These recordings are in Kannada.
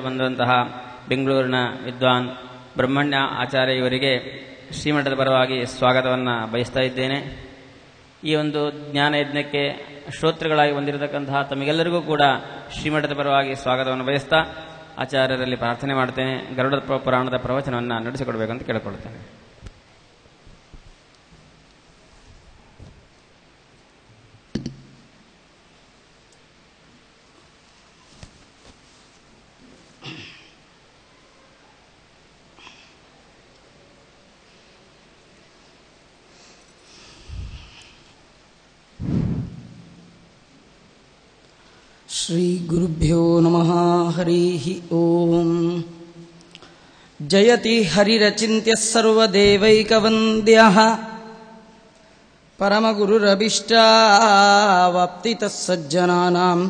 ಬಂದಂತಹ ಬೆಂಗಳೂರಿನ ವಿದ್ವಾನ್ ಬ್ರಹ್ಮಣ್ಯ ಆಚಾರ್ಯ ಇವರಿಗೆ ಶ್ರೀಮಠದ ಪರವಾಗಿ ಸ್ವಾಗತವನ್ನು ಬಯಸ್ತಾ ಇದ್ದೇನೆ. ಈ ಒಂದು ಜ್ಞಾನ ಯಜ್ಞಕ್ಕೆ ಶ್ರೋತೃಗಳಾಗಿ ಬಂದಿರತಕ್ಕಂತಹ ತಮಗೆಲ್ಲರಿಗೂ ಕೂಡ ಶ್ರೀಮಠದ ಪರವಾಗಿ ಸ್ವಾಗತವನ್ನು ಬಯಸ್ತಾ ಆಚಾರ್ಯರಲ್ಲಿ ಪ್ರಾರ್ಥನೆ ಮಾಡ್ತೇನೆ. ಗರುಡ ಪುರಾಣದ ಪ್ರವಚನವನ್ನು ನಡೆಸಿಕೊಡಬೇಕಂತ ಕೇಳಿಕೊಳ್ಳುತ್ತೇನೆ. ಶ್ರೀ ಗುರುಭ್ಯೋ ನಮಃ. ಹರಿ ಓಂ. ಜಯತಿ ಹರಿರಚಿಂತ್ಯ ಸರ್ವದೇವೈಕವಂದ್ಯಃ ಪರಮಗುರುರಭೀಷ್ಟಾವಾಪ್ತಿತಃ ಸಜ್ಜನಾನಾಂ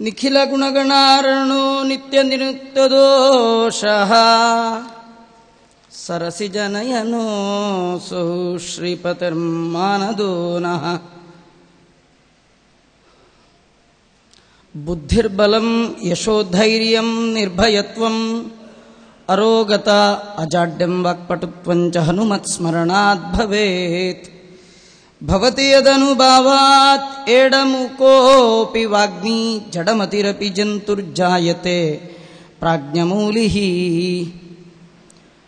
ನಿಖಿಲಗುಣಗಣಾರ್ಣೋ ನಿತ್ಯನಿರುಕ್ತದೋಷಃ ಸರಸಿಜನಯನೋऽಸೌ ಶ್ರೀಪತಿರ್ಮಾನದೋ ನಃ. ಬುದ್ಧಿರ್ಬಲಂ ಯಶೋಧೈರ್ಯಂ ನಿರ್ಭಯತ್ವಂ ಅರೋಗತ ಅಜಾಡ್ಯಂ ವಾಕ್ಪಟುತ್ವಂ ಚ ಹನುಮತ್ಸ್ಮರಣಾತ್ ಭವೇತ್. ಭವತಿ ಯದನುಭಾವಾತ್ ಏಡಮುಕೋಪಿ ವಾಗ್ಮಿ ಜಡಮತಿರಪಿ ಜಂತುರ್ಜಾಯತೆ ಪ್ರಾಜ್ಞಮೂಲಿಃ.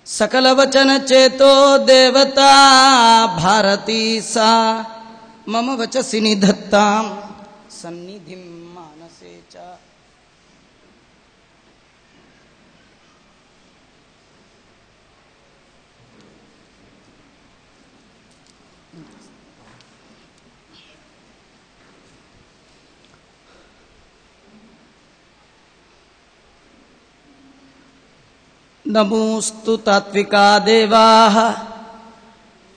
ಸಕಲವಚನಚೇತೋ ದೇವತಾ ಭಾರತೀ ಸಾ ಮಮ ವಚಸಿ ನಿಧತ್ತಾಂ ಸನ್ನಿಧಿಂ ಮಾನಸೇ ಚ. ನಮೋऽस्तु ತಾತ್ವಿಕಾ ದೇವಾಃ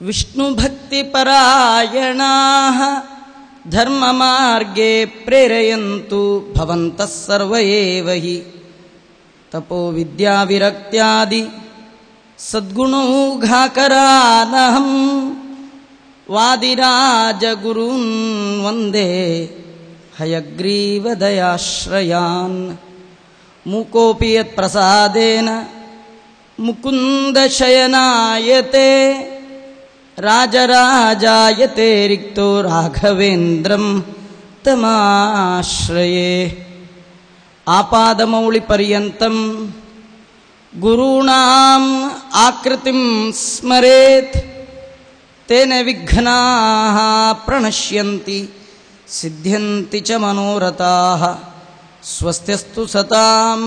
ವಿಷ್ಣುಭಕ್ತಿಪರಾಯಣಾಃ ಧರ್ಮಮಾರ್ಗೇ ಪ್ರೇರಯಂತು ಭವಂತಃ ಸರ್ವ ಏವ ಹಿ. ತಪೋ ವಿದ್ಯಾವಿರಕ್ತ್ಯಾದಿ ಸದ್ಗುಣೌಘಾಕರಾನಹಂ ವಾದಿರಾಜಗುರೂನ್ ವಂದೇ ಹಯಗ್ರೀವದಯಾಶ್ರಯಾನ್. ಮೂಕೋಪಿ ಯತ್ಪ್ರಸಾದೇನ ಮುಕುಂದಶಯನಾಯತೆ ರಾಜರಾಜಾಯತೆ ರಿಕ್ತೋ ರಾಘವೇಂದ್ರಂ ತಮಾಶ್ರಯೇ. ಆಪಾದಮೌಳಿಪರ್ಯಂತಂ ಗುರುಣಾಂ ಆಕೃತಿಂ ಸ್ಮರೇತ್ ತೇನ ವಿಘ್ನಾಃ ಪ್ರಣಶ್ಯಂತಿ ಸಿದ್ಧ್ಯಂತಿ ಚ ಮನೋರಥಾಃ. ಸ್ವಸ್ತ್ಯಸ್ತು ಸತಾಂ.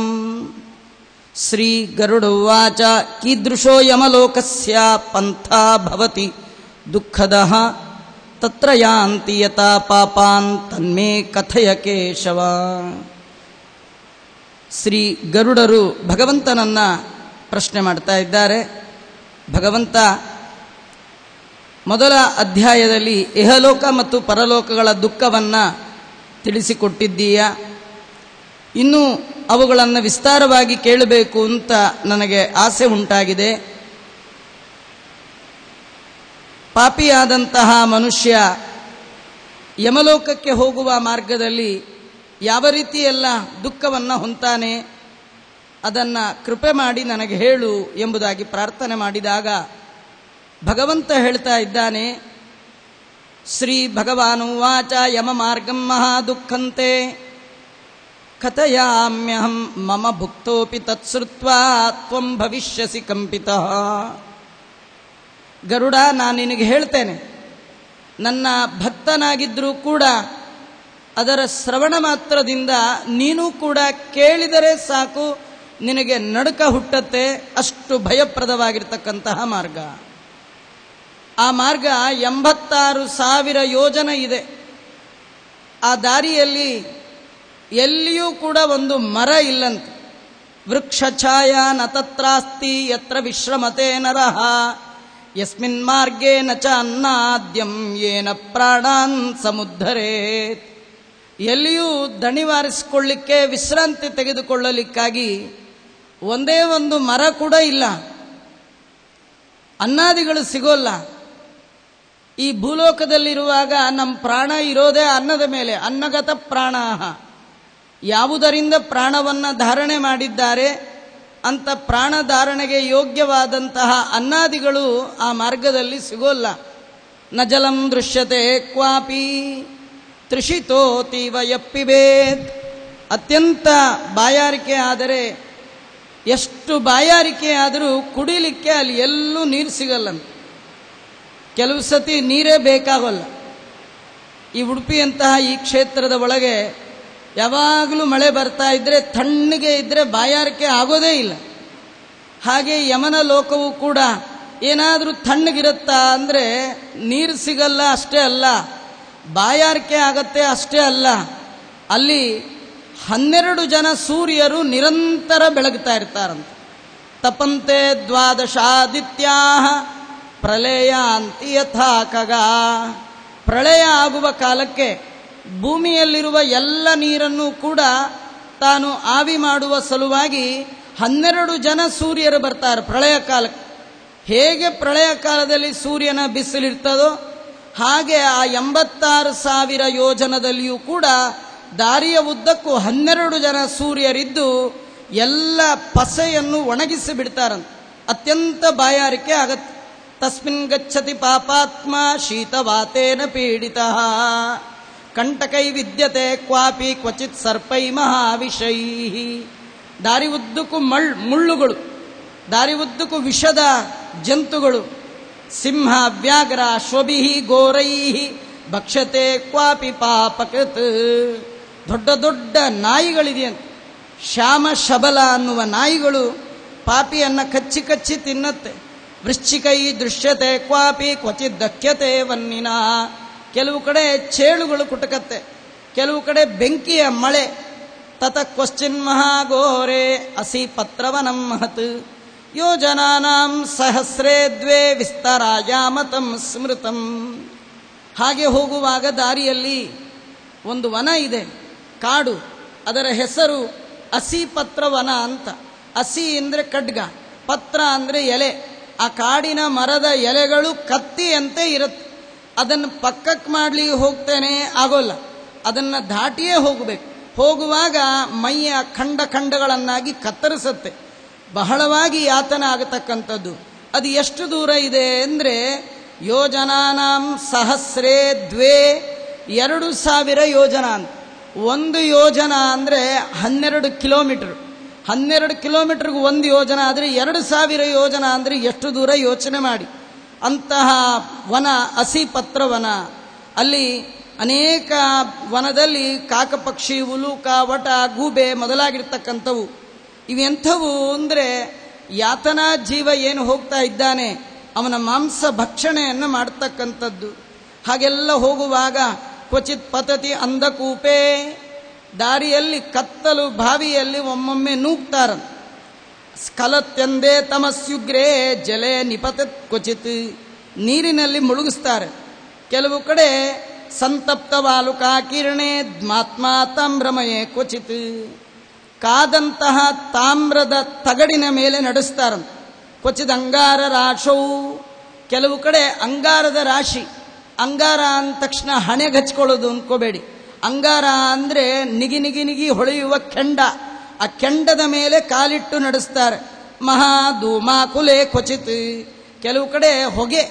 ಶ್ರೀ ಗರುಡೋವಾಚ ಕೀದೃಶೋ ಯಮಲೋಕಸ್ಯ ಪಂಥಾ ಭವತಿ ದುಃಖದಃ ತತ್ರ ಯಾಂತಿ ಯತಾ ಪಾಪಾನ್ ತನ್ಮೇ ಕಥಯ ಕೇಶವ. ಶ್ರೀ ಗರುಡರು ಭಗವಂತನನ್ನ ಪ್ರಶ್ನೆ ಮಾಡ್ತಾ ಇದ್ದಾರೆ. ಭಗವಂತ ಮೊದಲ ಅಧ್ಯಾಯದಲ್ಲಿ ಇಹಲೋಕ ಮತ್ತು ಪರಲೋಕಗಳ ದುಃಖವನ್ನು ತಿಳಿಸಿಕೊಟ್ಟಿದ್ದೀಯ. ಇನ್ನು ಅವುಗಳನ್ನು ವಿಸ್ತಾರವಾಗಿ ಕೇಳಬೇಕು ಅಂತ ನನಗೆ ಆಸೆ ಉಂಟಾಗಿದೆ. ಪಾಪಿಯಾದಂತಹ ಮನುಷ್ಯ ಯಮಲೋಕಕ್ಕೆ ಹೋಗುವ ಮಾರ್ಗದಲ್ಲಿ ಯಾವ ರೀತಿಯೆಲ್ಲ ದುಃಖವನ್ನು ಹೊಂತಾನೆ ಅದನ್ನು ಕೃಪೆ ಮಾಡಿ ನನಗೆ ಹೇಳು ಎಂಬುದಾಗಿ ಪ್ರಾರ್ಥನೆ ಮಾಡಿದಾಗ ಭಗವಂತ ಹೇಳ್ತಾ ಇದ್ದಾನೆ. ಶ್ರೀ ಭಗವಾನುವಾಚ ಯಮ ಮಾರ್ಗಂ ಮಹಾದುಃಖಂತೆ ಕಥಯಾಮ್ಯಹಂ ಮಮ ಭುಕ್ತೋಪಿ ತತ್ಶ್ರುತ್ವಾ ತ್ವಂ ಭವಿಷ್ಯಸಿ ಕಂಪಿತಃ. ಗರುಡ, ನಾನು ನಿನಗೆ ಹೇಳ್ತೇನೆ, ನನ್ನ ಭಕ್ತನಾಗಿದ್ದರೂ ಕೂಡ ಅದರ ಶ್ರವಣ ಮಾತ್ರದಿಂದ ನೀನು ಕೂಡ ಕೇಳಿದರೆ ಸಾಕು ನಿನಗೆ ನಡುಕ ಹುಟ್ಟತ್ತೆ. ಅಷ್ಟು ಭಯಪ್ರದವಾಗಿರ್ತಕ್ಕಂತಹ ಮಾರ್ಗ. ಆ ಮಾರ್ಗ 86,000 ಯೋಜನೆ ಇದೆ. ಆ ದಾರಿಯಲ್ಲಿ ಎಲ್ಲಿಯೂ ಕೂಡ ಒಂದು ಮರ ಇಲ್ಲಂತೆ. ವೃಕ್ಷ ಛಾಯಾ ನ ತತ್ರಾಸ್ತಿ ಯತ್ರ ವಿಶ್ರಮತೆ ನರಃ ಯಸ್ಮಿನ್ ಮಾರ್ಗೇ ನ ಚ ಅನ್ನಾದ್ಯಂ ಯೇನ ಪ್ರಾಣಾನ್ ಸಮುದ್ಧರೇತ್. ಎಲ್ಲಿಯೂ ದಣಿವಾರಿಸಿಕೊಳ್ಳಿಕ್ಕೆ ವಿಶ್ರಾಂತಿ ತೆಗೆದುಕೊಳ್ಳಲಿಕ್ಕಾಗಿ ಒಂದೇ ಒಂದು ಮರ ಕೂಡ ಇಲ್ಲ. ಅನ್ನಾದಿಗಳು ಸಿಗೋಲ್ಲ. ಈ ಭೂಲೋಕದಲ್ಲಿರುವಾಗ ನಮ್ಮ ಪ್ರಾಣ ಇರೋದೇ ಅನ್ನದ ಮೇಲೆ, ಅನ್ನಗತ ಪ್ರಾಣಾಹ. ಯಾವುದರಿಂದ ಪ್ರಾಣವನ್ನು ಧಾರಣೆ ಮಾಡಿದ್ದಾರೆ ಅಂತ ಪ್ರಾಣ ಧಾರಣೆಗೆ ಯೋಗ್ಯವಾದಂತಹ ಅನ್ನಾದಿಗಳು ಆ ಮಾರ್ಗದಲ್ಲಿ ಸಿಗೋಲ್ಲ. ನ ಜಲಂ ದೃಶ್ಯತೆ ಕ್ವಾಪಿ ತೃಷಿತೋತೀವ ಯಪ್ಪಿಬೇತ್. ಅತ್ಯಂತ ಬಾಯಾರಿಕೆ ಆದರೆ, ಎಷ್ಟು ಬಾಯಾರಿಕೆ ಆದರೂ ಕುಡಿಲಿಕ್ಕೆ ಅಲ್ಲಿ ಎಲ್ಲೂ ನೀರು ಸಿಗಲ್ಲ. ಕೆಲವು ಸತಿ ನೀರೇ ಬೇಕಾಗೋಲ್ಲ. ಈ ಉಡುಪಿಯಂತಹ ಈ ಕ್ಷೇತ್ರದ ಒಳಗೆ ಯಾವಾಗಲೂ ಮಳೆ ಬರ್ತಾ ಇದ್ದರೆ, ತಣ್ಣಗೆ ಇದ್ದರೆ ಬಾಯಾರಿಕೆ ಆಗೋದೇ ಇಲ್ಲ. ಹಾಗೆ ಯಮನ ಲೋಕವೂ ಕೂಡ ಏನಾದರೂ ತಣ್ಣಗಿರುತ್ತಾ ಅಂದರೆ ನೀರು ಸಿಗಲ್ಲ ಅಷ್ಟೇ ಅಲ್ಲ, ಬಾಯಾರಿಕೆ ಆಗತ್ತೆ ಅಷ್ಟೇ ಅಲ್ಲ, ಅಲ್ಲಿ 12 ಜನ ಸೂರ್ಯರು ನಿರಂತರ ಬೆಳಗ್ತಾ ಇರ್ತಾರಂತೆ. ತಪಂತೆ ದ್ವಾದಶಾದಿತ್ಯಾ ಪ್ರಳಯಾಂತಿ ಯಥಾ ಖಗಾ. ಪ್ರಳಯ ಆಗುವ ಕಾಲಕ್ಕೆ ಭೂಮಿಯಲ್ಲಿರುವ ಎಲ್ಲ ನೀರನ್ನು ಕೂಡ ತಾನು ಆವಿ ಮಾಡುವ ಸಲುವಾಗಿ 12 ಜನ ಸೂರ್ಯರು ಬರ್ತಾರೆ ಪ್ರಳಯ ಕಾಲಕ್ಕೆ. ಹೇಗೆ ಪ್ರಳಯ ಕಾಲದಲ್ಲಿ ಸೂರ್ಯನ ಬಿಸಿಲಿರ್ತದೋ ಹಾಗೆ ಆ 86,000 ಯೋಜನದಲ್ಲಿಯೂ ಕೂಡ ದಾರಿಯ ಉದ್ದಕ್ಕೂ 12 ಜನ ಸೂರ್ಯರಿದ್ದು ಎಲ್ಲ ಪಸೆಯನ್ನು ಒಣಗಿಸಿ ಬಿಡ್ತಾರಂತೆ. ಅತ್ಯಂತ ಬಾಯಾರಿಕೆ ಆಗತ್ತೆ. ತಸ್ಮಿನ್ ಗಚ್ಚತಿ ಪಾಪಾತ್ಮ ಶೀತವಾತೇನ ಪೀಡಿತ ಕಂಟಕೈ ವಿದ್ಯತೆ ಕ್ವಾಪಿ ಕ್ವಚಿತ್ ಸರ್ಪೈ ಮಹಾವಿಷೈ. ದಾರಿ ಉದ್ದಕ್ಕೂ ಮುಳ್ಳುಗಳು, ದಾರಿ ಉದ್ದಕ್ಕೂ ವಿಷದ ಜಂತುಗಳು, ಸಿಂಹ ವ್ಯಾಘ್ರ ಶ್ವಭಿ ಗೋರೈ ಭಕ್ಷತೆ ಕ್ವಾಪಿ ಪಾಪಕೃತ್. ದೊಡ್ಡ ದೊಡ್ಡ ನಾಯಿಗಳಿದೆಯಂತೆ. ಶ್ಯಾಮ ಶಬಲ ಅನ್ನುವ ನಾಯಿಗಳು ಪಾಪಿಯನ್ನು ಕಚ್ಚಿ ಕಚ್ಚಿ ತಿನ್ನತ್ತೆ. ವೃಶ್ಚಿಕೈ ದೃಶ್ಯತೆ ಕ್ವಾಪಿ ಕ್ವಚಿತ್ ದಕ್ಯತೆ ವನ್ನಿನ. ಕೆಲವು ಕಡೆ ಚೇಳುಗಳು ಕುಟಕತ್ತೆ, ಕೆಲವು ಕಡೆ ಬೆಂಕಿಯ ಮಳೆ. ತತ ಕ್ವಶ್ಚಿನ್ ಮಹಾಘೋರೆ ಅಸಿ ಪತ್ರವನಂ ಮಹತ್ ಯೋಜನಾನಾಂ ಸಹಸ್ರೇ ದ್ವೇ ವಿಸ್ತಾರಾಯಾಮತಂ ಸ್ಮೃತಂ. ಹಾಗೆ ಹೋಗುವಾಗ ದಾರಿಯಲ್ಲಿ ಒಂದು ವನ ಇದೆ, ಕಾಡು. ಅದರ ಹೆಸರು ಅಸಿ ಪತ್ರವನ ಅಂತ. ಅಸಿ ಅಂದರೆ ಖಡ್ಗ, ಪತ್ರ ಅಂದರೆ ಎಲೆ. ಆ ಕಾಡಿನ ಮರದ ಎಲೆಗಳು ಕತ್ತಿಯಂತೆ ಇರುತ್ತೆ. ಅದನ್ನು ಪಕ್ಕಕ್ಕೆ ಮಾಡಲಿಕ್ಕೆ ಹೋಗ್ತೇನೆ ಆಗೋಲ್ಲ, ಅದನ್ನು ದಾಟಿಯೇ ಹೋಗಬೇಕು. ಹೋಗುವಾಗ ಮೈಯ ಖಂಡ ಖಂಡಗಳನ್ನಾಗಿ ಕತ್ತರಿಸುತ್ತೆ. ಬಹಳವಾಗಿ ಯಾತನ ಆಗತಕ್ಕಂಥದ್ದು. ಅದು ಎಷ್ಟು ದೂರ ಇದೆ ಅಂದರೆ ಯೋಜನಾನಾಂ ಸಹಸ್ರೇ ದ್ವೇ 2,000 ಯೋಜನ ಅಂತ. ಒಂದು ಯೋಜನ ಅಂದರೆ 12 ಕಿಲೋಮೀಟರ್. 12 ಕಿಲೋಮೀಟರ್ಗೆ ಒಂದು ಯೋಜನ ಆದರೆ 2,000 ಯೋಜನ ಅಂದರೆ ಎಷ್ಟು ದೂರ ಯೋಚನೆ ಮಾಡಿ. ಅಂತಹ ವನ ಅಸಿ ಪತ್ರವನ. ಅಲ್ಲಿ ಅನೇಕ ವನದಲ್ಲಿ ಕಾಕಪಕ್ಷಿ, ಉಲೂಕ, ವಟ, ಗೂಬೆ ಮೊದಲಾಗಿರ್ತಕ್ಕಂಥವು. ಇವೆಂಥವು ಅಂದರೆ ಯಾತನಾ ಜೀವ ಏನು ಹೋಗ್ತಾ ಇದ್ದಾನೆ ಅವನ ಮಾಂಸ ಭಕ್ಷಣೆಯನ್ನು ಮಾಡ್ತಕ್ಕಂಥದ್ದು. ಹಾಗೆಲ್ಲ ಹೋಗುವಾಗ ಕ್ವಚಿತ್ ಪತತಿ ಅಂಧಕೂಪೆ. ದಾರಿಯಲ್ಲಿ ಕತ್ತಲು ಬಾವಿಯಲ್ಲಿ ಒಮ್ಮೊಮ್ಮೆ ನೂಗ್ತಾರ. ಸ್ಖಲತ್ಯಂದೇ ತಮಸ್ಯುಗ್ರೇ ಜಲೆ ನಿಪತತ್ ಕ್ವಚಿತ್. ನೀರಿನಲ್ಲಿ ಮುಳುಗಿಸ್ತಾರೆ. ಕೆಲವು ಕಡೆ ಸಂತಪ್ತ ವಾಲುಕ ಕಿರಣೆ ದ್ಮಾತ್ಮ ತಾಮ್ರಮಯೇ ಕ್ವಚಿತ್. ಕಾದಂತಹ ತಾಮ್ರದ ತಗಡಿನ ಮೇಲೆ ನಡೆಸ್ತಾರ. ಕ್ವಚಿತ್ ಅಂಗಾರ ರಾಶೌ. ಕೆಲವು ಕಡೆ ಅಂಗಾರದ ರಾಶಿ. ಅಂಗಾರ ಅಂದ ತಕ್ಷಣ ಹಣೆಗೆ ಹಚ್ಕೊಳ್ಳೋದು ಅಂದ್ಕೋಬೇಡಿ. ಅಂಗಾರ ಅಂದರೆ ನಿಗಿ ನಿಗಿ ನಿಗಿ ಹೊಳೆಯುವ ಕೆಂಡ. ಆ ಕೆಂಡದ ಮೇಲೆ ಕಾಲಿಟ್ಟು ನಡೆಸ್ತಾರೆ. ಮಹಾಧೂಮಾಕುಲೆ ಕ್ವಚಿತ್. ಕೆಲವು ಕಡೆ ಹೊಗೆ.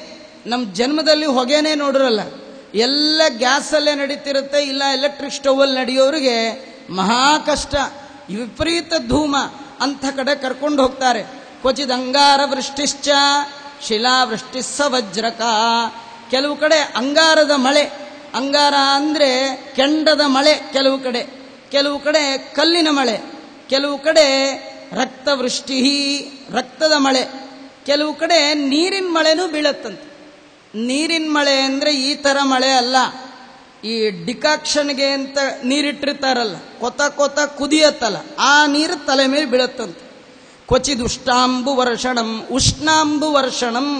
ನಮ್ಮ ಜನ್ಮದಲ್ಲಿ ಹೊಗೆನೇ ನೋಡಿರಲ್ಲ, ಎಲ್ಲ ಗ್ಯಾಸಲ್ಲೇ ನಡೀತಿರುತ್ತೆ, ಇಲ್ಲ ಎಲೆಕ್ಟ್ರಿಕ್ ಸ್ಟೌವಲ್ಲಿ ನಡೆಯೋರಿಗೆ ಮಹಾ ಕಷ್ಟ. ವಿಪರೀತ ಧೂಮ. ಅಂಥ ಕಡೆ ಕರ್ಕೊಂಡು ಹೋಗ್ತಾರೆ. ಕ್ವಚಿತ್ ಅಂಗಾರ ವೃಷ್ಟಿಶ್ಚ ಶಿಲಾವೃಷ್ಟಿಸ್ಸ ವಜ್ರಕ. ಕೆಲವು ಕಡೆ ಅಂಗಾರದ ಮಳೆ. ಅಂಗಾರ ಅಂದರೆ ಕೆಂಡದ ಮಳೆ. ಕೆಲವು ಕಡೆ ಕಲ್ಲಿನ ಮಳೆ. ಕೆಲವು ಕಡೆ ರಕ್ತವೃಷ್ಟಿ, ರಕ್ತದ ಮಳೆ. ಕೆಲವು ಕಡೆ ನೀರಿನ ಮಳೆನೂ ಬೀಳತ್ತಂತೆ. ನೀರಿನ ಮಳೆ ಅಂದರೆ ಈ ಥರ ಮಳೆ ಅಲ್ಲ, ಈ ಡಿಕಾಕ್ಷನ್ಗೆ ಅಂತ ನೀರಿಟ್ಟಿರ್ತಾರಲ್ಲ, ಕೊತ ಕೊತ ಕುದಿಯತ್ತಲ್ಲ, ಆ ನೀರು ತಲೆ ಮೇಲೆ ಬೀಳತ್ತಂತೆ. ಕ್ವಚಿದ್ ಉಷ್ಣಾಂಬು ವರ್ಷಣಂ. ಉಷ್ಣಾಂಬು ವರ್ಷಣಂ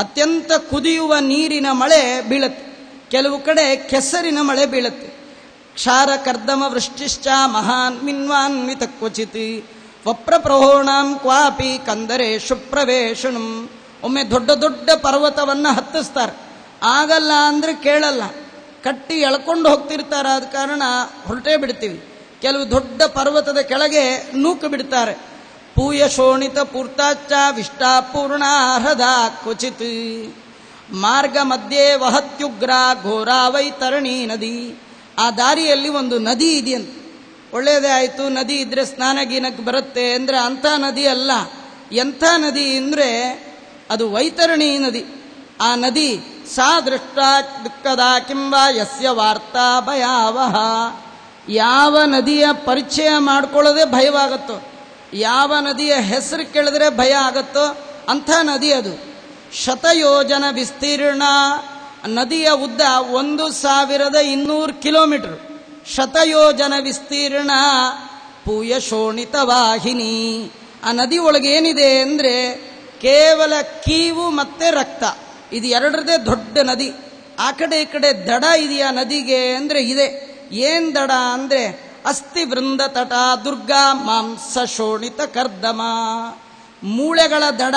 ಅತ್ಯಂತ ಕುದಿಯುವ ನೀರಿನ ಮಳೆ ಬೀಳತ್ತೆ. ಕೆಲವು ಕಡೆ ಕೆಸರಿನ ಮಳೆ ಬೀಳತ್ತೆ. ಕ್ಷಾರ ಕರ್ದಮ ವೃಷ್ಟಿಶ್ಚ ಮಹಾನ್ ಮಿನ್ವಾನ್ವಿತ ಕ್ವಚಿತ್. ವಪ್ರಪ್ರಹೋಣಾಂ ಕ್ವಾಪಿ ಕಂದರೆ ಶುಪ್ರವೇಶಣಂ. ಒಮ್ಮೆ ದೊಡ್ಡ ದೊಡ್ಡ ಪರ್ವತವನ್ನು ಹತ್ತಿಸ್ತಾರೆ. ಆಗಲ್ಲ ಅಂದರೆ ಕೇಳಲ್ಲ, ಕಟ್ಟಿ ಎಳ್ಕೊಂಡು ಹೋಗ್ತಿರ್ತಾರೆ. ಆದ ಕಾರಣ ಹೊರಟೇ ಬಿಡ್ತೀವಿ. ಕೆಲವು ದೊಡ್ಡ ಪರ್ವತದ ಕೆಳಗೆ ನೂಕು ಬಿಡ್ತಾರೆ. ಪೂಯ ಶೋಣಿತ ಪೂರ್ತಾಚ್ಚ ವಿಷ್ಟಾಪೂರ್ಣ ಹೃದ ಕ್ವಚಿತ್ ಮಾರ್ಗ ಮಧ್ಯೆ ವಹತ್ಯುಗ್ರ ಘೋರಾವೈತರಣಿ ನದಿ. ಆ ದಾರಿಯಲ್ಲಿ ಒಂದು ನದಿ ಇದೆಯಂತೆ. ಒಳ್ಳೆಯದೇ ಆಯಿತು, ನದಿ ಇದ್ರೆ ಸ್ನಾನಗೀನಕ್ಕೆ ಬರುತ್ತೆ ಅಂದರೆ ಅಂಥ ನದಿ ಅಲ್ಲ. ಎಂಥ ನದಿ ಅಂದರೆ ಅದು ವೈತರಣಿ ನದಿ. ಆ ನದಿ ಸಾ ದೃಷ್ಟ ದುಃಖದ ಕಿಂಬ ಯಸ್ಯ ವಾರ್ತಾ ಭಯಾವಹ. ಯಾವ ನದಿಯ ಪರಿಚಯ ಮಾಡ್ಕೊಳ್ಳೋದೇ ಭಯವಾಗುತ್ತೋ, ಯಾವ ನದಿಯ ಹೆಸರು ಕೇಳಿದ್ರೆ ಭಯ ಆಗುತ್ತೋ ಅಂಥ ನದಿ ಅದು. ಶತಯೋಜನ ವಿಸ್ತೀರ್ಣ. ನದಿಯ ಉದ್ದ 1200 ಕಿಲೋಮೀಟರ್. ಶತಯೋಜನ ವಿಸ್ತೀರ್ಣ ಪೂಯ ಶೋಣಿತ ವಾಹಿನಿ. ಆ ನದಿ ಒಳಗೆ ಏನಿದೆ ಅಂದರೆ ಕೇವಲ ಕೀವು ಮತ್ತೆ ರಕ್ತ, ಇದು ಎರಡರದೇ ದೊಡ್ಡ ನದಿ. ಆ ಕಡೆ ಈ ಕಡೆ ದಡ ಇದೆಯಾ ನದಿಗೆ ಅಂದರೆ ಇದೆ. ಏನ್ ದಡ ಅಂದರೆ ಅಸ್ಥಿ ವೃಂದ ತಟ ದುರ್ಗಾ ಮಾಂಸ ಶೋಣಿತ ಕರ್ದಮ. ಮೂಳೆಗಳ ದಡ,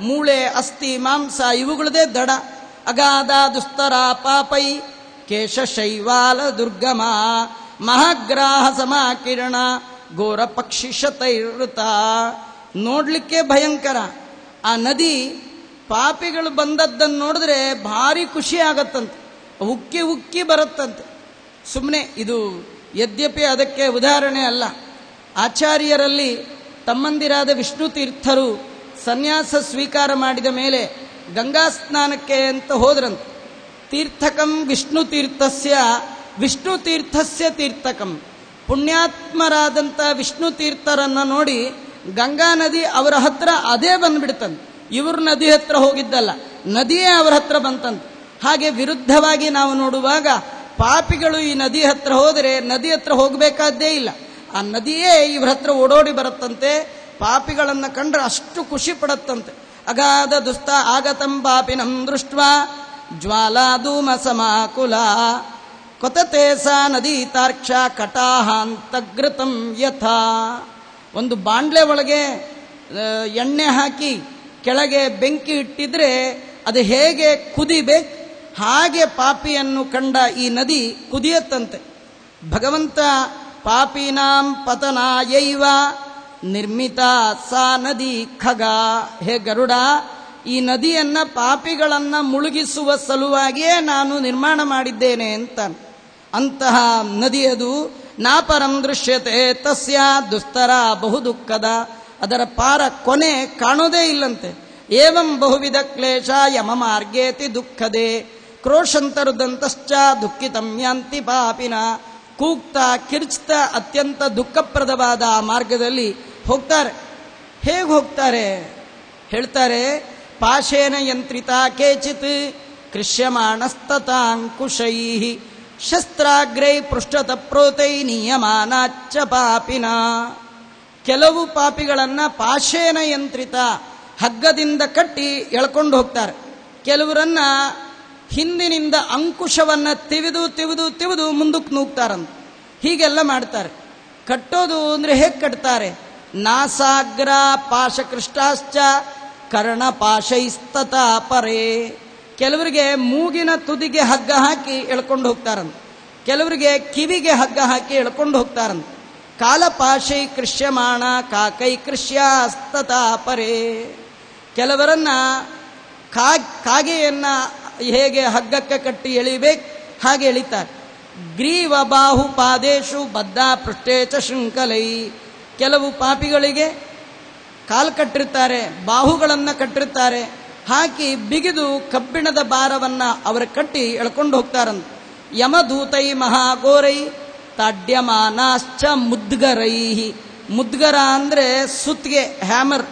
ಮೂಳೆ ಅಸ್ಥಿ ಮಾಂಸ ಇವುಗಳದೇ ದಡ. ಅಗಾಧ ದುಸ್ತರ ಪಾಪೈ ಕೇಶ ಶೈವಾಲ ದುರ್ಗಮ ಮಹಾಗ್ರಾಹ ಸಮಾಕಿರಣ ಘೋರ ಪಕ್ಷಿ ಶತೈಋತ. ನೋಡ್ಲಿಕ್ಕೆ ಭಯಂಕರ. ಆ ನದಿ ಪಾಪಿಗಳು ಬಂದದ್ದನ್ನು ನೋಡಿದ್ರೆ ಭಾರಿ ಖುಷಿ ಆಗತ್ತಂತೆ, ಉಕ್ಕಿ ಉಕ್ಕಿ ಬರುತ್ತಂತೆ. ಸುಮ್ಮನೆ ಇದು ಯದ್ಯಪಿ ಅದಕ್ಕೆ ಉದಾಹರಣೆ ಅಲ್ಲ. ಆಚಾರ್ಯರಲ್ಲಿ ತಮ್ಮಂದಿರಾದ ವಿಷ್ಣು ತೀರ್ಥರು ಸನ್ಯಾಸ ಸ್ವೀಕಾರ ಮಾಡಿದ ಮೇಲೆ ಗಂಗಾ ಸ್ನಾನಕ್ಕೆ ಅಂತ ಹೋದ್ರಂತೆ. ತೀರ್ಥಕಂ ವಿಷ್ಣು ತೀರ್ಥಸ್ಯ ವಿಷ್ಣು ತೀರ್ಥಸ್ಯ ತೀರ್ಥಕಂ. ಪುಣ್ಯಾತ್ಮರಾದಂಥ ವಿಷ್ಣು ತೀರ್ಥರನ್ನು ನೋಡಿ ಗಂಗಾ ನದಿ ಅವರ ಹತ್ರ ಅದೇ ಬಂದ್ಬಿಡ್ತಂತೆ. ಇವರು ನದಿ ಹತ್ರ ಹೋಗಿದ್ದಲ್ಲ, ನದಿಯೇ ಅವರ ಹತ್ರ ಬಂತಂತೆ. ಹಾಗೆ ವಿರುದ್ಧವಾಗಿ ನಾವು ನೋಡುವಾಗ ಪಾಪಿಗಳು ಈ ನದಿ ಹತ್ರ ಹೋದರೆ ನದಿ ಹತ್ರ ಹೋಗಬೇಕಾದ್ದೇ ಇಲ್ಲ, ಆ ನದಿಯೇ ಇವರ ಹತ್ರ ಓಡೋಡಿ ಬರುತ್ತಂತೆ. ಪಾಪಿಗಳನ್ನು ಕಂಡ್ರೆ ಅಷ್ಟು ಖುಷಿ ಪಡುತ್ತಂತೆ. ಅಗಾಧ ದುಸ್ತ ಆಗತಂ ಪಾಪಿನಂ ದೃಷ್ಟ ಜ್ವಾಲಾಧೂಮ ಸಮಾಕುಲ ಕೊತತೆ ಸಾ ನದಿ ತಾರ್ಕ್ಷ ಕಟಾಹಾಂತಗ್ರತಂ ಯಥಾ. ಒಂದು ಬಾಂಡ್ಲೆ ಒಳಗೆ ಎಣ್ಣೆ ಹಾಕಿ ಕೆಳಗೆ ಬೆಂಕಿ ಇಟ್ಟಿದ್ರೆ ಅದು ಹೇಗೆ ಕುದಿಬೇಕು ಹಾಗೆ ಪಾಪಿಯನ್ನು ಕಂಡ ಈ ನದಿ ಕುದಿಯತ್ತಂತೆ. ಭಗವಂತ ಪಾಪಿನಾಂ ಪತನಾಯೈವ ನಿರ್ಮಿತ ಸಾ ನದಿ ಖಗ. ಹೇ ಗರುಡ, ಈ ನದಿಯನ್ನ ಪಾಪಿಗಳನ್ನ ಮುಳುಗಿಸುವ ಸಲುವಾಗಿಯೇ ನಾನು ನಿರ್ಮಾಣ ಮಾಡಿದ್ದೇನೆ ಅಂತ. ಅಂತಹ ನದಿ ಅದು. ನಾಪರಂ ದೃಶ್ಯತೆ ತಸ್ಯ ದುಸ್ತರ ಬಹು ದುಃಖದ. ಅದರ ಪಾರ ಕೊನೆ ಕಾಣೋದೇ ಇಲ್ಲಂತೆ. ಏವಂ ಬಹುವಿಧ ಕ್ಲೇಶ ಯಮ ಮಾರ್ಗೇತಿ ದುಃಖದೆ ಕ್ರೋಶಂತರುದಂತಶ್ಚ ದುಃಖಿತಂ ಯಾಂತಿ ಪಾಪಿನ. ಕೂಗ್ತಾ ಕಿರ್ಚ್ತಾ ಅತ್ಯಂತ ದುಃಖಪ್ರದವಾದ ಆ ಮಾರ್ಗದಲ್ಲಿ ಹೋಗ್ತಾರೆ. ಹೇಗೆ ಹೋಗ್ತಾರೆ ಹೇಳ್ತಾರೆ. ಪಾಶೇನ ಯಂತ್ರಿತ ಕೇಚಿತ್ ಕೃಷ್ಯಮಾಣಸ್ತತಾಂಕುಶೈ ಶಸ್ತ್ರಾಗ್ರೈ ಪೃಷ್ಠತ ಪ್ರೋತೈ ನಿಯಮಾನಾಚ್ಚ ಪಾಪಿನ. ಕೆಲವು ಪಾಪಿಗಳನ್ನ ಪಾಶೇನ ಯಂತ್ರಿತ ಹಗ್ಗದಿಂದ ಕಟ್ಟಿ ಎಳ್ಕೊಂಡು ಹೋಗ್ತಾರೆ. ಕೆಲವರನ್ನ ಹಿಂದಿನಿಂದ ಅಂಕುಶವನ್ನ ತಿವಿದು ತಿವಿದು ತಿವಿದು ಮುಂದಕ್ಕೆ ನೂಗ್ತಾರಂತ. ಹೀಗೆಲ್ಲ ಮಾಡ್ತಾರೆ. ಕಟ್ಟೋದು ಅಂದ್ರೆ ಹೇಗೆ ಕಟ್ತಾರೆ? ನಾಸಾಗ್ರ ಪಾಶಕೃಷ್ಟಾಶ್ಚ ಕರ್ಣಪಾಶೈಸ್ತತ ಪರೇ. ಕೆಲವರಿಗೆ ಮೂಗಿನ ತುದಿಗೆ ಹಗ್ಗ ಹಾಕಿ ಎಳ್ಕೊಂಡು ಹೋಗ್ತಾರಂತ, ಕೆಲವರಿಗೆ ಕಿವಿಗೆ ಹಗ್ಗ ಹಾಕಿ ಎಳ್ಕೊಂಡು ಹೋಗ್ತಾರಂತ. ಕಾಲಪಾಶೈ ಕೃಷ್ಯಮಾಣ ಕಾಕೈ ಕೃಷ್ಯಾಸ್ತತ ಪರೇ. ಕೆಲವರನ್ನ ಕಾಗೆಯನ್ನ ಹೇಗೆ ಹಗ್ಗಕ್ಕೆ ಕಟ್ಟಿ ಎಳಿಬೇಕು ಹಾಗೆ ಎಳಿತಾರೆ. ಗ್ರೀವ ಬಾಹು ಪಾದೇಶು ಬದ್ಧ ಪೃಷ್ಠೇಚ ಶೃಂಖಲೈ. ಕೆಲವು ಪಾಪಿಗಳಿಗೆ ಕಾಲು ಕಟ್ಟಿರ್ತಾರೆ, ಬಾಹುಗಳನ್ನು ಕಟ್ಟಿರ್ತಾರೆ, ಹಾಕಿ ಬಿಗಿದು ಕಬ್ಬಿಣದ ಭಾರವನ್ನು ಅವರು ಕಟ್ಟಿ ಎಳ್ಕೊಂಡು ಹೋಗ್ತಾರಂತ. ಯಮದೂತೈ ಮಹಾಗೋರೈ ತಾಡ್ಯಮಾನಾಶ್ಚ ಮುದ್ಗರೈ. ಮುದ್ಗರ ಅಂದರೆ ಸುತ್ತಿಗೆ, ಹ್ಯಾಮರ್,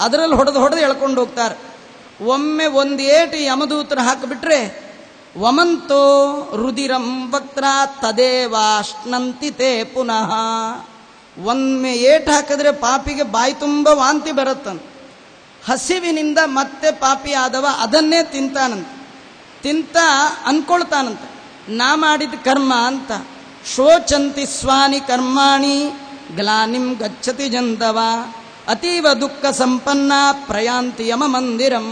ಅದರಲ್ಲಿ ಹೊಡೆದು ಎಳ್ಕೊಂಡು ಹೋಗ್ತಾರೆ. ಒಮ್ಮೆ ಒಂದು ಏಟು ಯಮದೂತರು ಹಾಕಿಬಿಟ್ರೆ ವಮಂತೋ ರುದಿರಂ ವಕ್ರ ತದೇವಾಶ್ನಂತಿ ತೇ ಪುನಃ. ಒಮ್ಮೆ ಏಟು ಹಾಕಿದ್ರೆ ಪಾಪಿಗೆ ಬಾಯಿ ತುಂಬ ವಾಂತಿ ಬರುತ್ತಂತ. ಹಸಿವಿನಿಂದ ಮತ್ತೆ ಪಾಪಿ ಆದವ ಅದನ್ನೇ ತಿಂತಾನಂತ. ತಿಂತ ಅನ್ಕೊಳ್ತಾನಂತ ನಾ ಮಾಡಿದ ಕರ್ಮ ಅಂತ. ಶೋಚಂತಿ ಸ್ವಾನಿ ಕರ್ಮಾಣಿ ಗ್ಲಾನಿಂ ಗಚ್ಚತಿ ಜಂತವ ಅತೀವ ದುಃಖ ಸಂಪನ್ನ ಪ್ರಯಾಂತಿ ಯಮ ಮಂದಿರಂ.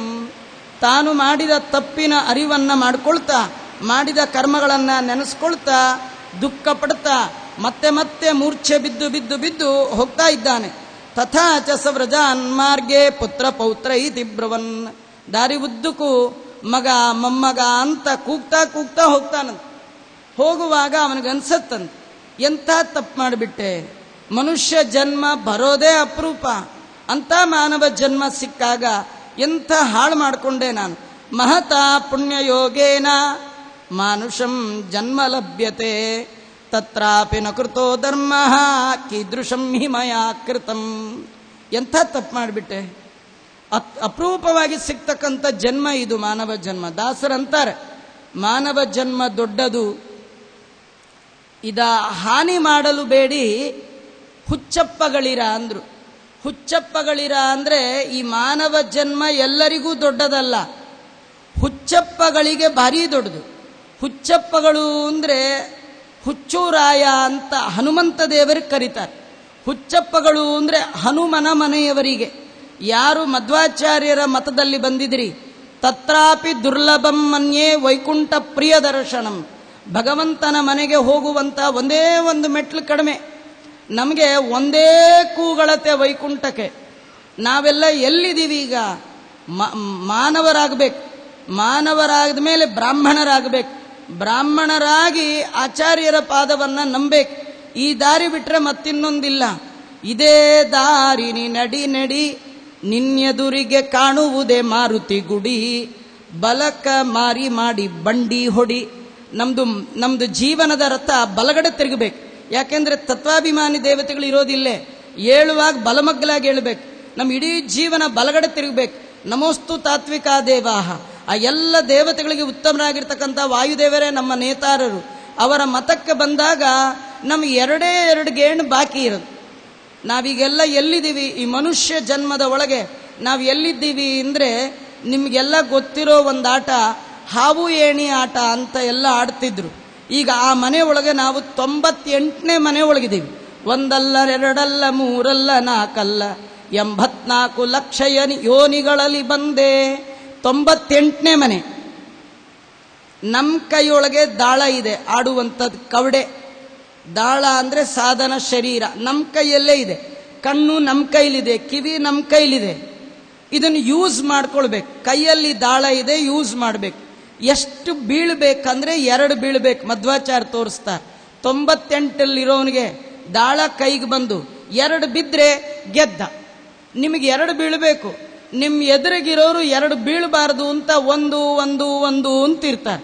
ತಾನು ಮಾಡಿದ ತಪ್ಪಿನ ಅರಿವನ್ನು ಮಾಡಿಕೊಳ್ತಾ, ಮಾಡಿದ ಕರ್ಮಗಳನ್ನು ನೆನೆಸ್ಕೊಳ್ತಾ, ದುಃಖ ಪಡ್ತಾ ಮತ್ತೆ ಮತ್ತೆ ಮೂರ್ಛೆ ಬಿದ್ದು ಬಿದ್ದು ಬಿದ್ದು ಹೋಗ್ತಾ ಇದ್ದಾನೆ. ತಥಾ ಚ ಸವ್ರಜಾನ್ ಮಾರ್ಗೆ ಪುತ್ರ ಪೌತ್ರ ಇತಿ ಬ್ರವನ್. ದಾರಿ ಉದ್ದಕ್ಕೂ ಮಗ ಮೊಮ್ಮಗ ಅಂತ ಕೂಗ್ತಾ ಕೂಗ್ತಾ ಹೋಗ್ತಾನಂತ. ಹೋಗುವಾಗ ಅವನಿಗನ್ಸತ್ತಂತ, ಎಂಥ ತಪ್ಪು ಮಾಡಿಬಿಟ್ಟೆ, ಮನುಷ್ಯ ಜನ್ಮ ಬರೋದೇ ಅಪರೂಪ, ಅಂಥ ಮಾನವ ಜನ್ಮ ಸಿಕ್ಕಾಗ ಎಂಥ ಹಾಳು ಮಾಡಿಕೊಂಡೆ ನಾನು. ಮಹತಾ ಪುಣ್ಯಯೋಗೇನ ಮಾನುಷಂ ಜನ್ಮ ಲಭ್ಯತೆ ತತ್ರಾಪಿ ನ ಕೃತೋ ಧರ್ಮ ಕೀದೃಶಂ ಹಿ ಮಯಾ ಕೃತಂ. ಎಂಥ ತಪ್ಪು ಮಾಡಿಬಿಟ್ಟೆ, ಅಪರೂಪವಾಗಿ ಸಿಗ್ತಕ್ಕಂಥ ಜನ್ಮ ಇದು ಮಾನವ ಜನ್ಮ. ದಾಸರಂತಾರೆ ಮಾನವ ಜನ್ಮ ದೊಡ್ಡದು, ಇದ ಹಾನಿ ಮಾಡಲು ಬೇಡಿ ಹುಚ್ಚಪ್ಪಗಳಿರ ಅಂದ್ರು. ಹುಚ್ಚಪ್ಪಗಳಿರ ಅಂದರೆ ಈ ಮಾನವ ಜನ್ಮ ಎಲ್ಲರಿಗೂ ದೊಡ್ಡದಲ್ಲ, ಹುಚ್ಚಪ್ಪಗಳಿಗೆ ಭಾರಿ ದೊಡ್ಡದು. ಹುಚ್ಚಪ್ಪಗಳು ಅಂದರೆ ಹುಚ್ಚೂರಾಯ ಅಂತ ಹನುಮಂತ ದೇವರಿಗೆ ಕರೀತಾರೆ. ಹುಚ್ಚಪ್ಪಗಳು ಅಂದರೆ ಹನುಮನ ಮನೆಯವರಿಗೆ. ಯಾರು ಮಧ್ವಾಚಾರ್ಯರ ಮತದಲ್ಲಿ ಬಂದಿದ್ರಿ, ತತ್ರಾಪಿ ದುರ್ಲಭಂ ಮನ್ಯೇ ವೈಕುಂಠ ಪ್ರಿಯ ದರ್ಶನಂ. ಭಗವಂತನ ಮನೆಗೆ ಹೋಗುವಂಥ ಒಂದೇ ಒಂದು ಮೆಟ್ಲು ಕಡಿಮೆ, ನಮಗೆ ಒಂದೇ ಕೂಗಳತೆ ವೈಕುಂಠಕ್ಕೆ. ನಾವೆಲ್ಲ ಎಲ್ಲಿದ್ದೀವಿ ಈಗ? ಮಾನವರಾಗಬೇಕು, ಮಾನವರಾದ ಮೇಲೆ ಬ್ರಾಹ್ಮಣರಾಗಬೇಕು, ಬ್ರಾಹ್ಮಣರಾಗಿ ಆಚಾರ್ಯರ ಪಾದವನ್ನು ನಂಬಬೇಕು. ಈ ದಾರಿ ಬಿಟ್ಟರೆ ಮತ್ತಿನ್ನೊಂದಿಲ್ಲ. ಇದೇ ದಾರಿನಿ ನಡಿ ನಡಿ ನಿನ್ನೆದುರಿಗೆ ಕಾಣುವುದೇ ಮಾರುತಿ ಗುಡಿ, ಬಲಕ ಮಾರಿ ಮಾಡಿ ಬಂಡಿ ಹೊಡಿ. ನಮ್ದು ಜೀವನದ ರಥ ಬಲಗಡೆ ತಿರುಗಬೇಕು. ಯಾಕೆಂದ್ರೆ ತತ್ವಾಭಿಮಾನಿ ದೇವತೆಗಳು ಇರೋದಿಲ್ಲೇ, ಏಳುವಾಗ ಬಲಮಗ್ಲಾಗಿ ಹೇಳಬೇಕು. ನಮ್ಮ ಇಡೀ ಜೀವನ ಬಲಗಡೆ ತಿರುಗಬೇಕು. ನಮೋಸ್ತು ತಾತ್ವಿಕಾ ದೇವಾಹ. ಆ ಎಲ್ಲ ದೇವತೆಗಳಿಗೆ ಉತ್ತಮರಾಗಿರ್ತಕ್ಕಂಥ ವಾಯುದೇವರೇ ನಮ್ಮ ನೇತಾರರು. ಅವರ ಮತಕ್ಕೆ ಬಂದಾಗ ನಮ್ಗೆ ಎರಡು ಗೇಣು ಬಾಕಿ ಇರೋದು. ನಾವೀಗೆಲ್ಲ ಎಲ್ಲಿದ್ದೀವಿ? ಈ ಮನುಷ್ಯ ಜನ್ಮದ ಒಳಗೆ ನಾವು ಎಲ್ಲಿದ್ದೀವಿ ಅಂದರೆ, ನಿಮಗೆಲ್ಲ ಗೊತ್ತಿರೋ ಒಂದು ಆಟ ಹಾವು ಏಣಿ ಆಟ ಅಂತ ಎಲ್ಲ ಆಡ್ತಿದ್ರು. ಈಗ ಆ ಮನೆ ಒಳಗೆ ನಾವು 98ನೇ ಮನೆ ಒಳಗಿದ್ದೀವಿ. ಒಂದಲ್ಲ ಎರಡಲ್ಲ ಮೂರಲ್ಲ ನಾಲ್ಕಲ್ಲ 84 ಲಕ್ಷ ಯೋನಿಗಳಲ್ಲಿ ಬಂದೆ. 98ನೇ ಮನೆ. ನಮ್ಮ ಕೈಯೊಳಗೆ ದಾಳ ಇದೆ, ಆಡುವಂಥದ್ದು ಕವಡೆ. ದಾಳ ಅಂದರೆ ಸಾಧನ ಶರೀರ ನಮ್ಮ ಕೈಯಲ್ಲೇ ಇದೆ. ಕಣ್ಣು ನಮ್ಮ ಕೈಲಿದೆ, ಕಿವಿ ನಮ್ಮ ಕೈಲಿದೆ. ಇದನ್ನು ಯೂಸ್ ಮಾಡ್ಕೊಳ್ಬೇಕು. ಕೈಯಲ್ಲಿ ದಾಳ ಇದೆ, ಯೂಸ್ ಮಾಡಬೇಕು. ಎಷ್ಟು ಬೀಳ್ಬೇಕಂದ್ರೆ 2 ಬೀಳ್ಬೇಕು. ಮಧ್ವಾಚಾರ್ಯ ತೋರಿಸ್ತಾರೆ. 98ರಲ್ಲಿರೋನಿಗೆ ದಾಳ ಕೈಗೆ ಬಂದು 2 ಬಿದ್ದರೆ ಗೆದ್ದ. ನಿಮಗೆ 2 ಬೀಳಬೇಕು. ನಿಮ್ಮ ಎದುರಿಗಿರೋರು 2 ಬೀಳಬಾರ್ದು ಅಂತ ಒಂದು ಅಂತಿರ್ತಾರೆ.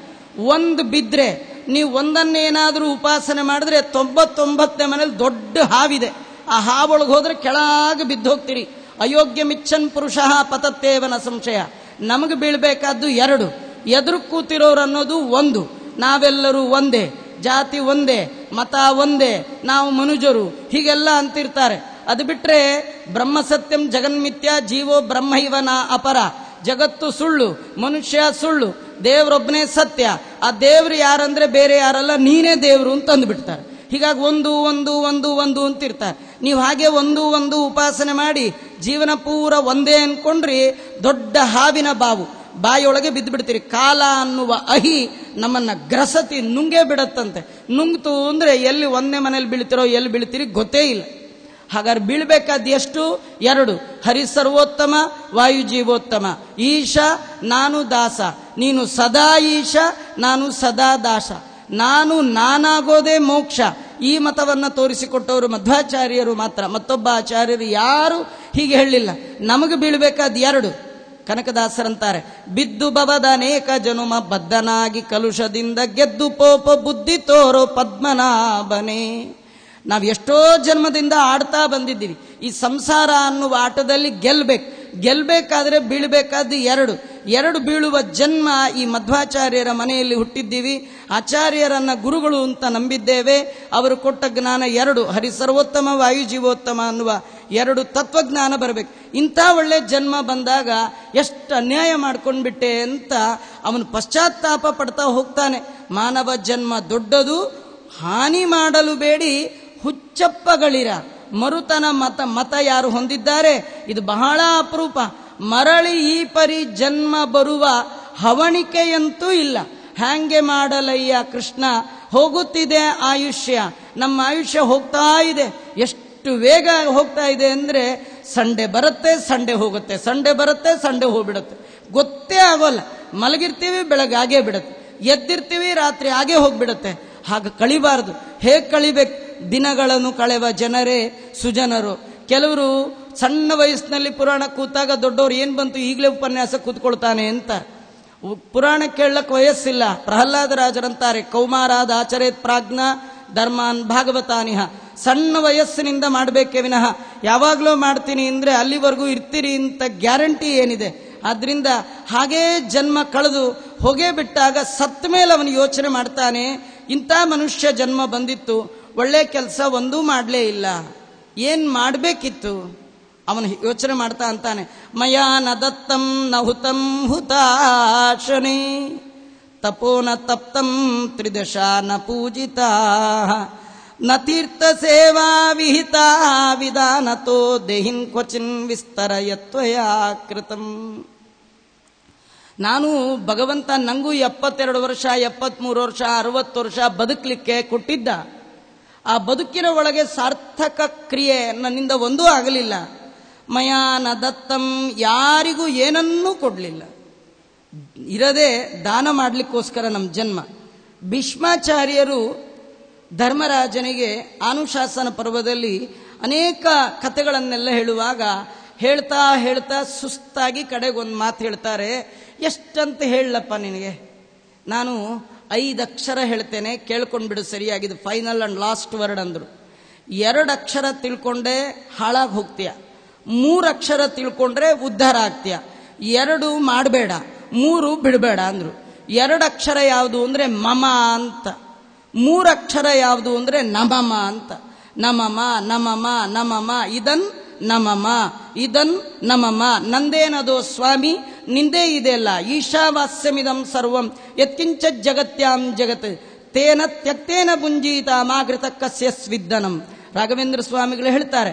1 ಬಿದ್ದರೆ ನೀವು ಒಂದನ್ನೇನಾದರೂ ಉಪಾಸನೆ ಮಾಡಿದ್ರೆ 99ನೇ ಮನೇಲಿ ದೊಡ್ಡ ಹಾವಿದೆ. ಆ ಹಾವೊಳಗೆ ಹೋದ್ರೆ ಕೆಳಗೆ ಬಿದ್ದು ಹೋಗ್ತೀರಿ. ಅಯೋಗ್ಯ ಮಿಚ್ಚನ್ ಪುರುಷ ಪತತ್ತೇವನ ಸಂಶಯ. ನಮಗೆ ಬೀಳ್ಬೇಕಾದ್ದು 2. ಎದುರು ಕೂತಿರೋರು ಅನ್ನೋದು 1. ನಾವೆಲ್ಲರೂ ಒಂದೇ, ಜಾತಿ ಒಂದೇ, ಮತ ಒಂದೇ, ನಾವು ಮನುಜರು, ಹೀಗೆಲ್ಲ ಅಂತಿರ್ತಾರೆ. ಅದು ಬಿಟ್ಟರೆ ಬ್ರಹ್ಮ ಸತ್ಯಂ ಜಗನ್ಮಿತ್ಯ ಜೀವೋ ಬ್ರಹ್ಮೈವನ ಅಪರ. ಜಗತ್ತು ಸುಳ್ಳು, ಮನುಷ್ಯ ಸುಳ್ಳು, ದೇವರೊಬ್ಬನೇ ಸತ್ಯ. ಆ ದೇವ್ರು ಯಾರಂದ್ರೆ ಬೇರೆ ಯಾರಲ್ಲ, ನೀನೇ ದೇವರು ಅಂತ ಅಂದ್ಬಿಡ್ತಾರೆ. ಹೀಗಾಗಿ ಒಂದು ಅಂತಿರ್ತಾರೆ. ನೀವು ಹಾಗೆ ಒಂದು ಉಪಾಸನೆ ಮಾಡಿ ಜೀವನ ಪೂರ ಒಂದೇ ಅನ್ಕೊಂಡ್ರಿ ದೊಡ್ಡ ಹಾವಿನ ಬಾಯಿಯೊಳಗೆ ಬಿದ್ದು ಬಿಡ್ತೀರಿ. ಕಾಲ ಅನ್ನುವ ಅಹಿ ನಮ್ಮನ್ನ ಗ್ರಸತಿ ನುಂಗೇ ಬಿಡತ್ತಂತೆ. ನುಂಗ್ತು ಅಂದ್ರೆ ಎಲ್ಲಿ ಒಂದೇ ಮನೇಲಿ ಬೀಳ್ತಿರೋ ಎಲ್ಲಿ ಬೀಳ್ತೀರಿ ಗೊತ್ತೇ ಇಲ್ಲ. ಹಾಗಾದ್ರೆ ಬೀಳ್ಬೇಕಾದ ಎಷ್ಟು? 2. ಹರಿ ಸರ್ವೋತ್ತಮ, ವಾಯು ಜೀವೋತ್ತಮ. ಈಶ ನಾನು ದಾಸ, ನೀನು ಸದಾ ಈಶ, ನಾನು ಸದಾ ದಾಸ. ನಾನಾಗೋದೇ ಮೋಕ್ಷ. ಈ ಮತವನ್ನು ತೋರಿಸಿಕೊಟ್ಟವರು ಮಧ್ವಾಚಾರ್ಯರು ಮಾತ್ರ. ಮತ್ತೊಬ್ಬ ಆಚಾರ್ಯರು ಯಾರು ಹೀಗೆ ಹೇಳಲಿಲ್ಲ. ನಮಗೆ ಬೀಳ್ಬೇಕಾದ 2. ಕನಕದಾಸರಂತಾರೆ, ಬಿದ್ದು ಬವದ ಅನೇಕ ಜನುಮ ಬದ್ಧನಾಗಿ ಕಲುಷದಿಂದ ಗೆದ್ದು ಪೋಪ ಬುದ್ಧಿ ತೋರೋ ಪದ್ಮನಾಭನೇ. ನಾವು ಎಷ್ಟೋ ಜನ್ಮದಿಂದ ಆಡ್ತಾ ಬಂದಿದ್ದೀವಿ. ಈ ಸಂಸಾರ ಅನ್ನುವ ಆಟದಲ್ಲಿ ಗೆಲ್ಲಬೇಕಾದ್ರೆ ಬೀಳಬೇಕಾದ್ದು 2 ಬೀಳುವ ಜನ್ಮ. ಈ ಮಧ್ವಾಚಾರ್ಯರ ಮನೆಯಲ್ಲಿ ಹುಟ್ಟಿದ್ದೀವಿ. ಆಚಾರ್ಯರನ್ನ ಗುರುಗಳು ಅಂತ ನಂಬಿದ್ದೇವೆ. ಅವರು ಕೊಟ್ಟ ಜ್ಞಾನ 2. ಹರಿ ಸರ್ವೋತ್ತಮ, ವಾಯು ಜೀವೋತ್ತಮ ಅನ್ನುವ 2 ತತ್ವಜ್ಞಾನ ಬರಬೇಕು. ಇಂಥ ಒಳ್ಳೆ ಜನ್ಮ ಬಂದಾಗ ಎಷ್ಟು ಅನ್ಯಾಯ ಮಾಡ್ಕೊಂಡ್ಬಿಟ್ಟೆ ಅಂತ ಅವನು ಪಶ್ಚಾತ್ತಾಪ ಪಡ್ತಾ ಹೋಗ್ತಾನೆ. ಮಾನವ ಜನ್ಮ ದೊಡ್ಡದು, ಹಾನಿ ಮಾಡಲು ಬೇಡಿ ಹುಚ್ಚಪ್ಪಗಳಿರ. ಮರುತನ ಮತ ಯಾರು ಹೊಂದಿದ್ದಾರೆ ಇದು ಬಹಳ ಅಪರೂಪ. ಮರಳಿ ಈ ಪರಿ ಜನ್ಮ ಬರುವ ಹವಣಿಕೆಯಂತೂ ಇಲ್ಲ. ಹ್ಯಾಂಗೆ ಮಾಡಲಯ್ಯ ಕೃಷ್ಣ, ಹೋಗುತ್ತಿದೆ ಆಯುಷ್ಯ, ನಮ್ಮ ಆಯುಷ್ಯ ಹೋಗ್ತಾ ಇದೆ. ಎಷ್ಟು ವೇಗ ಹೋಗ್ತಾ ಇದೆ ಅಂದರೆ ಸಂಡೆ ಬರುತ್ತೆ, ಸಂಡೆ ಹೋಗುತ್ತೆ, ಸಂಡೆ ಬರುತ್ತೆ, ಸಂಡೆ ಹೋಗ್ಬಿಡುತ್ತೆ, ಗೊತ್ತೇ ಆಗೋಲ್ಲ. ಮಲಗಿರ್ತೀವಿ, ಬೆಳಗ್ಗೆ ಆಗೇ ಬಿಡುತ್ತೆ, ಎದ್ದಿರ್ತೀವಿ, ರಾತ್ರಿ ಆಗೇ ಹೋಗ್ಬಿಡುತ್ತೆ. ಹಾಗೆ ಕಳಿಬಾರದು. ಹೇಗೆ ಕಳಿಬೇಕು? ದಿನಗಳನ್ನು ಕಳೆವ ಜನರೇ ಸುಜನರು. ಕೆಲವರು ಸಣ್ಣ ವಯಸ್ಸಿನಲ್ಲಿ ಪುರಾಣ ಕೂತಾಗ ದೊಡ್ಡವರು ಏನು ಬಂತು ಈಗಲೇ ಉಪನ್ಯಾಸ ಕೂತ್ಕೊಳ್ತಾನೆ ಅಂತ. ಪುರಾಣ ಕೇಳಕ್ಕೆ ವಯಸ್ಸಿಲ್ಲ. ಪ್ರಹ್ಲಾದರಾಜರಂತಾರೆ, ಕೌಮಾರಾದ ಆಚರೇತ್ ಪ್ರಾಜ್ಞ ಧರ್ಮಾನ್ ಭಾಗವತಾನಿಹ. ಸಣ್ಣ ವಯಸ್ಸಿನಿಂದ ಮಾಡಬೇಕೇ ವಿನಃ ಯಾವಾಗಲೂ ಮಾಡ್ತೀನಿ ಅಂದರೆ ಅಲ್ಲಿವರೆಗೂ ಇರ್ತೀರಿ ಅಂತ ಗ್ಯಾರಂಟಿ ಏನಿದೆ? ಆದ್ರಿಂದ ಹಾಗೇ ಜನ್ಮ ಕಳೆದು ಹೋಗೇ ಬಿಟ್ಟಾಗ ಸತ್ತ ಮೇಲೆ ಅವನು ಯೋಚನೆ ಮಾಡ್ತಾನೆ, ಇಂಥ ಮನುಷ್ಯ ಜನ್ಮ ಬಂದಿತ್ತು, ಒಳ್ಳೆ ಕೆಲಸ ಒಂದೂ ಮಾಡಲೇ ಇಲ್ಲ, ಏನು ಮಾಡಬೇಕಿತ್ತು? ಅವನು ಯೋಚನೆ ಮಾಡ್ತಾ ಅಂತಾನೆ, ಮಯಾ ನ ದತ್ತಂ ನ ಹುತಂ ಹುತಾಶನೇ ತಪೋ ನ ತಪ್ತಂ ತ್ರಿದಶ ನ ಪೂಜಿತಾ ನ ತೀರ್ಥ ಸೇವಾ ವಿಹಿತಾ ವಿಧಾನತೋ ದೇಹಿನ್ ಕ್ವಚಿನ್ ವಿಸ್ತರಯತ್ವಯಾ ಕೃತಂ. ನಾನು ಭಗವಂತ ನಂಗೂ 72 ವರ್ಷ, 73 ವರ್ಷ, 60 ವರ್ಷ ಬದುಕಲಿಕ್ಕೆ ಕೊಟ್ಟಿದ್ದ. ಆ ಬದುಕಿನ ಒಳಗೆ ಸಾರ್ಥಕ ಕ್ರಿಯೆ ನನ್ನಿಂದ ಒಂದೂ ಆಗಲಿಲ್ಲ. ಮಯಾನ ದತ್ತಂ, ಯಾರಿಗೂ ಏನನ್ನೂ ಕೊಡಲಿಲ್ಲ. ಇರದೆ ದಾನ ಮಾಡಲಿಕ್ಕೋಸ್ಕರ ನಮ್ಮ ಜನ್ಮ. ಭೀಷ್ಮಾಚಾರ್ಯರು ಧರ್ಮರಾಜನಿಗೆ ಅನುಶಾಸನ ಪರ್ವದಲ್ಲಿ ಅನೇಕ ಕಥೆಗಳನ್ನೆಲ್ಲ ಹೇಳುವಾಗ ಹೇಳ್ತಾ ಹೇಳ್ತಾ ಸುಸ್ತಾಗಿ ಕಡೆಗೊಂದು ಮಾತು ಹೇಳ್ತಾರೆ. ಎಷ್ಟಂತ ಹೇಳಲಪ್ಪ ನಿನಗೆ, ನಾನು 5 ಅಕ್ಷರ ಹೇಳ್ತೇನೆ, ಕೇಳ್ಕೊಂಡ್ಬಿಡು ಸರಿಯಾಗಿದ್ದು, ಫೈನಲ್ ಅಂಡ್ ಲಾಸ್ಟ್ ವರ್ಡ್ ಅಂದರು. 2 ಅಕ್ಷರ ತಿಳ್ಕೊಂಡೆ ಹಾಳಾಗಿ ಹೋಗ್ತೀಯ, 3 ಅಕ್ಷರ ತಿಳ್ಕೊಂಡ್ರೆ ಉದ್ಧಾರ ಆಗ್ತೀಯ, 2 ಮಾಡಬೇಡ, 3 ಬಿಡಬೇಡ ಅಂದರು. 2 ಅಕ್ಷರ ಯಾವುದು ಅಂದರೆ ಮಮ ಅಂತ, 3 ಅಕ್ಷರ ಯಾವುದು ಅಂದರೆ ನಮಮ ಅಂತ. ನಮಮ ನಮಮ ನಮಮ ಇದನ್ ನಮಮ ಇದನ್ ನಮಮ, ನಂದೇನದೋ ಸ್ವಾಮಿ ನಿಂದೇ ಇದೆಯಲ್ಲ. ಈಶಾವಾಸ್ಯಮಿದಂ ಸರ್ವಂ ಯತ್ಕಿಂಚ ಜಗತ್ಯಾಂ ಜಗತ್ ತೇನ ತ್ಯಕ್ತೇನ ಭುಂಜೀತ ಮಾಗೃತ ಕಸ್ಯ ಸ್ವಿದ್ದನಂ. ರಾಘವೇಂದ್ರ ಸ್ವಾಮಿಗಳು ಹೇಳ್ತಾರೆ,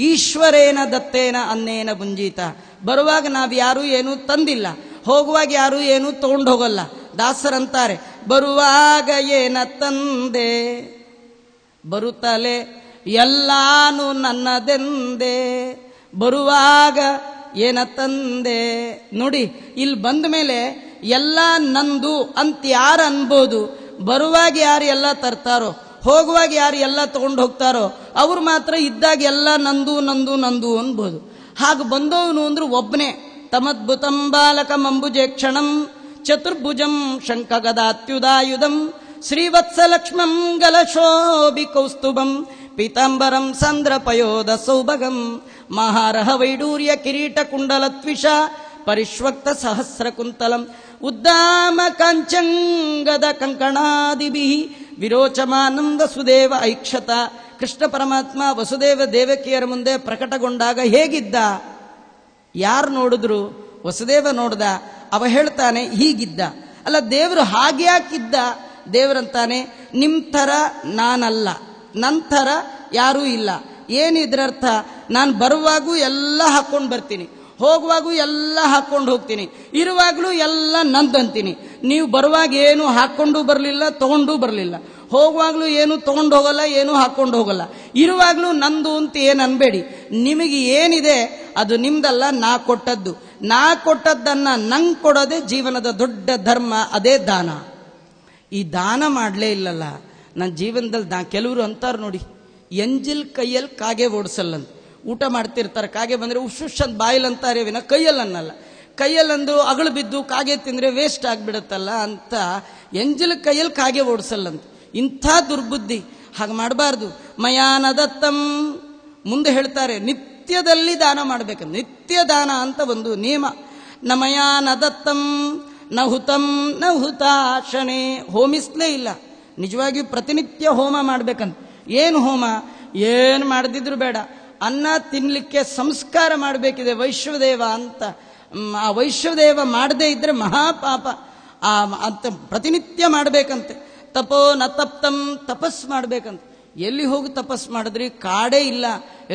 ಈಶ್ವರೇನ ದತ್ತೇನ ಅನ್ನೇನ ಭುಂಜೀತ. ಬರುವಾಗ ನಾವು ಯಾರೂ ಏನೂ ತಂದಿಲ್ಲ, ಹೋಗುವಾಗ ಯಾರೂ ಏನೂ ತಗೊಂಡು ಹೋಗಲ್ಲ. ದಾಸರಂತಾರೆ, ಬರುವಾಗ ಏನ ತಂದೆ, ಬರುತ್ತಲೇ ಎಲ್ಲಾನು ನನ್ನದೆಂದೆ, ಬರುವಾಗ ಏನ ತಂದೆ. ನೋಡಿ, ಇಲ್ಲಿ ಬಂದ ಮೇಲೆ ಎಲ್ಲ ನಂದು ಅಂತ ಯಾರು ಅನ್ಬೋದು? ಬರುವಾಗ ಯಾರು ಎಲ್ಲ ತರ್ತಾರೋ, ಹೋಗುವಾಗ ಯಾರು ಎಲ್ಲ ತಗೊಂಡು ಹೋಗ್ತಾರೋ ಅವ್ರು ಮಾತ್ರ ಇದ್ದಾಗ ಎಲ್ಲ ನಂದು ನಂದು ನಂದು ಅನ್ಬೋದು. ಹಾಗೆ ಬಂದವನು ಅಂದ್ರೆ ಒಬ್ಬನೇ. ತಮದ್ಭುತಂ ಬಾಲಕಂ ಅಂಬುಜೆ ಕ್ಷಣಂ ಚತುರ್ಭುಜಂ ಶಂಖಗದಾತ್ಯುದಾಯುಧಂ ಶ್ರೀವತ್ಸಲಕ್ಷ್ಮಂ ಗಲಶೋಭಿ ಕೌಸ್ತುಭಂ ಪೀತಾಂಬರಂ ಸಂದ್ರಪಯೋಧ ಸೌಭಗಂ ಮಹಾರಹ ವೈಡೂರ್ಯ ಕಿರೀಟ ಕುಂಡಲತ್ವಿಷ ಪರಿಶ್ವಕ್ತ ಸಹಸ್ರ ಕುಂತಲಂ ಉದ್ದಾಮ ಕಾಂಚಂಗದ ಕಂಕಣಾದಿಭಿ ವಿರೋಚಮಾನಂ ವಸುದೇವ ಐಕ್ಷತ. ಕೃಷ್ಣ ಪರಮಾತ್ಮ ವಸುದೇವ ದೇವಕಿಯರ ಮುಂದೆ ಪ್ರಕಟಗೊಂಡಾಗ ಹೇಗಿದ್ದ? ಯಾರು ನೋಡಿದ್ರು? ವಸುದೇವ ನೋಡ್ದ. ಅವ ಹೇಳ್ತಾನೆ ಹೀಗಿದ್ದ. ಅಲ್ಲ, ದೇವರು ಹಾಗೆ ಯಾಕಿದ್ದ? ದೇವರಂತಾನೆ, ನಿಮ್ಮ ಥರ ನಾನಲ್ಲ, ನನ್ನ ಥರ ಯಾರೂ ಇಲ್ಲ. ಏನಿದ್ರರ್ಥ? ನಾನು ಬರುವಾಗೂ ಎಲ್ಲ ಹಾಕ್ಕೊಂಡು ಬರ್ತೀನಿ, ಹೋಗುವಾಗೂ ಎಲ್ಲ ಹಾಕ್ಕೊಂಡು ಹೋಗ್ತೀನಿ, ಇರುವಾಗಲೂ ಎಲ್ಲ ನಂದಂತೀನಿ. ನೀವು ಬರುವಾಗ ಏನು ಹಾಕ್ಕೊಂಡು ಬರಲಿಲ್ಲ, ತಗೊಂಡು ಬರಲಿಲ್ಲ, ಹೋಗುವಾಗಲೂ ಏನು ತಗೊಂಡು ಹೋಗಲ್ಲ, ಏನು ಹಾಕ್ಕೊಂಡು ಹೋಗಲ್ಲ, ಇರುವಾಗಲೂ ನಂದು ಅಂತ ಏನು ಅನ್ಬೇಡಿ. ನಿಮಗೆ ಏನಿದೆ ಅದು ನಿಮ್ದಲ್ಲ, ನಾ ಕೊಟ್ಟದ್ದು. ನಾ ಕೊಟ್ಟದ್ದನ್ನು ನಂಗೆ ಕೊಡೋದೇ ಜೀವನದ ದೊಡ್ಡ ಧರ್ಮ, ಅದೇ ದಾನ. ಈ ದಾನ ಮಾಡಲೇ ಇಲ್ಲಲ್ಲ ನನ್ನ ಜೀವನದಲ್ಲಿ. ಕೆಲವರು ಅಂತಾರೆ ನೋಡಿ, ಎಂಜಿಲ್ ಕೈಯಲ್ಲಿ ಕಾಗೆ ಓಡಿಸಲ್ಲಂತ. ಊಟ ಮಾಡ್ತಿರ್ತಾರೆ, ಕಾಗೆ ಬಂದರೆ ಉಶುಷ್ ಅಂತ ಬಾಯಿಲಂತಾರೆ ವಿನ ಕೈಯಲ್ಲಿ ಅನ್ನಲ್ಲ. ಕೈಯಲ್ಲಂದ್ರು ಅಗಳು ಬಿದ್ದು ಕಾಗೆ ತಿಂದರೆ ವೇಸ್ಟ್ ಆಗಿಬಿಡುತ್ತಲ್ಲ ಅಂತ ಎಂಜಿಲ್ ಕೈಯಲ್ಲಿ ಕಾಗೆ ಓಡಿಸಲ್ಲಂತ. ಇಂಥ ದುರ್ಬುದ್ಧಿ, ಹಾಗೆ ಮಾಡಬಾರ್ದು. ಮಯಾನ ದತ್ತಂ ಮುಂದೆ ಹೇಳ್ತಾರೆ, ನಿತ್ಯದಲ್ಲಿ ದಾನ ಮಾಡಬೇಕಂತ. ನಿತ್ಯ ದಾನ ಅಂತ ಒಂದು ನಿಯಮ. ನ ಮಯಾನ ದತ್ತಂ ನ ಹುತಂ ನ ಹುತಾಶನೆ. ಹೋಮಿಸ್ಲೇ ಇಲ್ಲ, ನಿಜವಾಗಿಯೂ ಪ್ರತಿನಿತ್ಯ ಹೋಮ ಮಾಡಬೇಕಂತ. ಏನು ಹೋಮ? ಏನು ಮಾಡದಿದ್ರು ಬೇಡ, ಅನ್ನ ತಿನ್ನಲಿಕ್ಕೆ ಸಂಸ್ಕಾರ ಮಾಡಬೇಕಿದೆ ವೈಶ್ವದೇವ ಅಂತ. ಆ ವೈಶ್ವದೇವ ಮಾಡದೇ ಇದ್ರೆ ಮಹಾಪಾಪ. ಅಂತ ಪ್ರತಿನಿತ್ಯ ಮಾಡಬೇಕಂತೆ. ತಪೋ ನ ತಪ್ತಂ, ತಪಸ್ ಮಾಡಬೇಕಂತ. ಎಲ್ಲಿ ಹೋಗಿ ತಪಸ್ ಮಾಡಿದ್ರಿ? ಕಾಡೇ ಇಲ್ಲ,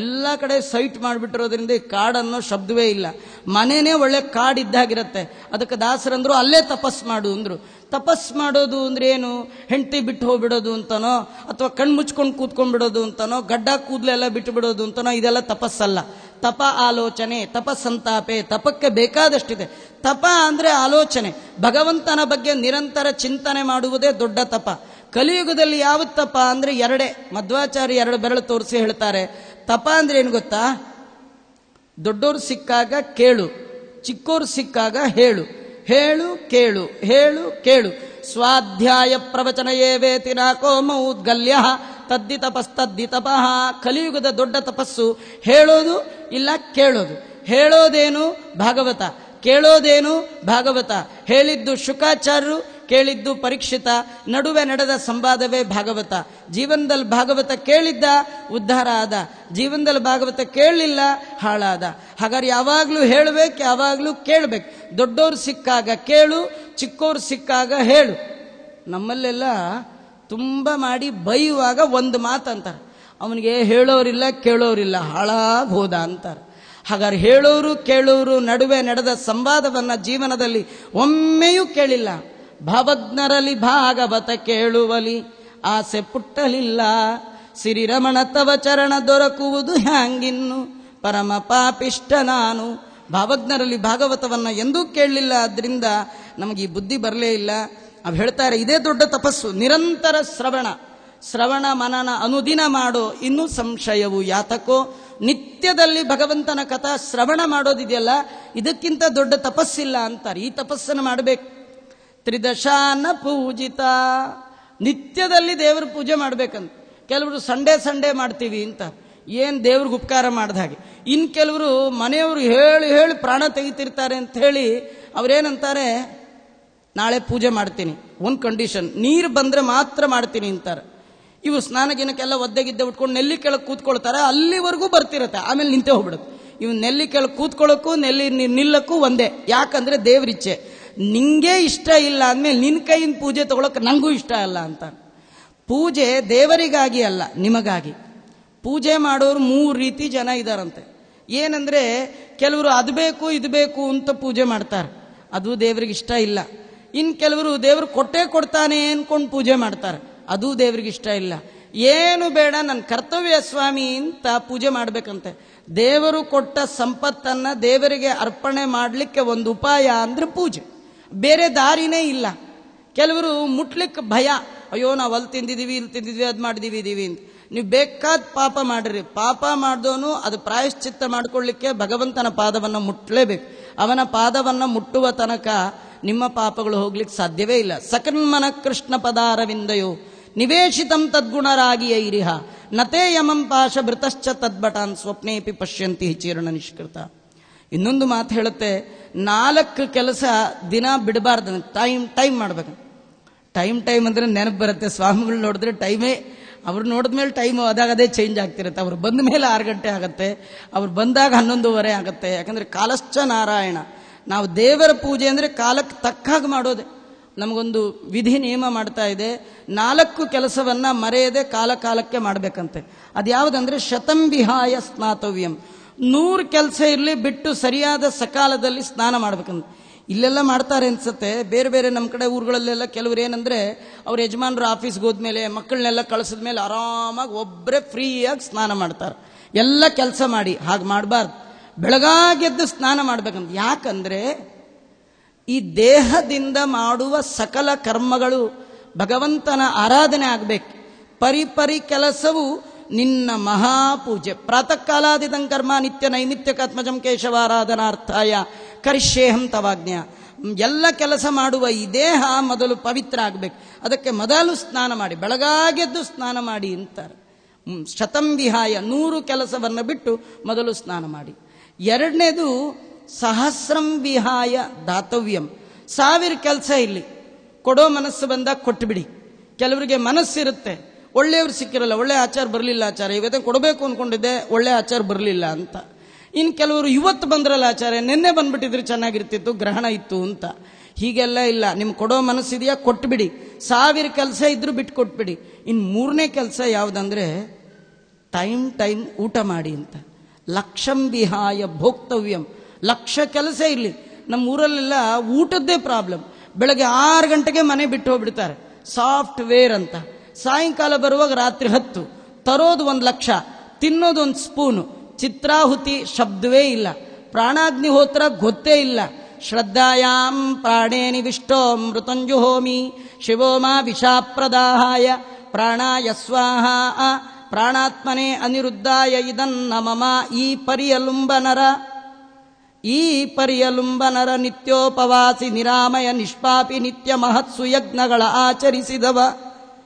ಎಲ್ಲ ಕಡೆ ಸೈಟ್ ಮಾಡಿಬಿಟ್ಟಿರೋದ್ರಿಂದ ಈ ಕಾಡನ್ನೋ ಶಬ್ದವೇ ಇಲ್ಲ. ಮನೆನೇ ಒಳ್ಳೆ ಕಾಡಿದ್ದಾಗಿರುತ್ತೆ. ಅದಕ್ಕೆ ದಾಸರಂದ್ರು ಅಲ್ಲೇ ತಪಸ್ ಮಾಡು ಅಂದ್ರು. ತಪಸ್ ಮಾಡೋದು ಅಂದ್ರೆ ಏನು? ಹೆಂಡತಿ ಬಿಟ್ಟು ಹೋಗ್ಬಿಡೋದು ಅಂತನೋ, ಅಥವಾ ಕಣ್ಣು ಮುಚ್ಕೊಂಡು ಕೂತ್ಕೊಂಡ್ಬಿಡೋದು ಅಂತನೋ, ಗಡ್ಡ ಕೂದಲೆಲ್ಲ ಬಿಟ್ಟು ಬಿಡೋದು ಅಂತನೋ, ಇದೆಲ್ಲ ತಪಸ್ಸಲ್ಲ. ತಪ ಆಲೋಚನೆ, ತಪಸ್ಸಂತಾಪೆ, ತಪಕ್ಕೆ ಬೇಕಾದಷ್ಟಿದೆ. ತಪ ಅಂದ್ರೆ ಆಲೋಚನೆ, ಭಗವಂತನ ಬಗ್ಗೆ ನಿರಂತರ ಚಿಂತನೆ ಮಾಡುವುದೇ ದೊಡ್ಡ ತಪ. ಕಲಿಯುಗದಲ್ಲಿ ಯಾವ ತಪ ಅಂದ್ರೆ ಎರಡೇ. ಮಧ್ವಾಚಾರ್ಯ 2 ಬೆರಳು ತೋರಿಸಿ ಹೇಳ್ತಾರೆ, ತಪ ಅಂದ್ರೆ ಏನು ಗೊತ್ತಾ? ದೊಡ್ಡೋರು ಸಿಕ್ಕಾಗ ಕೇಳು, ಚಿಕ್ಕೋರು ಸಿಕ್ಕಾಗ ಹೇಳು, ಹೇಳು ಕೇಳು, ಹೇಳು ಕೇಳು. ಸ್ವಾಧ್ಯಾಯ ಪ್ರವಚನ ಏವೇತಿ ನಾಕೋ ಮೌದ್ಗಲ್ಯ ತದ್ದಿ ತಪಸ್ತದ್ದಿ ತಪಃ. ಕಲಿಯುಗದ ದೊಡ್ಡ ತಪಸ್ಸು ಹೇಳೋದು ಇಲ್ಲ ಕೇಳೋದು. ಹೇಳೋದೇನು? ಭಾಗವತ. ಕೇಳೋದೇನು? ಭಾಗವತ. ಹೇಳಿದ್ದು ಶುಕಾಚಾರ್ಯರು, ಕೇಳಿದ್ದು ಪರೀಕ್ಷಿತ. ನಡುವೆ ನಡೆದ ಸಂವಾದವೇ ಭಾಗವತ. ಜೀವನದಲ್ಲಿ ಭಾಗವತ ಕೇಳಿದ್ದ ಉದ್ಧಾರ ಆದ, ಜೀವನದಲ್ಲಿ ಭಾಗವತ ಕೇಳಲಿಲ್ಲ ಹಾಳಾದ. ಹಾಗಾದ್ರೆ ಯಾವಾಗಲೂ ಹೇಳಬೇಕು, ಯಾವಾಗಲೂ ಕೇಳಬೇಕು. ದೊಡ್ಡೋರು ಸಿಕ್ಕಾಗ ಕೇಳು, ಚಿಕ್ಕೋರು ಸಿಕ್ಕಾಗ ಹೇಳು. ನಮ್ಮಲ್ಲೆಲ್ಲ ತುಂಬ ಮಾಡಿ ಬೈಯುವಾಗ ಒಂದು ಮಾತಂತಾರೆ, ಅವನಿಗೆ ಹೇಳೋರಿಲ್ಲ ಕೇಳೋರಿಲ್ಲ, ಹಾಳಾಗಿ ಹೋದ ಅಂತಾರೆ. ಹಾಗಾದ್ರೆ ಹೇಳೋರು ಕೇಳೋರು ನಡುವೆ ನಡೆದ ಸಂವಾದವನ್ನ ಜೀವನದಲ್ಲಿ ಒಮ್ಮೆಯೂ ಕೇಳಿಲ್ಲ. ಭಾವಜ್ಞರಲ್ಲಿ ಭಾಗವತ ಕೇಳುವಲಿ ಆಸೆ ಪುಟ್ಟಲಿಲ್ಲ. ಸಿರಿರಮಣ ತವ ಚರಣ ದೊರಕುವುದು ಹ್ಯಾಂಗಿನ್ನು, ಪರಮ ಪಾಪಿಷ್ಟ ನಾನು. ಭಾವಜ್ಞರಲ್ಲಿ ಭಾಗವತವನ್ನ ಎಂದೂ ಕೇಳಲಿಲ್ಲ, ಅದರಿಂದ ನಮಗೆ ಈ ಬುದ್ಧಿ ಬರಲೇ ಇಲ್ಲ. ಅವು ಹೇಳ್ತಾರೆ, ಇದೇ ದೊಡ್ಡ ತಪಸ್ಸು. ನಿರಂತರ ಶ್ರವಣ ಮನನ ಅನುದಿನ ಮಾಡೋ, ಇನ್ನೂ ಸಂಶಯವು ಯಾತಕೋ. ನಿತ್ಯದಲ್ಲಿ ಭಗವಂತನ ಕಥಾ ಶ್ರವಣ ಮಾಡೋದಿದೆಯಲ್ಲ, ಇದಕ್ಕಿಂತ ದೊಡ್ಡ ತಪಸ್ಸಿಲ್ಲ ಅಂತಾರೆ. ಈ ತಪಸ್ಸನ್ನು ಮಾಡಬೇಕು. ತ್ರಿದಶಾನ ಪೂಜಿತ, ನಿತ್ಯದಲ್ಲಿ ದೇವರ ಪೂಜೆ ಮಾಡ್ಬೇಕಂತ. ಕೆಲವರು ಸಂಡೇ ಮಾಡ್ತೀವಿ ಅಂತ, ಏನ್ ದೇವ್ರಿಗೆ ಉಪಕಾರ ಮಾಡಿದ ಹಾಗೆ. ಇನ್ ಕೆಲವರು ಮನೆಯವರು ಹೇಳಿ ಹೇಳಿ ಪ್ರಾಣ ತೆಗಿತಿರ್ತಾರೆ ಅಂತ ಹೇಳಿ ಅವ್ರೇನಂತಾರೆ, ನಾಳೆ ಪೂಜೆ ಮಾಡ್ತೀನಿ, ಒಂದು ಕಂಡೀಷನ್, ನೀರು ಬಂದ್ರೆ ಮಾತ್ರ ಮಾಡ್ತೀನಿ ಅಂತಾರೆ. ಇವು ಸ್ನಾನಗಿನಕ್ಕೆಲ್ಲ ಒದ್ದೆಗಿದ್ದೆ ಉಟ್ಕೊಂಡು ನೆಲ್ಲಿ ಕೆಳಗೆ ಕೂತ್ಕೊಳ್ತಾರೆ, ಅಲ್ಲಿವರೆಗೂ ಬರ್ತಿರತ್ತೆ, ಆಮೇಲೆ ನಿಂತೇ ಹೋಗ್ಬಿಡುತ್ತೆ. ಇವು ನೆಲ್ಲಿ ಕೆಳಗೆ ಕೂತ್ಕೊಳ್ಳೋಕ್ಕೂ ನೆಲ್ಲಿ ನಿಲ್ಲಕ್ಕೂ ಒಂದೇ. ಯಾಕಂದ್ರೆ ದೇವ್ರಿಚ್ಛೆ. ನಿಂಗೆ ಇಷ್ಟ ಇಲ್ಲ ಅಂದಮೇಲೆ ನಿನ್ನ ಕೈಯಿಂದ ಪೂಜೆ ತಗೊಳಕ್ಕೆ ನಂಗೂ ಇಷ್ಟ ಅಲ್ಲ ಅಂತ. ಪೂಜೆ ದೇವರಿಗಾಗಿ ಅಲ್ಲ, ನಿಮಗಾಗಿ. ಪೂಜೆ ಮಾಡೋರು 3 ರೀತಿ ಜನ ಇದಾರಂತೆ. ಏನಂದ್ರೆ, ಕೆಲವರು ಅದು ಬೇಕು ಇದು ಬೇಕು ಅಂತ ಪೂಜೆ ಮಾಡ್ತಾರೆ, ಅದು ದೇವರಿಗೆ ಇಷ್ಟ ಇಲ್ಲ. ಇನ್ ಕೆಲವರು ದೇವರು ಕೊಟ್ಟೇ ಕೊಡ್ತಾನೆ ಅನ್ಕೊಂಡು ಪೂಜೆ ಮಾಡ್ತಾರೆ, ಅದು ದೇವರಿಗೆ ಇಷ್ಟ ಇಲ್ಲ. ಏನು ಬೇಡ, ನನ್ನ ಕರ್ತವ್ಯ ಸ್ವಾಮಿ ಅಂತ ಪೂಜೆ ಮಾಡ್ಬೇಕಂತೆ. ದೇವರು ಕೊಟ್ಟ ಸಂಪತ್ತನ್ನ ದೇವರಿಗೆ ಅರ್ಪಣೆ ಮಾಡಲಿಕ್ಕೆ ಒಂದು ಉಪಾಯ ಅಂದ್ರೆ ಪೂಜೆ, ಬೇರೆ ದಾರಿನೇ ಇಲ್ಲ. ಕೆಲವರು ಮುಟ್ಲಿಕ್ಕೆ ಭಯ, ಅಯ್ಯೋ ನಾವು ಅಲ್ಲಿ ತಿಂದಿದೀವಿ ಇಲ್ಲಿ ತಿಂದಿದ್ವಿ ಅದು ಮಾಡಿದೀವಿ ಅಂತ. ನೀವು ಬೇಕಾದ ಪಾಪ ಮಾಡ್ರಿ, ಪಾಪ ಮಾಡ್ದೋನು ಅದು ಪ್ರಾಯಶ್ಚಿತ್ತ ಮಾಡ್ಕೊಳ್ಳಿಕ್ಕೆ ಭಗವಂತನ ಪಾದವನ್ನ ಮುಟ್ಟಲೇಬೇಕು. ಅವನ ಪಾದವನ್ನ ಮುಟ್ಟುವ ತನಕ ನಿಮ್ಮ ಪಾಪಗಳು ಹೋಗ್ಲಿಕ್ಕೆ ಸಾಧ್ಯವೇ ಇಲ್ಲ. ಸಕನ್ಮನ ಕೃಷ್ಣ ಪದಾರವಿಂದಯೋ ನಿವೇಶಿತಂ ತದ್ಗುಣರಾಗಿಯ ಇರಿಹ ನತೇ ಯಮಂ ಪಾಶ ಭೃತಶ್ಚ ತದ್ಭಟಾನ್ ಸ್ವಪ್ನೇಪಿ ಪಶ್ಯಂತಿ ಚೀರ್ಣ ನಿಷ್ಕೃತ. ಇನ್ನೊಂದು ಮಾತು ಹೇಳುತ್ತೆ, 4 ಕೆಲಸ ದಿನ ಬಿಡಬಾರ್ದು, ಟೈಮ್ ಮಾಡ್ಬೇಕು. ಟೈಮ್ ಅಂದ್ರೆ ನೆನಪು ಬರುತ್ತೆ. ಸ್ವಾಮಿಗಳು ನೋಡಿದ್ರೆ ಟೈಮೇ, ಅವ್ರು ನೋಡಿದ್ಮೇಲೆ ಟೈಮು ಅದೇ ಚೇಂಜ್ ಆಗ್ತಿರುತ್ತೆ. ಅವ್ರು ಬಂದ ಮೇಲೆ 6 ಗಂಟೆ ಆಗುತ್ತೆ, ಅವ್ರು ಬಂದಾಗ 11:15 ಆಗುತ್ತೆ. ಯಾಕಂದ್ರೆ ಕಾಲಶ್ಚ ನಾರಾಯಣ. ನಾವು ದೇವರ ಪೂಜೆ ಅಂದ್ರೆ ಕಾಲಕ್ಕೆ ತಕ್ಕಾಗಿ ಮಾಡೋದೆ. ನಮಗೊಂದು ವಿಧಿ ನಿಯಮ ಮಾಡ್ತಾ ಇದೆ, 4 ಕೆಲಸವನ್ನ ಮರೆಯದೆ ಕಾಲಕ್ಕೆ ಮಾಡಬೇಕಂತೆ. ಅದ್ಯಾವುದಂದ್ರೆ ಶತಂ ವಿಹಾಯ ಸ್ನಾತವ್ಯಂ. 100 ಕೆಲಸ ಇರಲಿ ಬಿಟ್ಟು ಸರಿಯಾದ ಸಕಾಲದಲ್ಲಿ ಸ್ನಾನ ಮಾಡ್ಬೇಕಂತ. ಇಲ್ಲೆಲ್ಲ ಮಾಡ್ತಾರೆ ಅನ್ಸುತ್ತೆ, ಬೇರೆ ಬೇರೆ ನಮ್ಮ ಕಡೆ ಊರುಗಳಲ್ಲೆಲ್ಲ ಕೆಲವ್ರು ಏನಂದ್ರೆ, ಅವ್ರ ಯಜಮಾನರು ಆಫೀಸ್ಗೆ ಹೋದ್ಮೇಲೆ ಮಕ್ಕಳನ್ನೆಲ್ಲ ಕಳಿಸಿದ ಮೇಲೆ ಆರಾಮಾಗಿ ಒಬ್ಬರೇ ಫ್ರೀಯಾಗಿ ಸ್ನಾನ ಮಾಡ್ತಾರೆ, ಎಲ್ಲ ಕೆಲಸ ಮಾಡಿ. ಹಾಗೆ ಮಾಡಬಾರ್ದು, ಬೆಳಗಾಗೆದ್ದು ಸ್ನಾನ ಮಾಡ್ಬೇಕಂತ. ಯಾಕಂದ್ರೆ ಈ ದೇಹದಿಂದ ಮಾಡುವ ಸಕಲ ಕರ್ಮಗಳು ಭಗವಂತನ ಆರಾಧನೆ ಆಗಬೇಕು. ಪರಿಪರಿ ಕೆಲಸವು ನಿನ್ನ ಮಹಾಪೂಜೆ. ಪ್ರಾತಃ ಕಾಲಾದಿದಂ ಕರ್ಮ ನಿತ್ಯ ನೈಮಿತ್ಯಕಾತ್ಮಜಂ ಕೇಶವಾರಾಧನಾರ್ಥಾಯ ಕರಿಷ್ಯೇಹಂ ತವಾಜ್ಞ. ಎಲ್ಲ ಕೆಲಸ ಮಾಡುವ ಈ ದೇಹ ಮೊದಲು ಪವಿತ್ರ ಆಗಬೇಕು. ಅದಕ್ಕೆ ಮೊದಲು ಸ್ನಾನ ಮಾಡಿ, ಬೆಳಗಾಗೆದ್ದು ಸ್ನಾನ ಮಾಡಿ ಅಂತಾರೆ. ಶತಂ ವಿಹಾಯ, 100 ಕೆಲಸವನ್ನು ಬಿಟ್ಟು ಮೊದಲು ಸ್ನಾನ ಮಾಡಿ. ಎರಡನೇದು ಸಹಸ್ರಂ ವಿಹಾಯ ದಾತವ್ಯಂ. 1000 ಕೆಲಸ ಇಲ್ಲಿ, ಕೊಡೋ ಮನಸ್ಸು ಬಂದಾಗ ಕೊಟ್ಟು ಬಿಡಿ. ಕೆಲವರಿಗೆ ಮನಸ್ಸಿರುತ್ತೆ, ಒಳ್ಳೆಯವ್ರು ಸಿಕ್ಕಿರಲ್ಲ, ಒಳ್ಳೆ ಆಚಾರ ಬರಲಿಲ್ಲ, ಆಚಾರ ಇವತ್ತೇ ಕೊಡಬೇಕು ಅಂದ್ಕೊಂಡಿದ್ದೆ, ಒಳ್ಳೆ ಆಚಾರ ಬರಲಿಲ್ಲ ಅಂತ. ಇನ್ನು ಕೆಲವರು ಇವತ್ತು ಬಂದ್ರಲ್ಲ ಆಚಾರ್ಯ, ನಿನ್ನೆ ಬಂದ್ಬಿಟ್ಟಿದ್ರೆ ಚೆನ್ನಾಗಿರ್ತಿತ್ತು, ಗ್ರಹಣ ಇತ್ತು ಅಂತ. ಹೀಗೆಲ್ಲ ಇಲ್ಲ. ನಿಮ್ಗೆ ಕೊಡೋ ಮನಸ್ಸಿದೆಯಾ, ಕೊಟ್ಬಿಡಿ. 1000 ಕೆಲಸ ಇದ್ರೂ ಬಿಟ್ಟು ಕೊಟ್ಬಿಡಿ. ಇನ್ನು 3ನೇ ಕೆಲಸ ಯಾವುದಂದ್ರೆ ಟೈಮ್ ಊಟ ಮಾಡಿ ಅಂತ. ಲಕ್ಷಂ ವಿಹಾಯ ಭೋಕ್ತವ್ಯಂ. ಲಕ್ಷ ಕೆಲಸ ಇರಲಿ. ನಮ್ಮ ಊರಲ್ಲೆಲ್ಲ ಊಟದ್ದೇ ಪ್ರಾಬ್ಲಮ್. ಬೆಳಗ್ಗೆ 6 ಗಂಟೆಗೆ ಮನೆ ಬಿಟ್ಟು ಹೋಗ್ಬಿಡ್ತಾರೆ, ಸಾಫ್ಟ್ವೇರ್ ಅಂತ. ಸಾಯಂಕಾಲ ಬರುವಾಗ ರಾತ್ರಿ 10. ತರೋದು 1,00,000, ತಿನ್ನೋದು 1 ಸ್ಪೂನು. ಚಿತ್ರಾಹುತಿ ಶಬ್ದವೇ ಇಲ್ಲ, ಪ್ರಾಣಾಗ್ನಿಹೋತ್ರ ಗೊತ್ತೇ ಇಲ್ಲ. ಶ್ರದ್ಧಾಯಾಂ ಪ್ರಾಣೇ ನಿವಿಷ್ಟೋ ಮೃತಂಜುಹೋಮಿ ಶಿವೋ ಮಾ ವಿಷಾಪ್ರದಾಹಾಯ ಪ್ರಾಣಾಯ ಸ್ವಾಹ ಪ್ರಾಣಾತ್ಮನೆ ಅನಿರುದ್ಧಾಯ ಇದನ್ನ ಮಮ. ಈ ಪರಿಯಲುಂಬನರ ನಿತ್ಯೋಪವಾಸಿ ನಿರಾಮಯ ನಿಷ್ಪಾಪಿ ನಿತ್ಯ ಮಹತ್ಸು ಯಜ್ಞಗಳ ಆಚರಿಸಿದವ.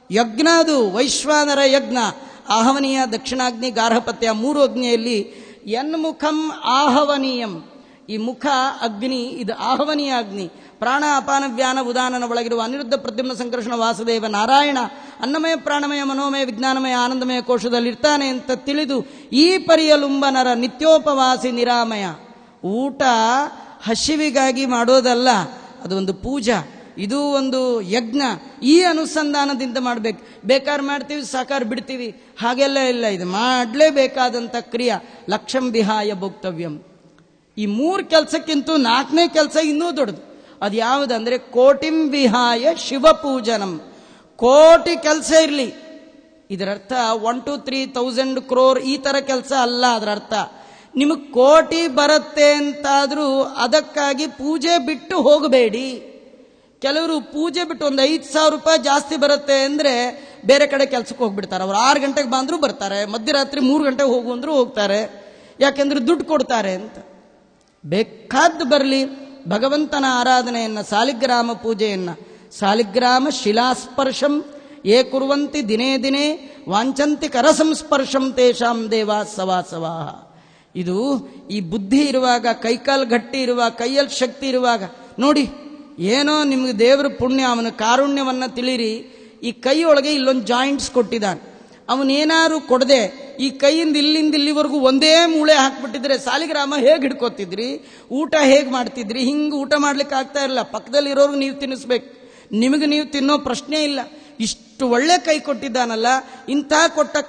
ಯಜ್ಞ ಅದು ವೈಶ್ವಾನರ ಯಜ್ಞ. ಆಹವನೀಯ, ದಕ್ಷಿಣಾಗ್ನಿ, ಗಾರ್ಹಪತ್ಯ 3 ಅಗ್ನಿಯಲ್ಲಿ ಯನ್ಮುಖಂ ಆಹವನೀಯಂ. ಈ ಮುಖ ಅಗ್ನಿ, ಇದು ಆಹವನೀಯ ಅಗ್ನಿ. ಪ್ರಾಣ ಅಪಾನ ವ್ಯಾನ ಉದಾನನ ಒಳಗಿರುವ ಅನಿರುದ್ಧ ಪ್ರದ್ಯುಮ್ನ ಸಂಕರ್ಷಣ ವಾಸುದೇವ ನಾರಾಯಣ ಅನ್ನಮಯ ಪ್ರಾಣಮಯ ಮನೋಮಯ ವಿಜ್ಞಾನಮಯ ಆನಂದಮಯ ಕೋಶದಲ್ಲಿರ್ತಾನೆ ಅಂತ ತಿಳಿದು ಈ ಪರಿಯಲುಂಬನರ ನಿತ್ಯೋಪವಾಸಿ ನಿರಾಮಯ. ಊಟ ಹಸಿವಿಗಾಗಿ ಮಾಡೋದಲ್ಲ, ಅದು ಒಂದು ಪೂಜಾ, ಇದು ಒಂದು ಯಜ್ಞ. ಈ ಅನುಸಂಧಾನದಿಂದ ಮಾಡಬೇಕು. ಬೇಕಾದ್ರೆ ಮಾಡ್ತೀವಿ, ಸಾಕಾರ ಬಿಡ್ತೀವಿ, ಹಾಗೆಲ್ಲ ಇಲ್ಲ. ಇದು ಮಾಡಲೇಬೇಕಾದಂಥ ಕ್ರಿಯಾ. ಲಕ್ಷಂ ವಿಹಾಯ ಭೋಕ್ತವ್ಯಂ. ಈ 3 ಕೆಲಸಕ್ಕಿಂತ 4ನೇ ಕೆಲಸ ಇನ್ನೂ ದೊಡ್ಡದು. ಅದು ಯಾವುದಂದ್ರೆ ಕೋಟಿಂ ವಿಹಾಯ ಶಿವಪೂಜನಂ. ಕೋಟಿ ಕೆಲಸ ಇರಲಿ, ಇದರರ್ಥ 1 to 3,000 crore ಈ ತರ ಕೆಲಸ ಅಲ್ಲ. ಅದರ ಅರ್ಥ ನಿಮಗೆ ಕೋಟಿ ಬರುತ್ತೆ ಅಂತಾದ್ರೂ ಅದಕ್ಕಾಗಿ ಪೂಜೆ ಬಿಟ್ಟು ಹೋಗಬೇಡಿ. ಕೆಲವರು ಪೂಜೆ ಬಿಟ್ಟು ಒಂದು 5,000 ರೂಪಾಯಿ ಜಾಸ್ತಿ ಬರುತ್ತೆ ಅಂದ್ರೆ ಬೇರೆ ಕಡೆ ಕೆಲಸಕ್ಕೆ ಹೋಗ್ಬಿಡ್ತಾರೆ. ಅವ್ರು 6 ಗಂಟೆಗೆ ಬಂದರೂ ಬರ್ತಾರೆ, ಮಧ್ಯರಾತ್ರಿ 3 ಗಂಟೆಗೆ ಹೋಗು ಅಂದ್ರೂ ಹೋಗ್ತಾರೆ. ಯಾಕೆಂದ್ರೆ ದುಡ್ಡು ಕೊಡ್ತಾರೆ ಅಂತ. ಬೇಕಾದ್ದು ಬರಲಿ, ಭಗವಂತನ ಆರಾಧನೆಯನ್ನ, ಸಾಲಿಗ್ರಾಮ ಪೂಜೆಯನ್ನ, ಸಾಲಿಗ್ರಾಮ ಶಿಲಾಸ್ಪರ್ಶಂ ಯೇ ಕುರ್ವಂತಿ ದಿನೇ ದಿನೇ ವಾಂಚಂತಿ ಕರಸಂಸ್ಪರ್ಶಂ ತೇಷಾಂ ದೇವಾ ಸವಾಸವಾಹ. ಇದು ಈ ಬುದ್ಧಿ ಇರುವಾಗ, ಕೈಕಾಲು ಗಟ್ಟಿ ಇರುವಾಗ, ಕೈಯಲ್ಲಿ ಶಕ್ತಿ ಇರುವಾಗ ನೋಡಿ, ಏನೋ ನಿಮ್ಗೆ ದೇವರ ಪುಣ್ಯ, ಅವನ ಕಾರುಣ್ಯವನ್ನ ತಿಳಿರಿ. ಈ ಕೈ ಒಳಗೆ ಇಲ್ಲೊಂದು ಜಾಯಿಂಟ್ಸ್ ಕೊಟ್ಟಿದ್ದಾನೆ. ಅವನೇನಾರು ಕೊಡದೆ ಈ ಕೈಯಿಂದ ಇಲ್ಲಿಂದ ಇಲ್ಲಿವರೆಗೂ ಒಂದೇ ಮೂಳೆ ಹಾಕ್ಬಿಟ್ಟಿದ್ರೆ ಸಾಲಿಗ್ರಾಮ ಹೇಗೆ ಹಿಡ್ಕೋತಿದ್ರಿ, ಊಟ ಹೇಗೆ ಮಾಡ್ತಿದ್ರಿ? ಹಿಂಗೆ ಊಟ ಮಾಡ್ಲಿಕ್ಕೆ ಆಗ್ತಾ ಇರಲ್ಲ. ಪಕ್ಕದಲ್ಲಿ ಇರೋರ್ಗು ನೀವು ತಿನ್ನಿಸ್ಬೇಕು, ನಿಮಗೆ ನೀವು ತಿನ್ನೋ ಪ್ರಶ್ನೆ ಇಲ್ಲ. ಇಷ್ಟು ಒಳ್ಳೆ ಕೈ ಕೊಟ್ಟಿದ್ದಾನಲ್ಲ, ಇಂಥ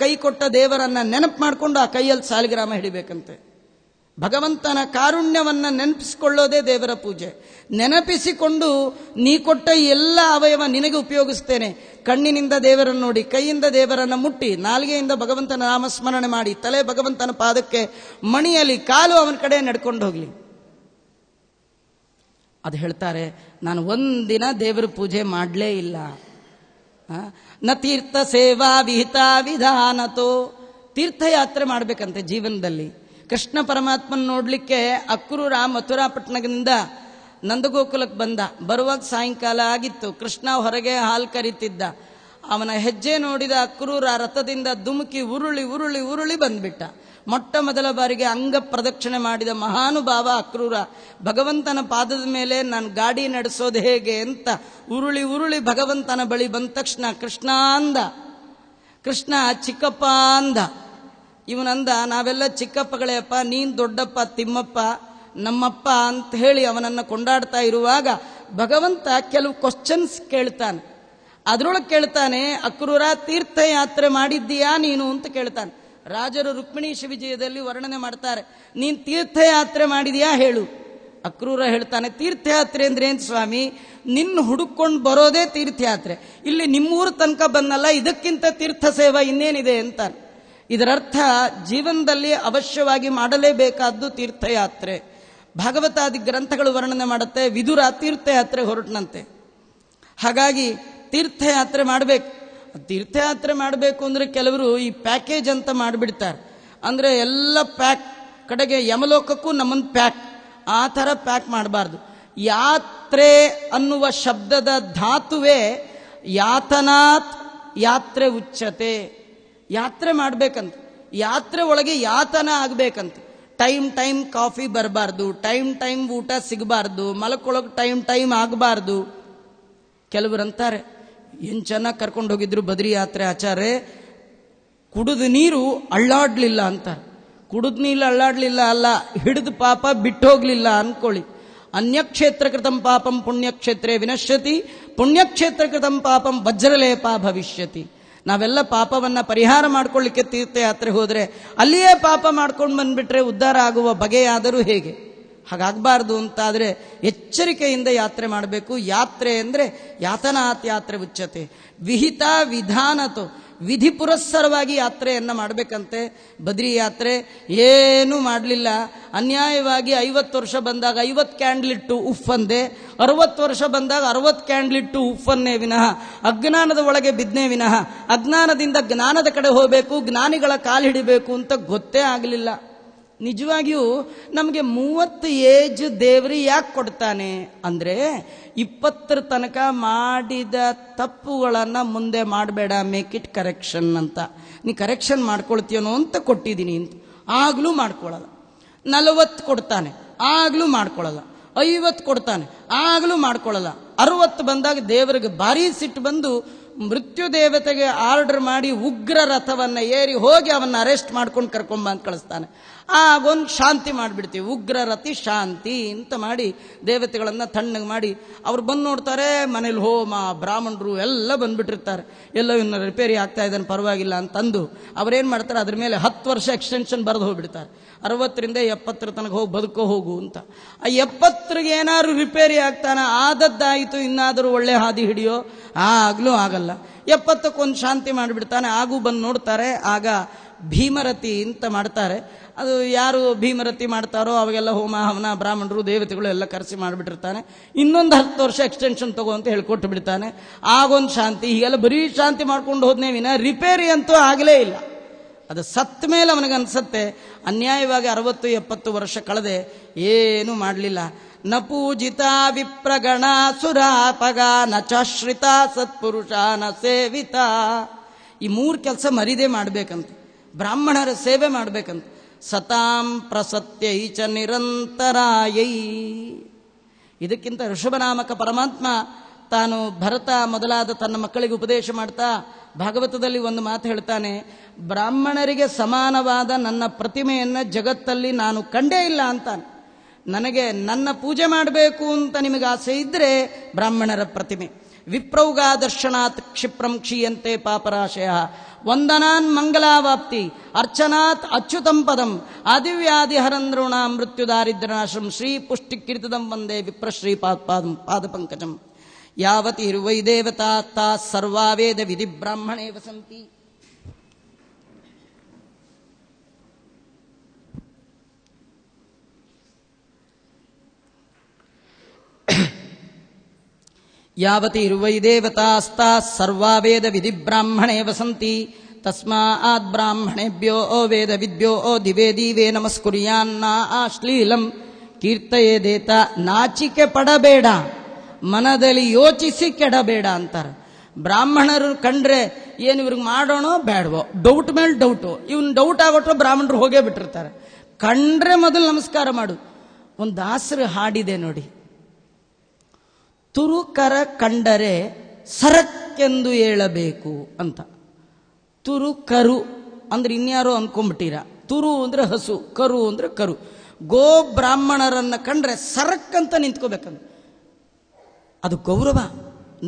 ಕೈ ಕೊಟ್ಟ ದೇವರನ್ನ ನೆನಪು ಮಾಡಿಕೊಂಡು ಆ ಕೈಯಲ್ಲಿ ಸಾಲಿಗ್ರಾಮ ಹಿಡಿಬೇಕಂತೆ. ಭಗವಂತನ ಕಾರುಣ್ಯವನ್ನ ನೆನಪಿಸಿಕೊಳ್ಳೋದೇ ದೇವರ ಪೂಜೆ. ನೆನಪಿಸಿಕೊಂಡು ನೀ ಕೊಟ್ಟ ಎಲ್ಲ ಅವಯವ ನಿನಗೆ ಉಪಯೋಗಿಸ್ತೇನೆ. ಕಣ್ಣಿನಿಂದ ದೇವರನ್ನು ನೋಡಿ, ಕೈಯಿಂದ ದೇವರನ್ನ ಮುಟ್ಟಿ, ನಾಲಿಗೆಯಿಂದ ಭಗವಂತನ ನಾಮಸ್ಮರಣೆ ಮಾಡಿ, ತಲೆ ಭಗವಂತನ ಪಾದಕ್ಕೆ ಮಣಿಯಲಿ, ಕಾಲು ಅವನ ಕಡೆ ನಡ್ಕೊಂಡು ಹೋಗ್ಲಿ. ಅದು ಹೇಳ್ತಾರೆ, ನಾನು ಒಂದಿನ ದೇವರ ಪೂಜೆ ಮಾಡಲೇ ಇಲ್ಲ. ನ ತೀರ್ಥ ಸೇವಾ ವಿಹಿತ ವಿಧಾನತೋ. ತೀರ್ಥಯಾತ್ರೆ ಮಾಡಬೇಕಂತೆ ಜೀವನದಲ್ಲಿ. ಕೃಷ್ಣ ಪರಮಾತ್ಮನ ನೋಡ್ಲಿಕ್ಕೆ ಅಕ್ರೂರ ಮಥುರಾಪಟ್ಟಣದಿಂದ ನಂದಗೋಕುಲಕ್ಕೆ ಬಂದ. ಬರುವಾಗ ಸಾಯಂಕಾಲ ಆಗಿತ್ತು. ಕೃಷ್ಣ ಹೊರಗೆ ಹಾಲು ಕರಿತಿದ್ದ. ಅವನ ಹೆಜ್ಜೆ ನೋಡಿದ ಅಕ್ರೂರ ರಥದಿಂದ ಧುಮುಕಿ ಉರುಳಿ ಉರುಳಿ ಉರುಳಿ ಬಂದ್ಬಿಟ್ಟ. ಮೊಟ್ಟ ಮೊದಲ ಬಾರಿಗೆ ಅಂಗ ಪ್ರದಕ್ಷಿಣೆ ಮಾಡಿದ ಮಹಾನುಭಾವ ಅಕ್ರೂರ. ಭಗವಂತನ ಪಾದದ ಮೇಲೆ ನಾನು ಗಾಡಿ ನಡೆಸೋದು ಹೇಗೆ ಅಂತ ಉರುಳಿ ಉರುಳಿ ಭಗವಂತನ ಬಳಿ ಬಂದ ತಕ್ಷಣ ಕೃಷ್ಣ ಅಂದ. ಕೃಷ್ಣ ಚಿಕ್ಕಪ್ಪ ಅಂದ. ಇವನಂದ, ನಾವೆಲ್ಲ ಚಿಕ್ಕಪ್ಪಗಳೇಪ್ಪ, ನೀನ್ ದೊಡ್ಡಪ್ಪ ತಿಮ್ಮಪ್ಪ, ನಮ್ಮಪ್ಪ ಅಂತ ಹೇಳಿ ಅವನನ್ನ ಕೊಂಡಾಡ್ತಾ ಇರುವಾಗ ಭಗವಂತ ಕೆಲವು ಕ್ವಶನ್ಸ್ ಕೇಳ್ತಾನೆ. ಅದ್ರೊಳಗೆ ಕೇಳ್ತಾನೆ, ಅಕ್ರೂರ ತೀರ್ಥಯಾತ್ರೆ ಮಾಡಿದ್ದೀಯಾ ನೀನು ಅಂತ ಕೇಳ್ತಾನೆ. ರಾಜರು ರುಕ್ಮಿಣೀಶ ವಿಜಯದಲ್ಲಿ ವರ್ಣನೆ ಮಾಡ್ತಾರೆ, ನೀನ್ ತೀರ್ಥಯಾತ್ರೆ ಮಾಡಿದೀಯಾ ಹೇಳು. ಅಕ್ರೂರ ಹೇಳ್ತಾನೆ, ತೀರ್ಥಯಾತ್ರೆ ಅಂದ್ರೆ ಏನ್ ಸ್ವಾಮಿ, ನಿನ್ನ ಹುಡುಕೊಂಡು ಬರೋದೇ ತೀರ್ಥಯಾತ್ರೆ. ಇಲ್ಲಿ ನಿಮ್ಮೂರ ತನಕ ಬಂದಲ್ಲ, ಇದಕ್ಕಿಂತ ತೀರ್ಥ ಸೇವಾ ಇನ್ನೇನಿದೆ ಅಂತಾನೆ. ಇದರರ್ಥ ಜೀವನದಲ್ಲಿ ಅವಶ್ಯವಾಗಿ ಮಾಡಲೇಬೇಕಾದ್ದು ತೀರ್ಥಯಾತ್ರೆ. ಭಾಗವತಾದಿ ಗ್ರಂಥಗಳು ವರ್ಣನೆ ಮಾಡುತ್ತೆ, ವಿದುರ ತೀರ್ಥಯಾತ್ರೆ ಹೊರಟನಂತೆ. ಹಾಗಾಗಿ ತೀರ್ಥಯಾತ್ರೆ ಮಾಡಬೇಕು. ತೀರ್ಥಯಾತ್ರೆ ಮಾಡಬೇಕು ಅಂದ್ರೆ ಕೆಲವರು ಈ ಪ್ಯಾಕೇಜ್ ಅಂತ ಮಾಡಿಬಿಡ್ತಾರೆ. ಅಂದ್ರೆ ಎಲ್ಲ ಪ್ಯಾಕ್, ಕಡೆಗೆ ಯಮಲೋಕಕ್ಕೂ ನಮ್ಮನ್ನು ಪ್ಯಾಕ್, ಆ ಥರ ಪ್ಯಾಕ್ ಮಾಡಬಾರ್ದು. ಯಾತ್ರೆ ಅನ್ನುವ ಶಬ್ದದ ಧಾತುವೇ ಯಾತನಾತ್ ಯಾತ್ರೆ ಉಚ್ಚತೆ. ಯಾತ್ರೆ ಮಾಡ್ಬೇಕಂತ, ಯಾತ್ರೆ ಒಳಗೆ ಯಾತನ ಆಗ್ಬೇಕಂತ. ಟೈಮ್ ಕಾಫಿ ಬರಬಾರ್ದು, ಟೈಮ್ ಊಟ ಸಿಗಬಾರ್ದು, ಮಲಕ್ಕೊಳಗೆ ಟೈಮ್ ಆಗಬಾರ್ದು. ಕೆಲವರು ಅಂತಾರೆ, ಏನ್ ಚೆನ್ನಾಗಿ ಕರ್ಕೊಂಡು ಹೋಗಿದ್ರು ಬದ್ರಿ ಯಾತ್ರೆ ಆಚಾರ್ಯ, ಕುಡಿದ ನೀರು ಅಳ್ಳಾಡ್ಲಿಲ್ಲ ಅಂತಾರೆ. ಕುಡಿದ ನೀರು ಅಳ್ಳಾಡ್ಲಿಲ್ಲ ಅಲ್ಲ, ಹಿಡಿದು ಪಾಪ ಬಿಟ್ಟು ಹೋಗ್ಲಿಲ್ಲ ಅನ್ಕೊಳ್ಳಿ. ಅನ್ಯಕ್ಷೇತ್ರ ಕೃತಂ ಪಾಪಂ ಪುಣ್ಯಕ್ಷೇತ್ರೇ ವಿನಶ್ಯತಿ, ಪುಣ್ಯಕ್ಷೇತ್ರ ಕೃತಂ ಪಾಪಂ ವಜ್ರಲೇಪ ಭವಿಷ್ಯತಿ. ನಾವೆಲ್ಲ ಪಾಪವನ್ನು ಪರಿಹಾರ ಮಾಡ್ಕೊಳ್ಳಿಕ್ಕೆ ತೀರ್ಥಯಾತ್ರೆ ಹೋದರೆ ಅಲ್ಲಿಯೇ ಪಾಪ ಮಾಡ್ಕೊಂಡು ಬಂದ್ಬಿಟ್ರೆ ಉದ್ಧಾರ ಆಗುವ ಬಗೆಯಾದರೂ ಹೇಗೆ? ಹಾಗಾಗಬಾರ್ದು ಅಂತಾದರೆ ಎಚ್ಚರಿಕೆಯಿಂದ ಯಾತ್ರೆ ಮಾಡಬೇಕು. ಯಾತ್ರೆ ಅಂದರೆ ಯಾತನಾತ್ ಯಾತ್ರೆ ಉಚ್ಯತೆ. ವಿಹಿತ ವಿಧಾನತು, ವಿಧಿ ಪುರಸ್ಸರವಾಗಿ ಯಾತ್ರೆಯನ್ನು ಮಾಡಬೇಕಂತೆ. ಬದ್ರಿ ಯಾತ್ರೆ ಏನೂ ಮಾಡಲಿಲ್ಲ, ಅನ್ಯಾಯವಾಗಿ 50 ವರ್ಷ ಬಂದಾಗ 50 ಕ್ಯಾಂಡ್ಲಿಟ್ಟು ಉಫ್ಫಂದೆ, 60 ವರ್ಷ ಬಂದಾಗ 60 ಕ್ಯಾಂಡ್ಲಿಟ್ಟು ಉಫ್ಫನ್ನೇ ವಿನಃ ಅಜ್ಞಾನದ ಒಳಗೆ ಬಿದ್ನೇ ವಿನಃ ಅಜ್ಞಾನದಿಂದ ಜ್ಞಾನದ ಕಡೆ ಹೋಗಬೇಕು, ಜ್ಞಾನಿಗಳ ಕಾಲು ಹಿಡಿಬೇಕು ಅಂತ ಗೊತ್ತೇ ಆಗಲಿಲ್ಲ. ನಿಜವಾಗಿಯೂ ನಮಗೆ 30 ಏಜ್ ದೇವ್ರಿ ಯಾಕೆ ಕೊಡ್ತಾನೆ ಅಂದರೆ 20 ತನಕ ಮಾಡಿದ ತಪ್ಪುಗಳನ್ನು ಮುಂದೆ ಮಾಡಬೇಡ, ಮೇಕ್ ಇಟ್ ಕರೆಕ್ಷನ್ ಅಂತ. ನೀ ಕರೆಕ್ಷನ್ ಮಾಡ್ಕೊಳ್ತೀಯನೋ ಅಂತ ಕೊಟ್ಟಿದ್ದೀನಿ ಅಂತ. ಆಗಲೂ ಮಾಡ್ಕೊಳ್ಳಲ್ಲ. 40 ಕೊಡ್ತಾನೆ, ಆಗಲೂ ಮಾಡ್ಕೊಳ್ಳಲ್ಲ. 50 ಕೊಡ್ತಾನೆ, ಆಗಲೂ ಮಾಡ್ಕೊಳ್ಳಲ್ಲ. 60 ಬಂದಾಗ ದೇವರಿಗೆ ಭಾರಿ ಸಿಟ್ಟು ಬಂದು ಮೃತ್ಯು ದೇವತೆಗೆ ಆರ್ಡರ್ ಮಾಡಿ ಉಗ್ರ ರಥವನ್ನು ಏರಿ ಹೋಗಿ ಅವನ್ನ ಅರೆಸ್ಟ್ ಮಾಡ್ಕೊಂಡು ಕರ್ಕೊಂಬ ಅಂತ ಕಳಿಸ್ತಾನೆ. ಆಗೊಂದು ಶಾಂತಿ ಮಾಡಿಬಿಡ್ತೀವಿ, ಉಗ್ರ ರತಿ ಶಾಂತಿ ಅಂತ ಮಾಡಿ ದೇವತೆಗಳನ್ನು ತಣ್ಣಗೆ ಮಾಡಿ ಅವ್ರು ಬಂದು ನೋಡ್ತಾರೆ. ಮನೇಲಿ ಹೋಮ ಬ್ರಾಹ್ಮಣರು ಎಲ್ಲ ಬಂದ್ಬಿಟ್ಟಿರ್ತಾರೆ. ಎಲ್ಲ ಇನ್ನು ರಿಪೇರಿ ಆಗ್ತಾ ಇದ್ದಾನೆ ಪರವಾಗಿಲ್ಲ ಅಂತಂದು ಅವ್ರೇನು ಮಾಡ್ತಾರೆ, ಅದ್ರ ಮೇಲೆ 10 ವರ್ಷ ಎಕ್ಸ್ಟೆನ್ಷನ್ ಬರೆದು ಹೋಗ್ಬಿಡ್ತಾರೆ. 60ರಿಂದ 70 ತನಕ ಹೋಗಿ ಬದುಕೋ ಹೋಗು ಅಂತ. ಆ 70ಗೆ ಏನಾದ್ರು ರಿಪೇರಿ ಆಗ್ತಾನ, ಆದದ್ದಾಯಿತು ಇನ್ನಾದರೂ ಒಳ್ಳೆ ಹಾದಿ ಹಿಡಿಯೋ, ಆಗಲೂ ಆಗಲ್ಲ. 70ಕ್ಕೊಂದು ಶಾಂತಿ ಮಾಡಿಬಿಡ್ತಾನೆ. ಆಗೂ ಬಂದು ನೋಡ್ತಾರೆ. ಆಗ ಭೀಮರತಿ ಅಂತ ಮಾಡ್ತಾರೆ. ಅದು ಯಾರು ಭೀಮರತಿ ಮಾಡ್ತಾರೋ ಅವಾಗೆಲ್ಲ ಹೋಮ ಹವನ ಬ್ರಾಹ್ಮಣರು ದೇವತೆಗಳು ಎಲ್ಲ ಕರೆಸಿ ಮಾಡಿಬಿಟ್ಟಿರ್ತಾನೆ. ಇನ್ನೊಂದು 10 ವರ್ಷ ಎಕ್ಸ್ಟೆನ್ಷನ್ ತಗೋ ಅಂತ ಹೇಳ್ಕೊಟ್ಟು ಬಿಡ್ತಾನೆ. ಆಗೊಂದು ಶಾಂತಿ. ಹೀಗೆಲ್ಲ ಬರೀ ಶಾಂತಿ ಮಾಡ್ಕೊಂಡು ಹೋದ್ನೇ ವಿನ ರಿಪೇರಿ ಅಂತೂ ಆಗಲೇ ಇಲ್ಲ. ಅದು ಸತ್ತ ಮೇಲೆ ಅವನಿಗನ್ಸತ್ತೆ ಅನ್ಯಾಯವಾಗಿ 60-70 ವರ್ಷ ಕಳೆದೆ ಏನೂ ಮಾಡಲಿಲ್ಲ. ನ ಪೂಜಿತ ವಿಪ್ರಗಣ ಸುರಾಪಗ ನ ಚಾಶ್ರಿತ ಸತ್ಪುರುಷ ನ ಸೇವಿತ. ಈ 3 ಕೆಲಸ ಮರಿದೇ ಮಾಡಬೇಕಂತ. ಬ್ರಾಹ್ಮಣರ ಸೇವೆ ಮಾಡಬೇಕಂತ. ಸತಾಂ ಪ್ರಸತ್ಯೈ ಚ ನಿರಂತರಾಯೈ. ಇದಕ್ಕಿಂತ ಋಷಭನಾಮಕ ಪರಮಾತ್ಮ ತಾನು ಭರತ ಮೊದಲಾದ ತನ್ನ ಮಕ್ಕಳಿಗೆ ಉಪದೇಶ ಮಾಡ್ತಾ ಭಾಗವತದಲ್ಲಿ ಒಂದು ಮಾತು ಹೇಳ್ತಾನೆ, ಬ್ರಾಹ್ಮಣರಿಗೆ ಸಮಾನವಾದ ನನ್ನ ಪ್ರತಿಮೆಯನ್ನು ಜಗತ್ತಲ್ಲಿ ನಾನು ಕಂಡೇ ಇಲ್ಲ ಅಂತಾನೆ. ನನಗೆ ನನ್ನ ಪೂಜೆ ಮಾಡಬೇಕು ಅಂತ ನಿಮಗೆ ಆಸೆ ಇದ್ದರೆ ಬ್ರಾಹ್ಮಣರ ಪ್ರತಿಮೆ. ವಿಪ್ರೌಗಾ ದರ್ಶನಾತ್ ಕ್ಷಿಪ್ರಂ ಕ್ಷೀಯಂತೆ ಪಾಪರಾಶಯ ವಂದನಾನ್ ಮಂಗಲಾವಾಪ್ತಿ ಅರ್ಚನಾತ್ ಅಚ್ಯುತಂ ಪದಂ ಆದಿವ್ಯಾಧಿ ಹರಂದ್ರೋಣ ಮೃತ್ಯುದಾರಿದ್ರ್ಯನಾಶಂ ಶ್ರೀ ಪುಷ್ಟಿ ಕೀರ್ತದಂ ವಂದೇ ವಿಪ್ರಶ್ರೀ ಪಾದ ಪಂಕಜಂ. ಯಾವತಿ ವೈ ದೇವತಾ ತಾ ಸರ್ವಾ ವೇದ ವಿಧಿ ಬ್ರಾಹ್ಮಣೇ ವಸಂತಿ. ಯಾವತಿ ವೈ ದೇವತಾಸ್ತಾ ಸರ್ವಾ ವೇದ ವಿಧಿ ಬ್ರಾಹ್ಮಣೇ ವಸಂತಿ. ತಸ್ಮಾತ್ ಬ್ರಾಹ್ಮಣೇಭ್ಯೋ ವೇದ ವಿದ್ಯೋ ದಿವೇ ದಿವೇ ನಮಸ್ಕುರ್ಯಾನ್ನ ಅಶ್ಲೀಲಂ ಕೀರ್ತಯೇದೇತ. ನಾಚಿಕೆ ಪಡಬೇಡ, ಮನದಲ್ಲಿ ಯೋಚಿಸಿ ಕೆಡಬೇಡ ಅಂತಾರೆ. ಬ್ರಾಹ್ಮಣರು ಕಂಡ್ರೆ ಏನು ಇವ್ರಿಗೆ ಮಾಡೋಣೋ ಬೇಡವೋ, ಡೌಟ್ ಮೇಲೆ ಡೌಟು. ಇವನ್ ಡೌಟ್ ಆಗೋಟ್ರೆ ಬ್ರಾಹ್ಮಣರು ಹೋಗೇ ಬಿಟ್ಟಿರ್ತಾರೆ. ಕಂಡ್ರೆ ಮೊದಲು ನಮಸ್ಕಾರ ಮಾಡು. ಒಂದು ದಾಸರು ಹಾಡಿದೆ ನೋಡಿ, ತುರುಕರ ಕಂಡರೆ ಸರಕ್ಕೆಂದು ಹೇಳಬೇಕು ಅಂತ. ತುರುಕರು ಅಂದ್ರೆ ಇನ್ಯಾರೋ ಅಂದ್ಕೊಂಡ್ಬಿಟ್ಟಿರ. ತುರು ಅಂದ್ರೆ ಹಸು, ಕರು ಅಂದ್ರೆ ಕರು. ಗೋ ಬ್ರಾಹ್ಮಣರನ್ನ ಕಂಡ್ರೆ ಸರಕ್ಕಂತ ನಿಂತ್ಕೋಬೇಕಂತ. ಅದು ಗೌರವ.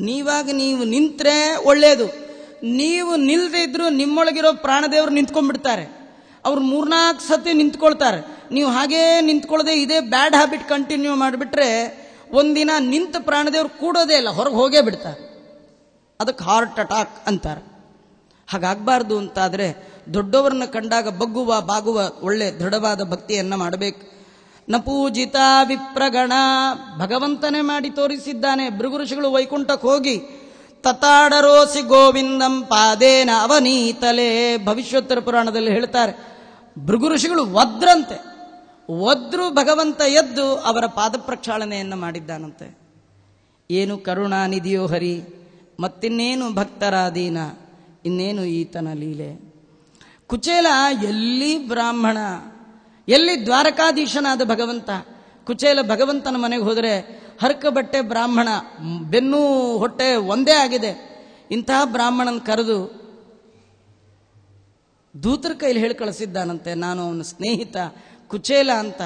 ನೀವು ನಿಂತ್ರೆ ಒಳ್ಳೇದು. ನೀವು ನಿಲ್ದೇ ಇದ್ರು ನಿಮ್ಮೊಳಗಿರೋ ಪ್ರಾಣದೇವರು ನಿಂತ್ಕೊಂಡ್ಬಿಡ್ತಾರೆ. ಅವ್ರು 3-4 ಸತಿ ನಿಂತ್ಕೊಳ್ತಾರೆ. ನೀವು ಹಾಗೇ ನಿಂತ್ಕೊಳ್ಳದೆ ಇದೇ ಬ್ಯಾಡ್ ಹ್ಯಾಬಿಟ್ ಕಂಟಿನ್ಯೂ ಮಾಡಿಬಿಟ್ರೆ ಒಂದಿನ ನಿಂತ ಪ್ರಾಣದೇವ್ರು ಕೂಡೋದೇ ಇಲ್ಲ, ಹೊರಗೆ ಹೋಗೇ ಬಿಡ್ತಾರೆ. ಅದಕ್ಕೆ ಹಾರ್ಟ್ ಅಟ್ಯಾಕ್ ಅಂತಾರೆ. ಹಾಗಾಗಬಾರ್ದು ಅಂತಾದರೆ ದೊಡ್ಡವರನ್ನ ಕಂಡಾಗ ಬಗ್ಗುವ ಬಾಗುವ ಒಳ್ಳೆ ದೃಢವಾದ ಭಕ್ತಿಯನ್ನು ಮಾಡಬೇಕು. ನ ಪೂಜಿತ ವಿಪ್ರಗಣ, ಭಗವಂತನೇ ಮಾಡಿ ತೋರಿಸಿದ್ದಾನೆ. ಭೃಗುಋಷಿಗಳು ವೈಕುಂಠಕ್ಕೆ ಹೋಗಿ ತತಾಡರೋಸಿ ಗೋವಿಂದಂ ಪಾದೇನ ಅವನೀತಲೇ, ಭವಿಷ್ಯೋತ್ತರ ಪುರಾಣದಲ್ಲಿ ಹೇಳ್ತಾರೆ. ಭೃಗುಋಷಿಗಳು ಒದ್ರಂತೆ, ಒದ್ರು ಭಗವಂತ ಎದ್ದು ಅವರ ಪಾದ ಪ್ರಕ್ಷಾಳನೆಯನ್ನು ಮಾಡಿದ್ದಾನಂತೆ. ಏನು ಕರುಣಾನಿಧಿಯೋ ಹರಿ, ಮತ್ತಿನ್ನೇನು ಭಕ್ತರಾದೀನ, ಇನ್ನೇನು ಈತನ ಲೀಲೆ. ಕುಚೇಲ ಎಲ್ಲಿ ಬ್ರಾಹ್ಮಣ, ಎಲ್ಲಿ ದ್ವಾರಕಾಧೀಶನಾದ ಭಗವಂತ. ಕುಚೇಲ ಭಗವಂತನ ಮನೆಗೆ ಹೋದರೆ ಹರ್ಕ ಬಟ್ಟೆ ಬ್ರಾಹ್ಮಣ, ಬೆನ್ನು ಹೊಟ್ಟೆ ಒಂದೇ ಆಗಿದೆ. ಇಂತಹ ಬ್ರಾಹ್ಮಣನ ಕರೆದು ದೂತರ ಕೈಲಿ ಹೇಳಿ ಕಳಿಸಿದ್ದಾನಂತೆ, ನಾನು ಅವನ ಸ್ನೇಹಿತ ಕುಚೇಲ ಅಂತ.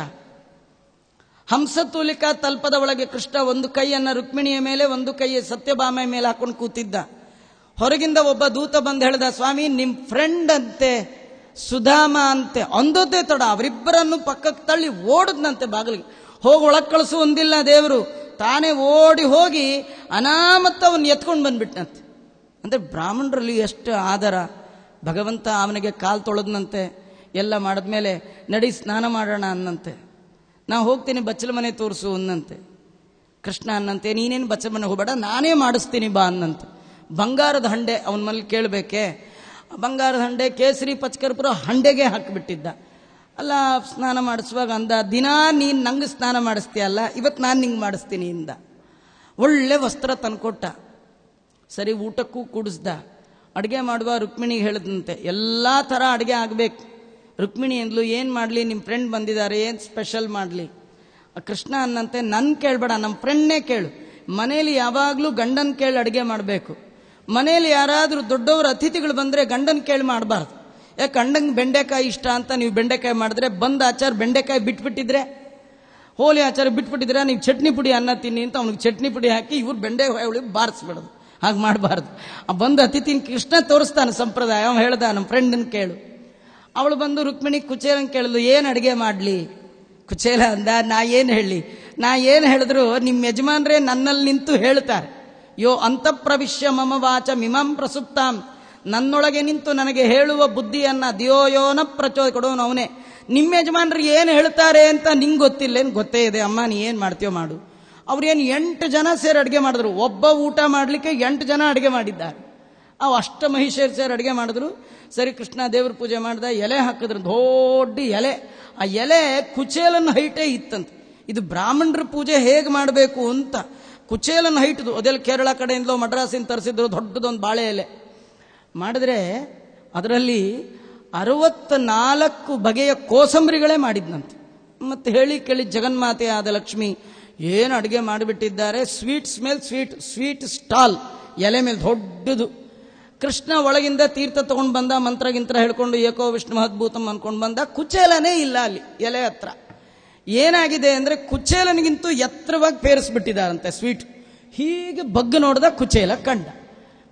ಹಂಸತೂಲಿಕಾ ತಲ್ಪದ ಒಳಗೆ ಕೃಷ್ಣ ಒಂದು ಕೈಯನ್ನ ರುಕ್ಮಿಣಿಯ ಮೇಲೆ, ಒಂದು ಕೈ ಸತ್ಯಭಾಮೆಯ ಮೇಲೆ ಹಾಕೊಂಡು ಕೂತಿದ್ದ. ಹೊರಗಿಂದ ಒಬ್ಬ ದೂತ ಬಂದು ಹೇಳ್ದ, ಸ್ವಾಮಿ ನಿಮ್ ಫ್ರೆಂಡ್ ಅಂತೆ ಸುಧಾಮ ಅಂತೆ. ಅಂದದ್ದೇ ತಡ ಅವರಿಬ್ಬರನ್ನು ಪಕ್ಕಕ್ಕೆ ತಳ್ಳಿ ಓಡದ್ನಂತೆ ಬಾಗಿಲಿಗೆ. ಹೋಗಿ ಒಳಗೆ ಕಳಿಸು ಒಂದಿಲ್ಲ ದೇವರು, ತಾನೇ ಓಡಿ ಹೋಗಿ ಅನಾಮತ್ತ ಅವನ್ನ ಎತ್ಕೊಂಡು ಬಂದ್ಬಿಟ್ನಂತೆ. ಅಂದ್ರೆ ಬ್ರಾಹ್ಮಣರಲ್ಲಿ ಎಷ್ಟು ಆದರ. ಭಗವಂತ ಅವನಿಗೆ ಕಾಲು ತೊಳೆದ್ನಂತೆ. ಎಲ್ಲ ಮಾಡಿದ್ಮೇಲೆ ನಡಿ ಸ್ನಾನ ಮಾಡೋಣ ಅನ್ನಂತೆ. ನಾ ಹೋಗ್ತೀನಿ ಬಚ್ಚಲ ಮನೆ ತೋರಿಸು ಅನ್ನಂತೆ. ಕೃಷ್ಣ ಅನ್ನಂತೆ, ನೀನೇನು ಬಚ್ಚಲ ಮನೆ ಹೋಗಬೇಡ, ನಾನೇ ಮಾಡಿಸ್ತೀನಿ ಬಾ ಅನ್ನಂತೆ. ಬಂಗಾರದ ಹಂಡೆ ಅವನ ಮನೇಲಿ ಕೇಳಬೇಕೆ, ಬಂಗಾರದ ಹಂಡೆ ಕೇಸರಿ ಪಚ್ಕರ್ಪುರ ಹಂಡೆಗೆ ಹಾಕಿಬಿಟ್ಟಿದ್ದ. ಅಲ್ಲ ಸ್ನಾನ ಮಾಡಿಸುವಾಗ ಅಂದ, ದಿನಾ ನೀನು ನಂಗೆ ಸ್ನಾನ ಮಾಡಿಸ್ತೀಯಲ್ಲ, ಇವತ್ತು ನಾನು ನಿಂಗೆ ಮಾಡಿಸ್ತೀನಿ ಇಂದ. ಒಳ್ಳೆ ವಸ್ತ್ರ ತಂದ್ಕೊಟ್ಟ. ಸರಿ, ಊಟಕ್ಕೂ ಕೂಡಿಸ್ದ. ಅಡುಗೆ ಮಾಡುವ ರುಕ್ಮಿಣಿಗೆ ಹೇಳಿದಂತೆ, ಎಲ್ಲ ಥರ ಅಡುಗೆ ಆಗಬೇಕು. ರುಕ್ಮಿಣಿ ಅಂದ್ಲು, ಏನು ಮಾಡಲಿ, ನಿಮ್ಮ ಫ್ರೆಂಡ್ ಬಂದಿದ್ದಾರೆ, ಏನು ಸ್ಪೆಷಲ್ ಮಾಡಲಿ? ಕೃಷ್ಣ ಅನ್ನಂತೆ, ನನ್ನ ಕೇಳಬೇಡ, ನಮ್ಮ ಫ್ರೆಂಡ್ನೇ ಕೇಳು. ಮನೇಲಿ ಯಾವಾಗಲೂ ಗಂಡನ ಕೇಳಿ ಅಡುಗೆ ಮಾಡಬೇಕು. ಮನೇಲಿ ಯಾರಾದರೂ ದೊಡ್ಡವರು ಅತಿಥಿಗಳು ಬಂದರೆ ಗಂಡನ ಕೇಳಿ ಮಾಡಬಾರ್ದು. ಯಾಕೆ ಗಂಡಂಗೆ ಬೆಂಡೆಕಾಯಿ ಇಷ್ಟ ಅಂತ ನೀವು ಬೆಂಡೆಕಾಯಿ ಮಾಡಿದ್ರೆ, ಬಂದ ಆಚಾರ ಬೆಂಡೆಕಾಯಿ ಬಿಟ್ಬಿಟ್ಟಿದ್ರೆ, ಹೋಲಿ ಆಚಾರ ಬಿಟ್ಬಿಟ್ಟಿದ್ರೆ, ನೀವು ಚಟ್ನಿ ಪುಡಿ ಅನ್ನ ತಿನ್ನಿ ಅಂತ ಅವ್ನಿಗೆ ಚಟ್ನಿ ಪುಡಿ ಹಾಕಿ ಇವ್ರು ಬೆಂಡೆಕಾಯಿ ಉಳಿ ಬಾರಿಸ್ಬಿಡೋದು. ಹಾಗೆ ಮಾಡಬಾರ್ದು. ಆ ಬಂದ ಅತಿಥಿನ ಕೃಷ್ಣ ತೋರಿಸ್ತಾನೆ ಸಂಪ್ರದಾಯ. ಅವನು ಹೇಳ್ದ, ನಮ್ಮ ಫ್ರೆಂಡನ್ನ ಕೇಳು. ಅವಳು ಬಂದು ರುಕ್ಮಿಣಿ ಕುಚೇಲನ್ ಕೇಳಿದ್ಲು, ಏನು ಅಡುಗೆ ಮಾಡಲಿ? ಕುಚೇಲ ಅಂದ, ನಾ ಏನು ಹೇಳಲಿ? ನಾ ಏನು ಹೇಳಿದ್ರು ನಿಮ್ಮ ಯಜಮಾನ್ರೇ ನನ್ನಲ್ಲಿ ನಿಂತು ಹೇಳ್ತಾರೆ. ಯೋ ಅಂತಃಪ್ರವಿಶ್ಯ ಮಮ ವಾಚ ಮಿಮಂ ಪ್ರಸುಪ್ತಾಂ, ನನ್ನೊಳಗೆ ನಿಂತು ನನಗೆ ಹೇಳುವ ಬುದ್ಧಿಯನ್ನ ದಿಯೋಯೋನ ಪ್ರಚೋದ ಕೊಡೋನು ಅವನೇ. ನಿಮ್ಮ ಯಜಮಾನ್ರಿಗೆ ಏನು ಹೇಳ್ತಾರೆ ಅಂತ ನಿಂಗೆ ಗೊತ್ತಿಲ್ಲ, ಏನು ಗೊತ್ತೇ ಇದೆ ಅಮ್ಮ, ನೀ ಏನು ಮಾಡ್ತೀಯೋ ಮಾಡು. ಅವ್ರೇನು 8 ಜನ ಸೇರಿ ಅಡುಗೆ ಮಾಡಿದ್ರು. ಒಬ್ಬ ಊಟ ಮಾಡಲಿಕ್ಕೆ 8 ಜನ ಅಡುಗೆ ಮಾಡಿದ್ದಾರೆ. ಅವು ಅಷ್ಟಮಹಿಷೇರಿ ಸೇರಿ ಅಡುಗೆ ಮಾಡಿದ್ರು. ಸರಿ, ಕೃಷ್ಣ ದೇವ್ರ ಪೂಜೆ ಮಾಡ್ದ. ಎಲೆ ಹಾಕಿದ್ರು, ದೊಡ್ಡ ಎಲೆ. ಆ ಎಲೆ ಕುಚೇಲನ ಹೈಟೇ ಇತ್ತಂತೆ. ಇದು ಬ್ರಾಹ್ಮಣರ ಪೂಜೆ ಹೇಗೆ ಮಾಡಬೇಕು ಅಂತ ಕುಚೇಲನ ಹೈಟ್ದು. ಅದೆಲ್ಲ ಕೇರಳ ಕಡೆಯಿಂದಲೋ ಮಡ್ರಾಸಿಂದ ತರಿಸಿದ್ರು ದೊಡ್ಡದೊಂದು ಬಾಳೆ ಎಲೆ. ಮಾಡಿದ್ರೆ ಅದರಲ್ಲಿ 64 ಬಗೆಯ ಕೋಸಂಬರಿಗಳೇ ಮಾಡಿದ್ನಂತೆ. ಮತ್ತೆ ಹೇಳಿ ಕೇಳಿ ಜಗನ್ಮಾತೆ ಆದ ಲಕ್ಷ್ಮಿ ಏನು ಅಡುಗೆ ಮಾಡಿಬಿಟ್ಟಿದ್ದಾರೆ. ಸ್ವೀಟ್ಸ್ ಮೇಲೆ ಸ್ವೀಟ್ ಸ್ಟಾಲ್, ಎಲೆ ಮೇಲೆ ದೊಡ್ಡದು. ಕೃಷ್ಣ ಒಳಗಿಂದ ತೀರ್ಥ ತಗೊಂಡು ಬಂದ, ಮಂತ್ರಗಿಂತ್ರ ಹೇಳ್ಕೊಂಡು ಏಕೋ ವಿಷ್ಣು ಅದ್ಭುತಂ ಅನ್ಕೊಂಡು ಬಂದ. ಕುಚೇಲನೇ ಇಲ್ಲ ಅಲ್ಲಿ ಎಲೆ ಹತ್ರ. ಏನಾಗಿದೆ ಅಂದ್ರೆ ಕುಚೇಲನಿಗಿಂತೂ ಎತ್ತರವಾಗಿ ಪೇರಿಸ್ಬಿಟ್ಟಿದ್ದಾರಂತೆ ಸ್ವೀಟ್. ಹೀಗೆ ಬಗ್ಗ ನೋಡ್ದ, ಕುಚೇಲ ಕಂಡ.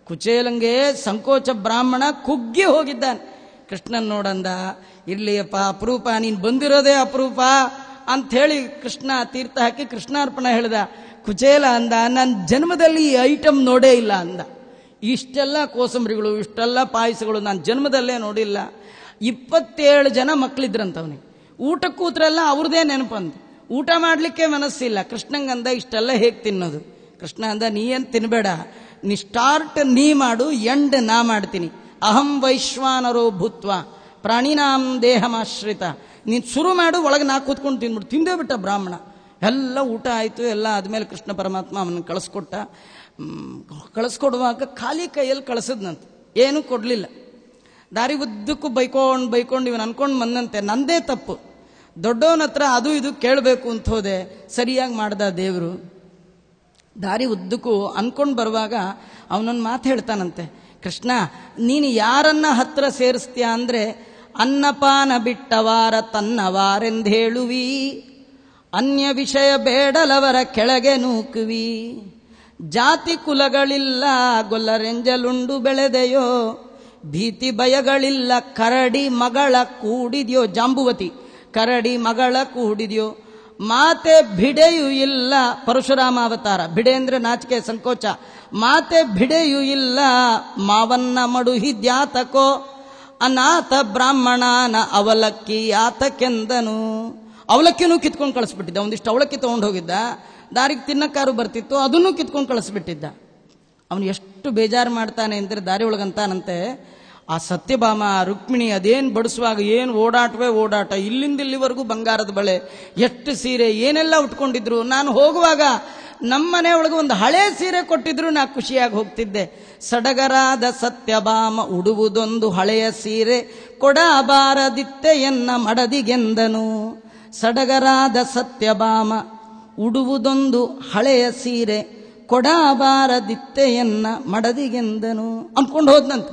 ಕುಚೇಲಂಗೆ ಸಂಕೋಚ ಬ್ರಾಹ್ಮಣ ಕುಗ್ಗಿ ಹೋಗಿದ್ದಾನೆ. ಕೃಷ್ಣನ್ ನೋಡಂದ, ಇರ್ಲಿಯಪ್ಪ ಅಪರೂಪ, ನೀನು ಬಂದಿರೋದೇ ಅಪರೂಪ ಅಂಥೇಳಿ ಕೃಷ್ಣ ತೀರ್ಥ ಹಾಕಿ ಕೃಷ್ಣಾರ್ಪಣ ಹೇಳ್ದ. ಕುಚೇಲ ಅಂದ, ನನ್ನ ಜನ್ಮದಲ್ಲಿ ಈ ಐಟಮ್ ನೋಡೇ ಇಲ್ಲ ಅಂದ. ಇಷ್ಟೆಲ್ಲ ಕೋಸಂಬರಿಗಳು, ಇಷ್ಟೆಲ್ಲ ಪಾಯಸಗಳು ನಾನು ಜನ್ಮದಲ್ಲೇ ನೋಡಿಲ್ಲ. 27 ಜನ ಮಕ್ಕಳಿದ್ರಂತವನಿಗೆ. ಊಟಕ್ಕೆ ಕೂತ್ರೆಲ್ಲ ಅವ್ರದೇ ನೆನಪಂದು. ಊಟ ಮಾಡಲಿಕ್ಕೆ ಮನಸ್ಸಿಲ್ಲ. ಕೃಷ್ಣಂಗಂದ, ಇಷ್ಟೆಲ್ಲ ಹೇಗೆ ತಿನ್ನೋದು? ಕೃಷ್ಣ ಅಂದ, ನೀ ಏನು ತಿನ್ಬೇಡ, ನೀ ಸ್ಟಾರ್ಟ್ ನೀ ಮಾಡು, ಎಂಡ್ ನಾ ಮಾಡ್ತೀನಿ. ಅಹಂ ವೈಶ್ವಾನರೋ ಭೂತ್ವ ಪ್ರಾಣಿನಾಂ ದೇಹಮಾಶ್ರಿತ. ನೀನು ಶುರು ಮಾಡು, ಒಳಗೆ ನಾ ಕೂತ್ಕೊಂಡು ತಿನ್ಬಿಡು. ತಿಂದೇ ಬಿಟ್ಟ ಬ್ರಾಹ್ಮಣ. ಎಲ್ಲ ಊಟ ಆಯಿತು. ಎಲ್ಲ ಆದಮೇಲೆ ಕೃಷ್ಣ ಪರಮಾತ್ಮ ಅವನನ್ನು ಕಳಿಸ್ಕೊಟ್ಟ. ಕಳಿಸ್ಕೊಡುವಾಗ ಖಾಲಿ ಕೈಯಲ್ಲಿ ಕಳಿಸಿದ್ನಂತೆ, ಏನೂ ಕೊಡಲಿಲ್ಲ. ದಾರಿ ಉದ್ದಕ್ಕೂ ಬೈಕೊಂಡು ಇವನು ಅನ್ಕೊಂಡು ಬಂದಂತೆ, ನಂದೇ ತಪ್ಪು, ದೊಡ್ಡವನ ಹತ್ರ ಅದು ಇದು ಕೇಳಬೇಕು ಅಂತ ಹೋದೆ, ಸರಿಯಾಗಿ ಮಾಡ್ದ ದೇವರು. ದಾರಿ ಉದ್ದಕ್ಕೂ ಅನ್ಕೊಂಡು ಬರುವಾಗ ಅವನೊಂದು ಮಾತು ಹೇಳ್ತಾನಂತೆ, ಕೃಷ್ಣ ನೀನು ಯಾರನ್ನ ಹತ್ರ ಸೇರಿಸ್ತೀಯ ಅಂದರೆ, ಅನ್ನಪಾನ ಬಿಟ್ಟವಾರ ತನ್ನವಾರೆಂದೇಳುವಿ, ಅನ್ಯ ವಿಷಯ ಬೇಡಲವರ ಕೆಳಗೆ ನೂಕುವಿ, ಜಾತಿ ಕುಲಗಳಿಲ್ಲ ಗೊಲ್ಲರೆಂಜಲುಂಡು ಬೆಳೆದೆಯೋ, ಭೀತಿ ಭಯಗಳಿಲ್ಲ ಕರಡಿ ಮಗಳ ಕೂಡಿದ್ಯೋ. ಜಾಂಬುವತಿ ಕರಡಿ ಮಗಳ ಕೂಡಿದ್ಯೋ. ಮಾತೆ ಭಿಡೆಯೂ ಇಲ್ಲ, ಪರಶುರಾಮ ಅವತಾರ. ಭಿಡೆ ಅಂದ್ರೆ ನಾಚಿಕೆ, ಸಂಕೋಚ. ಮಾತೆ ಭಿಡೆಯೂ ಇಲ್ಲ, ಮಾವನ್ನ ಮಡುಹಿದ್ಯಾತಕೋ, ಅನಾಥ ಬ್ರಾಹ್ಮಣನ ಅವಲಕ್ಕಿ ಯಾತಕೆಂದನು. ಅವಲಕ್ಕಿನೂ ಕಿತ್ಕೊಂಡು ಕಳಿಸ್ಬಿಟ್ಟಿದ್ದ. ಒಂದಿಷ್ಟು ಅವಲಕ್ಕಿ ತೊಗೊಂಡು ಹೋಗಿದ್ದ, ದಾರಿಗೆ ತಿನ್ನಕ್ಕಾರು ಬರ್ತಿತ್ತು, ಅದನ್ನೂ ಕಿತ್ಕೊಂಡು ಕಳಿಸ್ಬಿಟ್ಟಿದ್ದ. ಅವನು ಎಷ್ಟು ಬೇಜಾರು ಮಾಡ್ತಾನೆ ಅಂದರೆ, ದಾರಿ ಒಳಗಂತಾನಂತೆ, ಆ ಸತ್ಯಭಾಮ ರುಕ್ಮಿಣಿ ಅದೇನು ಬಡಿಸುವಾಗ ಏನು ಓಡಾಟವೇ ಓಡಾಟ. ಇಲ್ಲಿಂದ ಇಲ್ಲಿವರೆಗೂ ಬಂಗಾರದ ಬಳೆ, ಎಷ್ಟು ಸೀರೆ, ಏನೆಲ್ಲ ಉಟ್ಕೊಂಡಿದ್ರು. ನಾನು ಹೋಗುವಾಗ ನಮ್ಮನೆ ಒಳಗೆ ಒಂದು ಹಳೆ ಸೀರೆ ಕೊಟ್ಟಿದ್ರು ನಾ ಖುಷಿಯಾಗಿ ಹೋಗ್ತಿದ್ದೆ. ಸಡಗರಾದ ಸತ್ಯಭಾಮ ಉಡುವುದೊಂದು ಹಳೆಯ ಸೀರೆ, ಕೊಡಬಾರದಿತ್ತೆಯನ್ನ ಮಡದಿಗೆಂದನು. ಸಡಗರಾದ ಸತ್ಯಭಾಮ ಉಡುವುದೊಂದು ಹಳೆಯ ಸೀರೆ, ಕೊಡಬಾರದಿತ್ತೆಯನ್ನ ಮಡದಿಗೆಂದನು ಅನ್ಕೊಂಡು ಹೋದ್ನಂತೆ.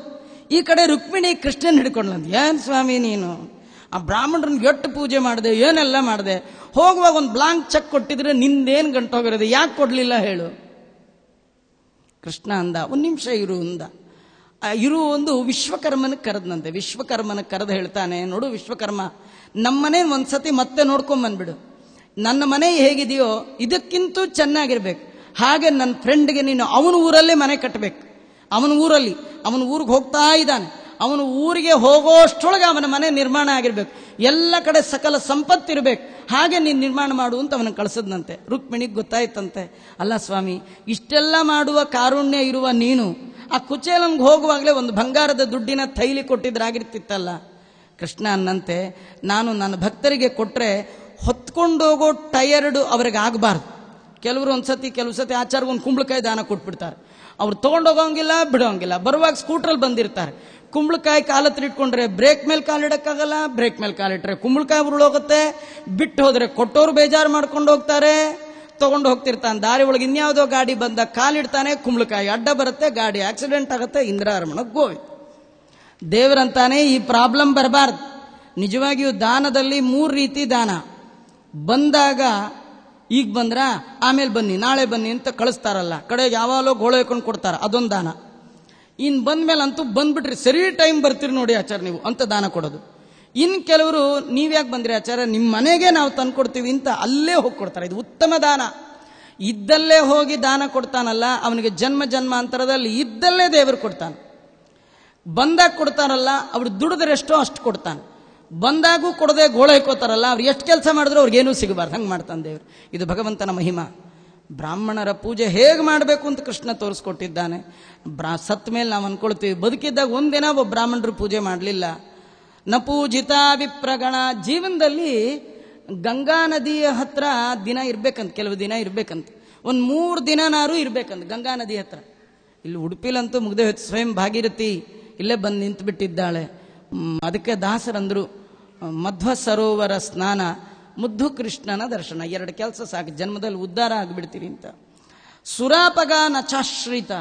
ಈ ಕಡೆ ರುಕ್ಮಿಣಿ ಕೃಷ್ಣನ್ ಹಿಡ್ಕೊಂಡ್ಲಂತ. ಏನ್ ಸ್ವಾಮಿ ನೀನು ಆ ಬ್ರಾಹ್ಮಣರನ್ನ ಎಷ್ಟು ಪೂಜೆ ಮಾಡಿದೆ, ಏನೆಲ್ಲ ಮಾಡಿದೆ, ಹೋಗುವಾಗ ಒಂದು ಬ್ಲಾಂಕ್ ಚೆಕ್ ಕೊಟ್ಟಿದ್ರೆ ನಿಂದೇನು ಗಂಟೋಗಿರೋದು, ಯಾಕೆ ಕೊಡಲಿಲ್ಲ ಹೇಳು. ಕೃಷ್ಣ ಅಂದ, ಒಂದು ನಿಮಿಷ ಇರು ಅಂದ. ಇರು ಒಂದು ವಿಶ್ವಕರ್ಮನ ಕರೆದನಂತೆ. ವಿಶ್ವಕರ್ಮನ ಕರೆದು ಹೇಳ್ತಾನೆ, ನೋಡು ವಿಶ್ವಕರ್ಮ, ನಮ್ಮನೆ ಒಂದ್ಸತಿ ಮತ್ತೆ ನೋಡ್ಕೊಂಬಂದ್ಬಿಡು. ನನ್ನ ಮನೆ ಹೇಗಿದೆಯೋ ಇದಕ್ಕಿಂತೂ ಚೆನ್ನಾಗಿರ್ಬೇಕು. ಹಾಗೆ ನನ್ನ ಫ್ರೆಂಡ್ಗೆ ನೀನು ಅವನ ಊರಲ್ಲೇ ಮನೆ ಕಟ್ಟಬೇಕು. ಅವನ ಊರಿಗೆ ಹೋಗ್ತಾ ಇದ್ದಾನೆ, ಅವನ ಊರಿಗೆ ಹೋಗೋಷ್ಟೊಳಗೆ ಅವನ ಮನೆ ನಿರ್ಮಾಣ ಆಗಿರ್ಬೇಕು, ಎಲ್ಲ ಕಡೆ ಸಕಲ ಸಂಪತ್ತಿರಬೇಕು, ಹಾಗೆ ನೀನು ನಿರ್ಮಾಣ ಮಾಡು ಅಂತ ಅವನ ಕಳಿಸದ್ನಂತೆ. ರುಕ್ಮಿಣಿಗೆ ಗೊತ್ತಾಯ್ತಂತೆ, ಅಲ್ಲ ಸ್ವಾಮಿ, ಇಷ್ಟೆಲ್ಲ ಮಾಡುವ ಕಾರುಣ್ಯ ಇರುವ ನೀನು ಆ ಕುಚೇಲನ್ಗೆ ಹೋಗುವಾಗಲೇ ಒಂದು ಬಂಗಾರದ ದುಡ್ಡಿನ ಥೈಲಿ ಕೊಟ್ಟಿದ್ರಾಗಿರ್ತಿತ್ತಲ್ಲ. ಕೃಷ್ಣ ಅನ್ನಂತೆ, ನಾನು ನನ್ನ ಭಕ್ತರಿಗೆ ಕೊಟ್ಟರೆ ಹೊತ್ಕೊಂಡೋಗೋ ಟಯರ್ಡು ಅವ್ರಿಗೆ ಆಗಬಾರ್ದು. ಕೆಲವರು ಕೆಲವು ಸತಿ ಆಚಾರ್ಯ ಒಂದು ಕುಂಬಳಕಾಯಿ ದಾನ ಕೊಟ್ಬಿಡ್ತಾರೆ. ಅವ್ರು ತೊಗೊಂಡೋಗಂಗಿಲ್ಲ, ಬಿಡೋಂಗಿಲ್ಲ. ಬರುವಾಗ ಸ್ಕೂಟ್ರಲ್ಲಿ ಬಂದಿರ್ತಾರೆ, ಕುಂಬಳಕಾಯಿ ಕಾಲತ್ರ ಇಟ್ಕೊಂಡ್ರೆ ಬ್ರೇಕ್ ಮೇಲೆ ಕಾಲಿಡಕ್ಕಾಗಲ್ಲ, ಬ್ರೇಕ್ ಮೇಲೆ ಕಾಲಿಟ್ರೆ ಕುಂಬಳಕಾಯಿ ಉರುಳೋಗುತ್ತೆ, ಬಿಟ್ಟು ಹೋದ್ರೆ ಕೊಟ್ಟೋರು ಬೇಜಾರು ಮಾಡ್ಕೊಂಡು ಹೋಗ್ತಾರೆ. ತಗೊಂಡು ಹೋಗ್ತಿರ್ತಾನೆ, ದಾರಿ ಒಳಗೆ ಇನ್ಯಾವುದೋ ಗಾಡಿ ಬಂದ ಕಾಲಿಡ್ತಾನೆ, ಕುಂಬಳಕಾಯಿ ಅಡ್ಡ ಬರುತ್ತೆ, ಗಾಡಿ ಆಕ್ಸಿಡೆಂಟ್ ಆಗುತ್ತೆ, ಇಂದ್ರಾರಮಣ ಗೋವಿ. ದೇವರಂತಾನೆ ಈ ಪ್ರಾಬ್ಲಮ್ ಬರಬಾರ್ದು. ನಿಜವಾಗಿಯೂ ದಾನದಲ್ಲಿ 3 ರೀತಿ ದಾನ. ಬಂದಾಗ ಈಗ ಬಂದ್ರ ಆಮೇಲೆ ಬನ್ನಿ, ನಾಳೆ ಬನ್ನಿ ಅಂತ ಕಳಿಸ್ತಾರಲ್ಲ, ಕಡೆಗೆ ಯಾವಾಗಲೋ ಗೋಳು ಹಾಕೊಂಡು ಕೊಡ್ತಾರೆ, ಅದೊಂದು ದಾನ. ಇನ್ನು ಬಂದ್ಮೇಲಂತೂ ಬಂದ್ಬಿಟ್ರಿ, ಸರಿ ಟೈಮ್ ಬರ್ತೀರಿ ನೋಡಿ ಆಚಾರ್ಯ ನೀವು ಅಂತ ದಾನ ಕೊಡೋದು. ಇನ್ನು ಕೆಲವರು ನೀವ್ಯಾಕೆ ಬಂದ್ರಿ ಆಚಾರ್ಯ, ನಿಮ್ಮ ಮನೆಗೆ ನಾವು ತಂದ್ಕೊಡ್ತೀವಿ ಅಂತ ಅಲ್ಲೇ ಹೋಗಿ ಕೊಡ್ತಾರೆ. ಇದು ಉತ್ತಮ ದಾನ. ಇದ್ದಲ್ಲೇ ಹೋಗಿ ದಾನ ಕೊಡ್ತಾನಲ್ಲ, ಅವನಿಗೆ ಜನ್ಮ ಜನ್ಮಾಂತರದಲ್ಲಿ ಇದ್ದಲ್ಲೇ ದೇವರು ಕೊಡ್ತಾನೆ. ಬಂದಾಗ ಕೊಡ್ತಾರಲ್ಲ, ಅವ್ರು ದುಡಿದ್ರೆಷ್ಟೋ ಅಷ್ಟು ಕೊಡ್ತಾನೆ. ಬಂದಾಗೂ ಕೊಡದೆ ಗೋಳ ಹಾಕೋತಾರಲ್ಲ, ಅವ್ರು ಎಷ್ಟು ಕೆಲಸ ಮಾಡಿದ್ರು ಅವ್ರಿಗೇನೂ ಸಿಗಬಾರ್ದು, ಹಂಗೆ ಮಾಡ್ತಾನೆ ದೇವರು. ಇದು ಭಗವಂತನ ಮಹಿಮಾ. ಬ್ರಾಹ್ಮಣರ ಪೂಜೆ ಹೇಗೆ ಮಾಡಬೇಕು ಅಂತ ಕೃಷ್ಣ ತೋರಿಸ್ಕೊಟ್ಟಿದ್ದಾನೆ. ಸತ್ ಮೇಲೆ ನಾವು ಅನ್ಕೊಳ್ತೀವಿ, ಬದುಕಿದ್ದಾಗ ಒಂದಿನ ಒಬ್ಬ ಬ್ರಾಹ್ಮಣರು ಪೂಜೆ ಮಾಡಲಿಲ್ಲ. ನ ಪೂಜಿತ ವಿಪ್ರಗಣ. ಜೀವನದಲ್ಲಿ ಗಂಗಾ ನದಿಯ ಹತ್ರ ದಿನ ಇರ್ಬೇಕಂತ, ಕೆಲವು ದಿನ ಇರ್ಬೇಕಂತ, ಒಂದು 3 ದಿನನಾರು ಇರ್ಬೇಕಂತ ಗಂಗಾ ನದಿ ಹತ್ರ. ಇಲ್ಲಿ ಉಡುಪಿಲಂತೂ ಮುಗ್ದೆ ಹೋಯ್ತು, ಸ್ವಯಂ ಭಾಗೀರಥಿ ಇಲ್ಲೇ ಬಂದು ನಿಂತು ಬಿಟ್ಟಿದ್ದಾಳೆ. ಅದಕ್ಕೆ ದಾಸರಂದ್ರು, ಮಧ್ವ ಸರೋವರ ಸ್ನಾನ, ಮುದ್ದು ಕೃಷ್ಣನ ದರ್ಶನ, 2 ಕೆಲಸ ಸಾಕು, ಜನ್ಮದಲ್ಲಿ ಉದ್ಧಾರ ಆಗಿಬಿಡ್ತೀರಿ ಅಂತ. ಸುರಾಪಗ ನಚಾಶ್ರಿತ.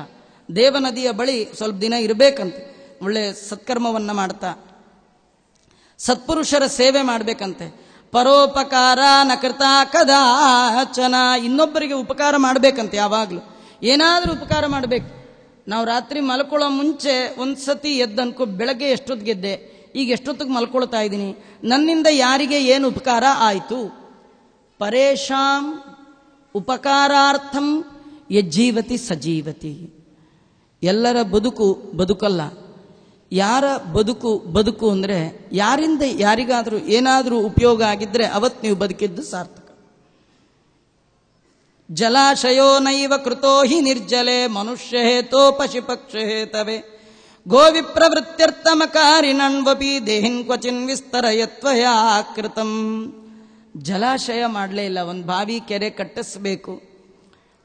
ದೇವನದಿಯ ಬಳಿ ಸ್ವಲ್ಪ ದಿನ ಇರಬೇಕಂತೆ, ಒಳ್ಳೆ ಸತ್ಕರ್ಮವನ್ನ ಮಾಡ್ತಾ ಸತ್ಪುರುಷರ ಸೇವೆ ಮಾಡಬೇಕಂತೆ. ಪರೋಪಕಾರ ನಕೃತ ಕದಾಚನ. ಇನ್ನೊಬ್ಬರಿಗೆ ಉಪಕಾರ ಮಾಡಬೇಕಂತೆ, ಯಾವಾಗಲೂ ಏನಾದರೂ ಉಪಕಾರ ಮಾಡಬೇಕು. ನಾವು ರಾತ್ರಿ ಮಲ್ಕೊಳ್ಳೋ ಮುಂಚೆ ಒಂದ್ಸತಿ ಎದ್ದನ್ಕೋ, ಬೆಳಗ್ಗೆ ಎಷ್ಟೊತ್ತಿಗೆದ್ದೆ, ಈಗ ಎಷ್ಟೊತ್ತಿಗೆ ಮಲ್ಕೊಳ್ತಾ ಇದ್ದೀನಿ, ನನ್ನಿಂದ ಯಾರಿಗೆ ಏನು ಉಪಕಾರ ಆಯಿತು. ಪರೇಶಾಂ ಉಪಕಾರಾರ್ಥಂ ಯಜ್ಜೀವತಿ ಸಜೀವತಿ. ಎಲ್ಲರ ಬದುಕು ಬದುಕಲ್ಲ, ಯಾರ ಬದುಕು ಬದುಕು ಅಂದರೆ ಯಾರಿಂದ ಯಾರಿಗಾದರೂ ಏನಾದರೂ ಉಪಯೋಗ ಆಗಿದ್ರೆ ಅವತ್ತು ನೀವು ಬದುಕಿದ್ದು ಸಾರ್ಥಕ. ಜಲಾಶಯೋ ನೈವ ಕೃತೋ ಹಿ ನಿರ್ಜಲೆ ಮನುಷ್ಯ ಹೇತೋ ಪಶು ಪಕ್ಷಿ ಹೇತವೇ ಗೋವಿಪ್ರವೃತ್ಯರ್ಥಮಕಾರಿಣನ್ವಪಿ ದೇಹಿನ್ ಕ್ವಚಿನ್ ವಿಸ್ತರಯತ್ವಯಾ ಕೃತಂ. ಜಲಾಶಯ ಮಾಡಲೇ ಇಲ್ಲ, ಒಂದು ಬಾವಿ ಕೆರೆ ಕಟ್ಟಿಸ್ಬೇಕು.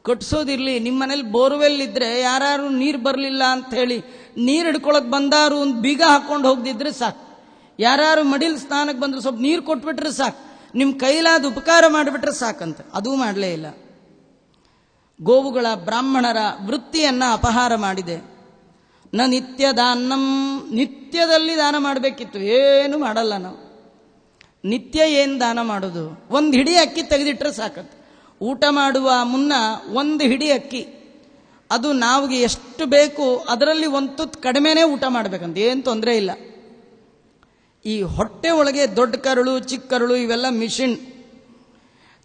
ಕಟ್ಟಿಸೋದಿರಲಿ, ನಿಮ್ಮ ಮನೇಲಿ ಬೋರ್ವೆಲ್ ಇದ್ರೆ ಯಾರು ನೀರು ಬರಲಿಲ್ಲ ಅಂತ ಹೇಳಿ ನೀರು ಹಿಡ್ಕೊಳಕ್ ಬಂದಾರು ಒಂದು ಬೀಗ ಹಾಕೊಂಡು ಹೋಗ್ದಿದ್ರೆ ಸಾಕು. ಯಾರು ಮಡಿಲ್ ಸ್ನಾನಕ್ಕೆ ಬಂದ್ರು ಸ್ವಲ್ಪ ನೀರು ಕೊಟ್ಬಿಟ್ರೆ ಸಾಕು, ನಿಮ್ಮ ಕೈಲಾದ ಉಪಕಾರ ಮಾಡಿಬಿಟ್ರೆ ಸಾಕಂತ. ಅದೂ ಮಾಡಲೇ ಇಲ್ಲ. ಗೋವುಗಳ ಬ್ರಾಹ್ಮಣರ ವೃತ್ತಿಯನ್ನ ಅಪಹಾರ ಮಾಡಿದೆ. ನ ನಿತ್ಯದಾನಂ. ನಿತ್ಯದಲ್ಲಿ ದಾನ ಮಾಡಬೇಕಿತ್ತು, ಏನು ಮಾಡಲ್ಲ ನಾವು. ನಿತ್ಯ ಏನು ದಾನ ಮಾಡೋದು? 1 ಹಿಡಿ ಅಕ್ಕಿ ತೆಗೆದಿಟ್ರೆ ಸಾಕತ್ತು. ಊಟ ಮಾಡುವ ಮುನ್ನ 1 ಹಿಡಿ ಅಕ್ಕಿ, ಅದು ನಾವಿಗೆ ಎಷ್ಟು ಬೇಕು ಅದರಲ್ಲಿ 1 ತುತ್ತು ಕಡಿಮೆನೇ ಊಟ ಮಾಡಬೇಕಂತ, ಏನು ತೊಂದರೆ ಇಲ್ಲ. ಈ ಹೊಟ್ಟೆ ಒಳಗೆ ದೊಡ್ಡ ಕರಳು ಚಿಕ್ಕ ಕರಳು ಇವೆಲ್ಲ ಮಿಷಿನ್.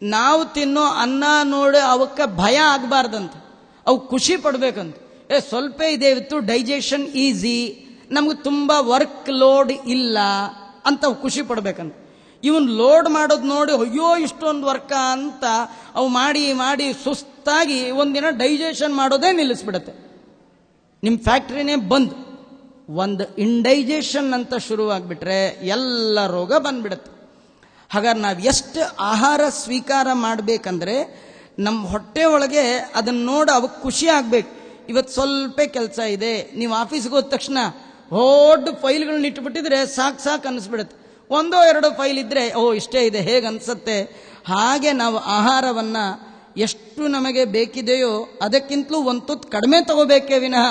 ನಾವು ತಿನ್ನೋ ಅನ್ನ ನೋಡಿ ಅವಕ್ಕೆ ಭಯ ಆಗಬಾರ್ದಂತ, ಅವು ಖುಷಿ ಪಡ್ಬೇಕಂತ. ಸ್ವಲ್ಪ ಇದೆ ಇವತ್ತು, ಡೈಜೆಷನ್ ಈಸಿ, ನಮ್ಗೆ ತುಂಬ ವರ್ಕ್ ಲೋಡ್ ಇಲ್ಲ ಅಂತ ಅವು ಖುಷಿ ಪಡ್ಬೇಕಂತ. ಇವನ್ ಲೋಡ್ ಮಾಡೋದು ನೋಡಿ ಅಯ್ಯೋ ಇಷ್ಟೊಂದು ವರ್ಕ ಅಂತ ಅವು ಮಾಡಿ ಮಾಡಿ ಸುಸ್ತಾಗಿ ಒಂದಿನ ಡೈಜೆಷನ್ ಮಾಡೋದೇ ನಿಲ್ಲಿಸ್ಬಿಡತ್ತೆ. ನಿಮ್ಮ ಫ್ಯಾಕ್ಟ್ರಿನೇ ಬಂದ್. ಒಂದು ಇಂಡೈಜೆಷನ್ ಅಂತ ಶುರುವಾಗ್ಬಿಟ್ರೆ ಎಲ್ಲ ರೋಗ ಬಂದ್ಬಿಡತ್ತೆ. ಹಾಗಾದ್ರೆ ನಾವು ಎಷ್ಟು ಆಹಾರ ಸ್ವೀಕಾರ ಮಾಡಬೇಕಂದ್ರೆ ನಮ್ಮ ಹೊಟ್ಟೆ ಒಳಗೆ ಅದನ್ನ ನೋಡಿ ಅವಕ್ಕೆ ಖುಷಿ ಆಗ್ಬೇಕು. ಇವತ್ತು ಸ್ವಲ್ಪ ಕೆಲಸ ಇದೆ, ನೀವು ಆಫೀಸ್ಗೆ ಹೋದ ತಕ್ಷಣ ದೊಡ್ಡ ಫೈಲ್ಗಳನ್ನ ಇಟ್ಬಿಟ್ಟಿದ್ರೆ ಸಾಕು ಅನ್ನಿಸ್ಬಿಡುತ್ತೆ. 1-2 ಫೈಲ್ ಇದ್ರೆ ಇಷ್ಟೇ ಇದೆ ಹೇಗೆ ಅನ್ಸತ್ತೆ. ಹಾಗೆ ನಾವು ಆಹಾರವನ್ನ ಎಷ್ಟು ನಮಗೆ ಬೇಕಿದೆಯೋ ಅದಕ್ಕಿಂತಲೂ 1 ತುತ್ತು ಕಡಿಮೆ ತಗೋಬೇಕೇ ವಿನಃ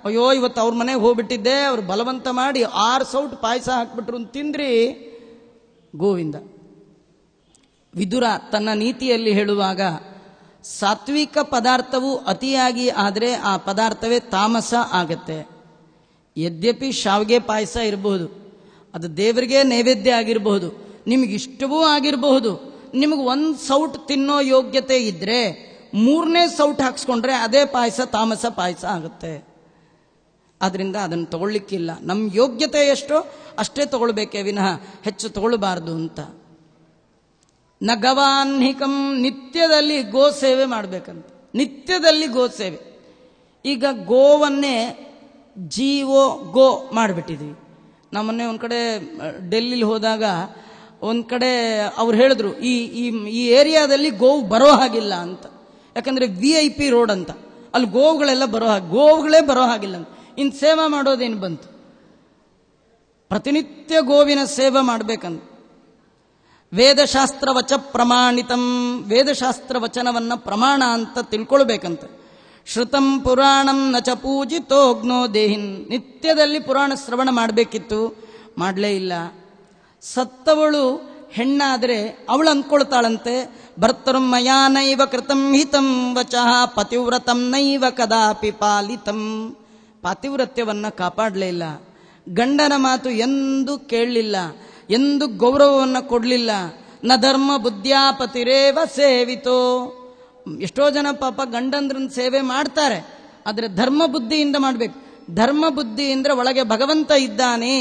ಅಯ್ಯೋ ಇವತ್ತು ಅವ್ರ ಮನೆಗೆ ಹೋಗ್ಬಿಟ್ಟಿದ್ದೆ, ಅವ್ರು ಬಲವಂತ ಮಾಡಿ 6 ಸೌಟ್ ಪಾಯಸ ಹಾಕ್ಬಿಟ್ರು ಅಂತ ತಿಂದ್ರಿ ಗೋವಿಂದ. ವಿದುರ ತನ್ನ ನೀತಿಯಲ್ಲಿ ಹೇಳುವಾಗ ಸಾತ್ವಿಕ ಪದಾರ್ಥವು ಅತಿಯಾಗಿ ಆದರೆ ಆ ಪದಾರ್ಥವೇ ತಾಮಸ ಆಗತ್ತೆ. ಯದ್ಯಪಿ ಶಾವಿಗೆ ಪಾಯಸ ಇರಬಹುದು, ಅದು ದೇವರಿಗೆ ನೈವೇದ್ಯ ಆಗಿರಬಹುದು, ನಿಮಗಿಷ್ಟವೂ ಆಗಿರಬಹುದು. ನಿಮಗೆ ಒಂದು ಸೌಟ್ ತಿನ್ನೋ ಯೋಗ್ಯತೆ ಇದ್ರೆ 3ನೇ ಸೌಟ್ ಹಾಕ್ಸ್ಕೊಂಡ್ರೆ ಅದೇ ಪಾಯಸ ತಾಮಸ ಪಾಯಸ ಆಗುತ್ತೆ. ಆದ್ರಿಂದ ಅದನ್ನು ತಗೊಳ್ಳಿಕ್ಕಿಲ್ಲ. ನಮ್ಮ ಯೋಗ್ಯತೆ ಎಷ್ಟೋ ಅಷ್ಟೇ ತಗೊಳ್ಬೇಕೇ ವಿನಃ ಹೆಚ್ಚು ತಗೊಳ್ಬಾರ್ದು ಅಂತ. ನಗವಾನ್ಹಿಕಂ, ನಿತ್ಯದಲ್ಲಿ ಗೋ ಸೇವೆ ಮಾಡಬೇಕಂತ. ನಿತ್ಯದಲ್ಲಿ ಗೋ ಸೇವೆ. ಈಗ ಗೋವನ್ನೇ ಜೀವೋ ಗೋ ಮಾಡಿಬಿಟ್ಟಿದ್ವಿ. ನಮ್ಮನ್ನೇ ಒಂದು ಕಡೆ ಡೆಲ್ಲಿಲಿ ಹೋದಾಗ ಒಂದು ಕಡೆ ಅವ್ರು ಹೇಳಿದ್ರು, ಈ ಏರಿಯಾದಲ್ಲಿ ಗೋವು ಬರೋ ಹಾಗಿಲ್ಲ ಅಂತ. ಯಾಕಂದ್ರೆ VIP ರೋಡ್ ಅಂತ, ಅಲ್ಲಿ ಗೋವುಗಳೆಲ್ಲ ಗೋವುಗಳೇ ಬರೋ ಹಾಗಿಲ್ಲ ಅಂತ. ಇನ್ನು ಸೇವೆ ಮಾಡೋದೇನು ಬಂತು? ಪ್ರತಿನಿತ್ಯ ಗೋವಿನ ಸೇವೆ ಮಾಡಬೇಕಂತ. ವೇದಶಾಸ್ತ್ರ ವಚ ಪ್ರಮಾಣಿತಂ, ವೇದಶಾಸ್ತ್ರ ವಚನವನ್ನ ಪ್ರಮಾಣ ಅಂತ ತಿಳ್ಕೊಳ್ಬೇಕಂತೆ. ಶ್ರುತಂ ಪುರಾಣಂ ನಚ ಪೂಜಿತೋಗ್ನೋ ದೇಹಿನ್, ನಿತ್ಯದಲ್ಲಿ ಪುರಾಣ ಶ್ರವಣ ಮಾಡಬೇಕಿತ್ತು, ಮಾಡಲೇ ಇಲ್ಲ. ಸತ್ತವಳು ಹೆಣ್ಣಾದರೆ ಅವಳು ಅಂದ್ಕೊಳ್ತಾಳಂತೆ, ಭರ್ತೃಂ ಮಯಾ ನೈವ ಕೃತಂ ಹಿತಂ ವಚಃ ಪತಿವ್ರತಂ ನೈವ ಕದಾಪಿ ಪಾಲಿತಂ. ಪಾತಿವ್ರತ್ಯವನ್ನ ಕಾಪಾಡಲೇ ಇಲ್ಲ, ಗಂಡನ ಮಾತು ಎಂದೂ ಕೇಳಲಿಲ್ಲ, ಎಂದು ಗೌರವವನ್ನು ಕೊಡಲಿಲ್ಲ. ನ ಧರ್ಮ ಬುದ್ಧ್ಯಾಪತಿರೇವ ಸೇವಿತೋ. ಎಷ್ಟೋ ಜನ ಪಾಪ ಗಂಡಂದ್ರನ್ನ ಸೇವೆ ಮಾಡ್ತಾರೆ, ಆದರೆ ಧರ್ಮ ಬುದ್ಧಿಯಿಂದ ಮಾಡಬೇಕು. ಧರ್ಮ ಬುದ್ಧಿ ಅಂದ್ರೆ ಒಳಗೆ ಭಗವಂತ ಇದ್ದಾನೆ,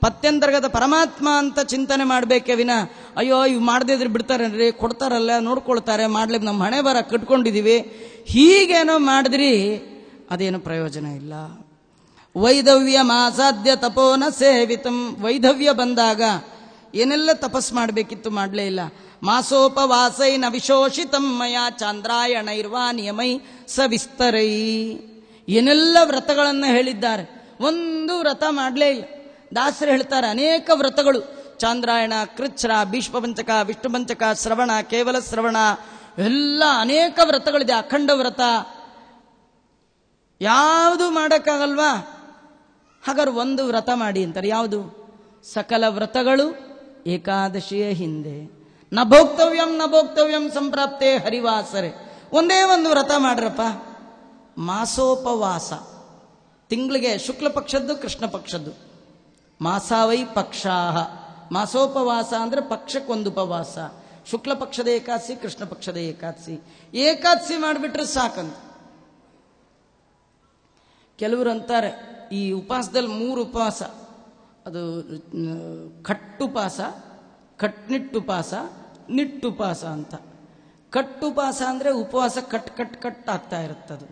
ಪತ್ಯಂತರ್ಗತ ಪರಮಾತ್ಮ ಅಂತ ಚಿಂತನೆ ಮಾಡಬೇಕೇ ವಿನ ಅಯ್ಯೋ ಇವು ಮಾಡದೇ ಇದ್ರೆ ಬಿಡ್ತಾರನ್ರಿ, ಕೊಡ್ತಾರಲ್ಲ ನೋಡ್ಕೊಳ್ತಾರೆ, ಮಾಡ್ಲಿಕ್ಕೆ ನಮ್ಮ ಹಣೆ ಬರ ಕಟ್ಕೊಂಡಿದೀವಿ, ಹೀಗೇನೋ ಮಾಡಿದ್ರಿ ಅದೇನು ಪ್ರಯೋಜನ ಇಲ್ಲ. ವೈಧವ್ಯ ಮಾಸಾಧ್ಯ ತಪೋನ ಸೇವಿತಂ, ವೈಧವ್ಯ ಬಂದಾಗ ಏನೆಲ್ಲ ತಪಸ್ ಮಾಡಬೇಕಿತ್ತು ಮಾಡಲೇ ಇಲ್ಲ. ಮಾಸೋಪವಾಸೈ ನ ವಿಶೋಷಿತಂ ಮಯ ಚಾಂದ್ರಾಯಣೈರ್ವಾ ನಿಯಮೈ ಸವಿಸ್ತರೈ. ಏನೆಲ್ಲ ವ್ರತಗಳನ್ನು ಹೇಳಿದ್ದಾರೆ, ಒಂದು ವ್ರತ ಮಾಡಲೇ ಇಲ್ಲ. ದಾಸರು ಹೇಳ್ತಾರೆ ಅನೇಕ ವ್ರತಗಳು, ಚಾಂದ್ರಾಯಣ, ಕೃಚ್ಛ್ರ, ಭೀಷ್ಮ ಪಂಚಕ, ವಿಷ್ಣು ಪಂಚಕ, ಶ್ರವಣ, ಕೇವಲ ಶ್ರವಣ, ಎಲ್ಲ ಅನೇಕ ವ್ರತಗಳಿದೆ. ಅಖಂಡ ವ್ರತ ಯಾವುದು ಮಾಡೋಕ್ಕಾಗಲ್ವಾ? ಹಾಗಾದ್ರೆ ಒಂದು ವ್ರತ ಮಾಡಿ ಅಂತಾರೆ. ಯಾವುದು? ಸಕಲ ವ್ರತಗಳು ಏಕಾದಶಿಯ ಹಿಂದೆ. ನ ಭೋಕ್ತವ್ಯಂ ಸಂಪ್ರಾಪ್ತೆ ಹರಿವಾಸರೆ. ಒಂದೇ ಒಂದು ವ್ರತ ಮಾಡ್ರಪ್ಪ, ಮಾಸೋಪವಾಸ. ತಿಂಗಳಿಗೆ ಶುಕ್ಲ ಪಕ್ಷದ್ದು ಕೃಷ್ಣ ಪಕ್ಷದ್ದು. ಮಾಸಾವೈ ಪಕ್ಷಾಹ. ಮಾಸೋಪವಾಸ ಅಂದ್ರೆ ಪಕ್ಷಕ್ಕೊಂದು ಉಪವಾಸ. ಶುಕ್ಲ ಪಕ್ಷದ ಏಕಾದಶಿ, ಕೃಷ್ಣ ಪಕ್ಷದ ಏಕಾದಶಿ. ಏಕಾದಶಿ ಮಾಡಿಬಿಟ್ರೆ ಸಾಕಂತ. ಕೆಲವರು ಅಂತಾರೆ ಈ ಉಪವಾಸದಲ್ಲಿ 3 ಉಪವಾಸ, ಅದು ಕಟ್ಟುಪಾಸ, ಕಟ್ನಿಟ್ಟುಪಾಸ, ನಿಟ್ಟುಪಾಸ ಅಂತ. ಕಟ್ಟುಪಾಸ ಅಂದ್ರೆ ಉಪವಾಸ ಕಟ್ ಕಟ್ ಕಟ್ ಆಗ್ತಾ ಇರುತ್ತದು.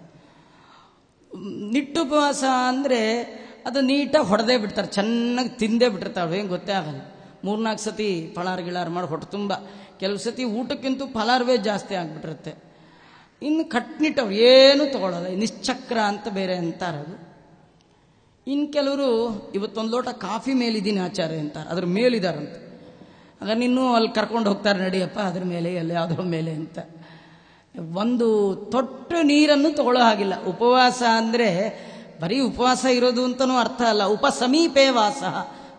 ನಿಟ್ಟುಪವಾಸ ಅಂದ್ರೆ ಅದು ನೀಟಾಗಿ ಹೊಡೆದೇ ಬಿಡ್ತಾರೆ, ಚೆನ್ನಾಗಿ ತಿಂದೇ ಬಿಟ್ಟಿರ್ತಾವೆ, ಏನು ಗೊತ್ತೇ ಆಗಲ್ಲ. 3-4 ಸತಿ ಫಲಾರ್ ಗಿಳಾರ್ ಮಾಡಿ ಹೊಟ್ಟೆ ತುಂಬ, ಕೆಲವು ಸತಿ ಊಟಕ್ಕಿಂತೂ ಫಲಾರ್ವೇ ಜಾಸ್ತಿ ಆಗ್ಬಿಟ್ಟಿರುತ್ತೆ. ಇನ್ನು ಕಟ್ನಿಟ್ಟವ್ರು ಏನೂ ತಗೊಳ್ಳೋಲ್ಲ, ನಿಶ್ಚಕ್ರ ಅಂತ ಬೇರೆ ಅಂತಾರದು. ಇನ್ನು ಕೆಲವರು ಇವತ್ತೊಂದು ಲೋಟ ಕಾಫಿ ಮೇಲಿದ್ದೀನಿ ಆಚಾರ್ಯ ಅಂತಾರೆ, ಅದ್ರ ಮೇಲಿದಾರಂತ. ಆಗ ನಿನ್ನೂ ಅಲ್ಲಿ ಕರ್ಕೊಂಡು ಹೋಗ್ತಾರೆ, ನಡಿಯಪ್ಪ ಅದ್ರ ಮೇಲೆ ಎಲ್ಲ ಯಾವುದೋ ಮೇಲೆ ಅಂತ. ಒಂದು ತೊಟ್ಟು ನೀರನ್ನು ತಗೊಳ್ಳೋ ಹಾಗಿಲ್ಲ. ಉಪವಾಸ ಅಂದರೆ ಬರೀ ಉಪವಾಸ ಇರೋದು ಅಂತನೂ ಅರ್ಥ ಅಲ್ಲ. ಉಪಸಮೀಪೇ ವಾಸ,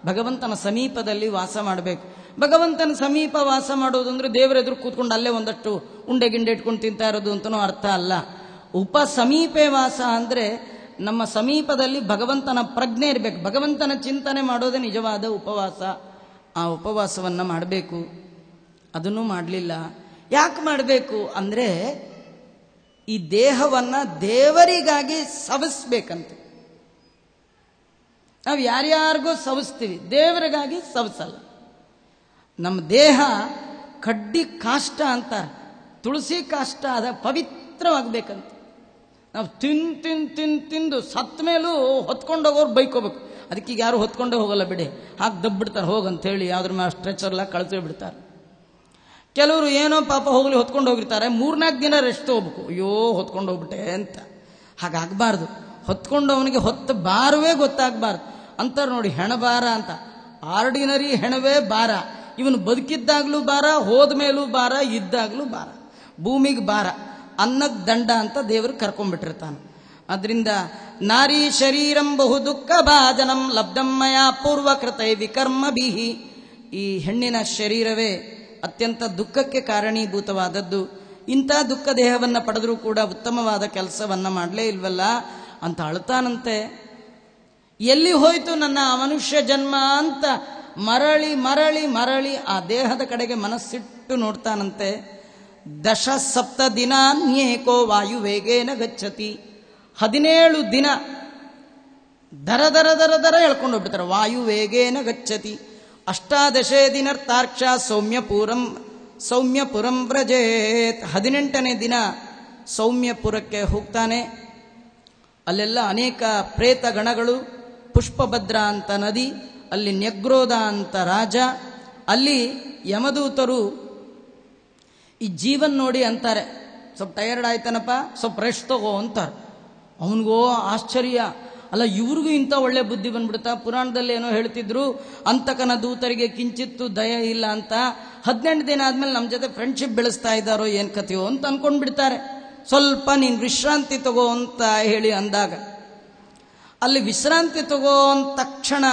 ಭಗವಂತನ ಸಮೀಪದಲ್ಲಿ ವಾಸ ಮಾಡಬೇಕು. ಭಗವಂತನ ಸಮೀಪ ವಾಸ ಮಾಡೋದು ಅಂದ್ರೆ ದೇವರ ಎದುರು ಕೂತ್ಕೊಂಡು ಅಲ್ಲೇ ಒಂದಷ್ಟು ಉಂಡೆ ಗಿಂಡೆ ಇಟ್ಕೊಂಡು ತಿಂತಾ ಇರೋದು ಅಂತನೂ ಅರ್ಥ ಅಲ್ಲ. ಉಪಸಮೀಪೇ ವಾಸ ಅಂದ್ರೆ ನಮ್ಮ ಸಮೀಪದಲ್ಲಿ ಭಗವಂತನ ಪ್ರಜ್ಞೆ ಇರಬೇಕು, ಭಗವಂತನ ಚಿಂತನೆ ಮಾಡೋದೇ ನಿಜವಾದ ಉಪವಾಸ. ಆ ಉಪವಾಸವನ್ನು ಮಾಡಬೇಕು. ಅದನ್ನೂ ಮಾಡಲಿಲ್ಲ. ಯಾಕೆ ಮಾಡಬೇಕು ಅಂದರೆ ಈ ದೇಹವನ್ನ ದೇವರಿಗಾಗಿ ಸವಿಸ್ಬೇಕಂತೆ. ನಾವು ಯಾರ್ಯಾರಿಗೂ ಸವಿಸ್ತೀವಿ, ದೇವರಿಗಾಗಿ ಸವಿಸಲ್ಲ. ನಮ್ಮ ದೇಹ ಕಡ್ಡಿ ಕಾಷ್ಟ ಅಂತ, ತುಳಸಿ ಕಾಷ್ಟ ಅದ ಪವಿತ್ರವಾಗಬೇಕಂತ. ನಾವು ತಿಂದು ಸತ್ತ ಮೇಲೂ ಹೊತ್ಕೊಂಡು ಹೋಗೋರು ಬೈಕೋಬೇಕು. ಅದಕ್ಕೆ ಯಾರು ಹೊತ್ಕೊಂಡೇ ಹೋಗಲ್ಲ ಬಿಡಿ, ಹಾಗೆ ದಬ್ಬಿಡ್ತಾರೆ ಹೋಗಂತೇಳಿ ಯಾವ್ದ್ರ ಮೇಲೆ ಸ್ಟ್ರೆಚರ್ಲ ಕಳಿಸೇ ಬಿಡ್ತಾರೆ. ಕೆಲವರು ಏನೋ ಪಾಪ ಹೋಗ್ಲಿ ಹೊತ್ಕೊಂಡು ಹೋಗಿರ್ತಾರೆ, 3-4 ದಿನ ರೆಸ್ಟ್ ತಗೋಬೇಕು. ಅಯ್ಯೋ ಹೊತ್ಕೊಂಡು ಹೋಗ್ಬಿಟ್ಟೆ ಅಂತ. ಹಾಗಾಗಬಾರ್ದು. ಹೊತ್ಕೊಂಡು ಅವನಿಗೆ ಹೊತ್ತ ಬಾರವೇ ಗೊತ್ತಾಗಬಾರ್ದು ಅಂತಾರೆ ನೋಡಿ. ಹೆಣಬಾರ ಅಂತ, ಆರ್ಡಿನರಿ ಹೆಣವೇ ಭಾರ. ಇವನು ಬದುಕಿದ್ದಾಗ್ಲೂ ಭಾರ, ಹೋದ ಮೇಲೂ ಭಾರ, ಇದ್ದಾಗ್ಲೂ ಭಾರ, ಭೂಮಿಗೆ ಭಾರ, ಅನ್ನಕ್ಕೆ ದಂಡ ಅಂತ ದೇವರು ಕರ್ಕೊಂಡ್ಬಿಟ್ಟಿರ್ತಾನೆ. ಅದರಿಂದ ನಾರಿ ಶರೀರಂ ಬಹು ದುಃಖ ಭಾಜನಂ ಲಬ್ಧಂ ಮಯಾ ಪೂರ್ವಕೃತೈ ವಿಕರ್ಮ ಬಿಹಿ. ಈ ಹೆಣ್ಣಿನ ಶರೀರವೇ ಅತ್ಯಂತ ದುಃಖಕ್ಕೆ ಕಾರಣೀಭೂತವಾದದ್ದು. ಇಂಥ ದುಃಖ ದೇಹವನ್ನು ಪಡೆದರೂ ಕೂಡ ಉತ್ತಮವಾದ ಕೆಲಸವನ್ನು ಮಾಡಲೇ ಇಲ್ವಲ್ಲ ಅಂತ ಅಳ್ತಾನಂತೆ. ಎಲ್ಲಿ ಹೋಯಿತು ನನ್ನ ಮನುಷ್ಯ ಜನ್ಮ ಅಂತ ಮರಳಿ ಮರಳಿ ಮರಳಿ ಆ ದೇಹದ ಕಡೆಗೆ ಮನಸ್ಸಿಟ್ಟು ನೋಡ್ತಾನಂತೆ. 17 ದಿನಾನ್ಯೇಕೋ ವಾಯುವೇಗೇನ ಗಚ್ಚತಿ. 17 ದಿನ ದರ ದರ ದರ ದರ ಹೇಳ್ಕೊಂಡು ಹೋಗ್ಬಿಡ್ತಾರೆ. ವಾಯುವೇಗೇನ ಗಚ್ಚತಿ. 18 ದಿನರ್ಥಾರ್ಕ್ಷ ಸೌಮ್ಯಪುರಂ ವ್ರಜೇತ್. 18ನೇ ದಿನ ಸೌಮ್ಯಪುರಕ್ಕೆ ಹೋಗ್ತಾನೆ. ಅಲ್ಲೆಲ್ಲ ಅನೇಕ ಪ್ರೇತ ಗಣಗಳು, ಪುಷ್ಪಭದ್ರ ಅಂತ ನದಿ, ಅಲ್ಲಿ ನ್ಯಗ್ರೋಧ ಅಂತ ರಾಜ, ಅಲ್ಲಿ ಯಮದೂತರು ಈ ಜೀವನ್ ನೋಡಿ ಅಂತಾರೆ, ಸ್ವಲ್ಪ ಟಯರ್ಡ್ ಆಯ್ತಾನಪ್ಪ, ಸ್ವಲ್ಪ ರೆಸ್ಟ್ ತಗೋ ಅಂತಾರೆ. ಅವನಿಗೋ ಆಶ್ಚರ್ಯ, ಅಲ್ಲ ಇವ್ರಿಗೂ ಇಂಥ ಒಳ್ಳೆ ಬುದ್ಧಿ ಬಂದ್ಬಿಡುತ್ತಾ? ಪುರಾಣದಲ್ಲಿ ಏನೋ ಹೇಳ್ತಿದ್ರು, ಅಂತಕನ ದೂತರಿಗೆ ಕಿಂಚಿತ್ತು ದಯ ಇಲ್ಲ ಅಂತ. 18 ದಿನ ಆದ್ಮೇಲೆ ನಮ್ಮ ಜೊತೆ ಫ್ರೆಂಡ್ಶಿಪ್ ಬೆಳೆಸ್ತಾ ಇದ್ದಾರೋ ಏನ್ ಕಥೆಯೋ ಅಂತ ಅನ್ಕೊಂಡ್ಬಿಡ್ತಾರೆ. ಸ್ವಲ್ಪ ನೀನು ವಿಶ್ರಾಂತಿ ತಗೋ ಅಂತ ಹೇಳಿ ಅಂದಾಗ, ಅಲ್ಲಿ ವಿಶ್ರಾಂತಿ ತಗೋ ಅಂದ ತಕ್ಷಣ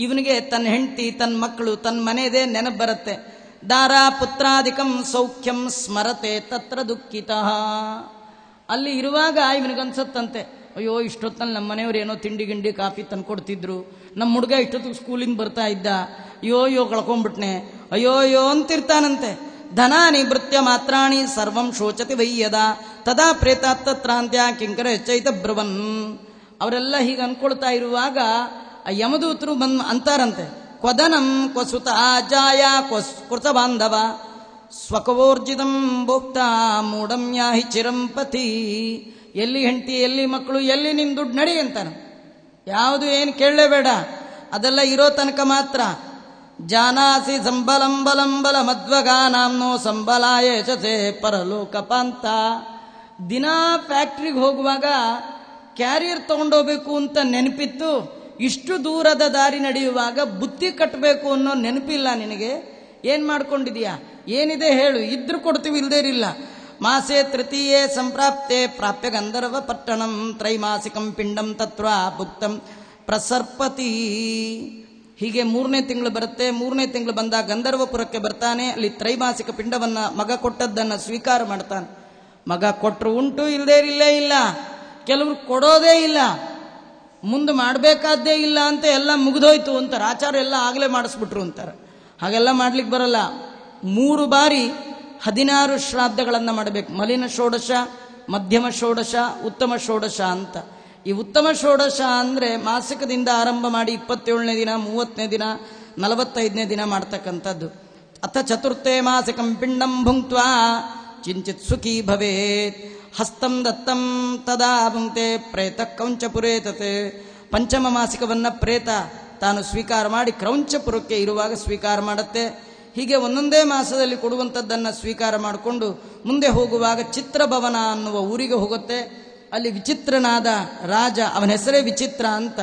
ಇವನಿಗೆ ತನ್ನ ಹೆಂಡತಿ, ತನ್ನ ಮಕ್ಕಳು, ತನ್ನ ಮನೆಯದೇ ನೆನಪು ಬರುತ್ತೆ. ದಾರಾ ಪುತ್ರಾಧಿಕಂ ಸೌಖ್ಯಂ ಸ್ಮರತೆ ತತ್ರ ದುಃಖಿತ. ಅಲ್ಲಿ ಇರುವಾಗ ಇವನಿಗನ್ಸತ್ತಂತೆ, ಅಯ್ಯೋ ಇಷ್ಟೊತ್ತಲ್ಲಿ ನಮ್ಮ ಮನೆಯವ್ರು ಏನೋ ತಿಂಡಿ ಗಿಂಡಿ ಕಾಫಿ ತಂದ್ಕೊಡ್ತಿದ್ರು, ನಮ್ಮ ಹುಡುಗ ಇಷ್ಟೊತ್ತಿಗೆ ಸ್ಕೂಲಿಂದ ಬರ್ತಾ ಇದ್ದ, ಅಯ್ಯೋ ಕಳ್ಕೊಂಡ್ಬಿಟ್ನೆ, ಅಯ್ಯೋ ಅಂತಿರ್ತಾನಂತೆ. ಧನಾನಿ ಭೃತ್ಯ ಮಾತ್ರಾಣಿ ಸರ್ವಂ ಶೋಚತಿ ವೈಯದ ತದಾ ಪ್ರೇತಾತ್ತತ್ರಾಂತ್ಯ ಕಿಂಕರ ಚೈತ ಬ್ರವನ್. ಅವರೆಲ್ಲ ಹೀಗೆ ಅನ್ಕೊಳ್ತಾ ಇರುವಾಗ ಆ ಯಮದೂತರು ಬಂದು ಅಂತಾರಂತೆ, ಕ್ವದನಂ ಕ್ವಸುತ ಜಾಯ ಕೃತ ಬಾಂಧವ ಸ್ವಕವೋರ್ಜಿತಂ ಭೋಕ್ತ ಮೂಢಂ ಯಾಹಿ ಚಿರಂಪತಿ. ಎಲ್ಲಿ ಹೆಂಡತಿ, ಎಲ್ಲಿ ಮಕ್ಕಳು, ಎಲ್ಲಿ ನಿಮ್ ದುಡ್ಡು ನಡಿ ಅಂತಾನೆ. ಯಾವುದು ಏನು ಕೇಳಲೇಬೇಡ, ಅದೆಲ್ಲ ಇರೋ ತನಕ ಮಾತ್ರ. ಜಾನಾಸಿ ಸಂಬಲಂ ಬಲಂ ಬಲ ಮಧ್ವಗಾನಾಂನೋ ಸಂಬಲಾಯ ಯಶಸೆ ಪರಲೋಕಪಾಂತ. ದಿನಾ ಫ್ಯಾಕ್ಟ್ರಿಗೆ ಹೋಗುವಾಗ ಕ್ಯಾರಿಯರ್ ತಗೊಂಡೋಗ್ಬೇಕು ಅಂತ ನೆನಪಿತ್ತು, ಇಷ್ಟು ದೂರದ ದಾರಿ ನಡೆಯುವಾಗ ಬುತ್ತಿ ಕಟ್ಟಬೇಕು ಅನ್ನೋ ನೆನಪಿಲ್ಲ ನಿನಗೆ. ಏನ್ ಮಾಡ್ಕೊಂಡಿದೀಯಾ? ಏನಿದೆ ಹೇಳು, ಇದ್ರು ಕೊಡ್ತೀವಿ, ಇಲ್ದೇರಿಲ್ಲ. ಮಾಸೆ ತೃತೀಯೇ ಸಂಪ್ರಾಪ್ತೆ ಪ್ರಾಪ್ಯ ಗಂಧರ್ವ ಪಟ್ಟಣಂ ತ್ರೈಮಾಸಿಕಂ ಪಿಂಡಂ ತತ್ರ ಭುಕ್ತಂ ಪ್ರಸರ್ಪತಿ. ಹೀಗೆ 3ನೇ ತಿಂಗಳು ಬರುತ್ತೆ. 3ನೇ ತಿಂಗಳು ಬಂದಾಗ ಗಂಧರ್ವಪುರಕ್ಕೆ ಬರ್ತಾನೆ. ಅಲ್ಲಿ ತ್ರೈಮಾಸಿಕ ಪಿಂಡವನ್ನ ಮಗ ಕೊಟ್ಟದ್ದನ್ನು ಸ್ವೀಕಾರ ಮಾಡ್ತಾನೆ. ಮಗ ಕೊಟ್ಟರು ಉಂಟು, ಇಲ್ಲದೇ ಇಲ್ಲ. ಕೆಲವರು ಕೊಡೋದೇ ಇಲ್ಲ, ಮುಂದೆ ಮಾಡಬೇಕಾದ್ದೇ ಇಲ್ಲ ಅಂತ ಎಲ್ಲ ಮುಗಿದೋಯ್ತು ಅಂತಾರೆ. ಆಚಾರ ಎಲ್ಲ ಆಗಲೇ ಮಾಡಿಸ್ಬಿಟ್ರು ಅಂತಾರೆ. ಹಾಗೆಲ್ಲ ಮಾಡ್ಲಿಕ್ಕೆ ಬರಲ್ಲ. 3 ಬಾರಿ 16 ಶ್ರಾದ್ದಗಳನ್ನು ಮಾಡಬೇಕು. ಮಲಿನ ಷೋಡಶ, ಮಧ್ಯಮ ಷೋಡಶ, ಉತ್ತಮ ಷೋಡಶ ಅಂತ. ಈ ಉತ್ತಮ ಷೋಡಶ ಅಂದ್ರೆ ಮಾಸಿಕದಿಂದ ಆರಂಭ ಮಾಡಿ 27ನೇ ದಿನ, 30ನೇ ದಿನ, 45ನೇ ದಿನ ಮಾಡ್ತಕ್ಕಂಥದ್ದು. ಅಥ ಚತುರ್ಥೇ ಮಾಸಿಕಂ ಪಿಂಡಂ ಭುಂಕ್ತ್ವಾ ಚಿಂಚಿತ್ ಸುಖಿ ಭವೇತ್ ಹಸ್ತಂ ದತ್ತಂ ತದಾ ಭುಂಕ್ತೆ ಪ್ರೇತ ಕ್ರೌಂಚಪುರೇತತೆ. ಪಂಚಮ ಮಾಸಿಕವನ್ನ ಪ್ರೇತ ತಾನು ಸ್ವೀಕಾರ ಮಾಡಿ ಕ್ರೌಂಚಪುರಕ್ಕೆ ಇರುವಾಗ ಸ್ವೀಕಾರ ಮಾಡುತ್ತೆ. ಹೀಗೆ ಒಂದೊಂದೇ ಮಾಸದಲ್ಲಿ ಕೊಡುವಂಥದ್ದನ್ನು ಸ್ವೀಕಾರ ಮಾಡಿಕೊಂಡು ಮುಂದೆ ಹೋಗುವಾಗ ಚಿತ್ರಭವನ ಅನ್ನುವ ಊರಿಗೆ ಹೋಗುತ್ತೆ. ಅಲ್ಲಿ ವಿಚಿತ್ರನಾದ ರಾಜ, ಅವನ ಹೆಸರೇ ವಿಚಿತ್ರ ಅಂತ.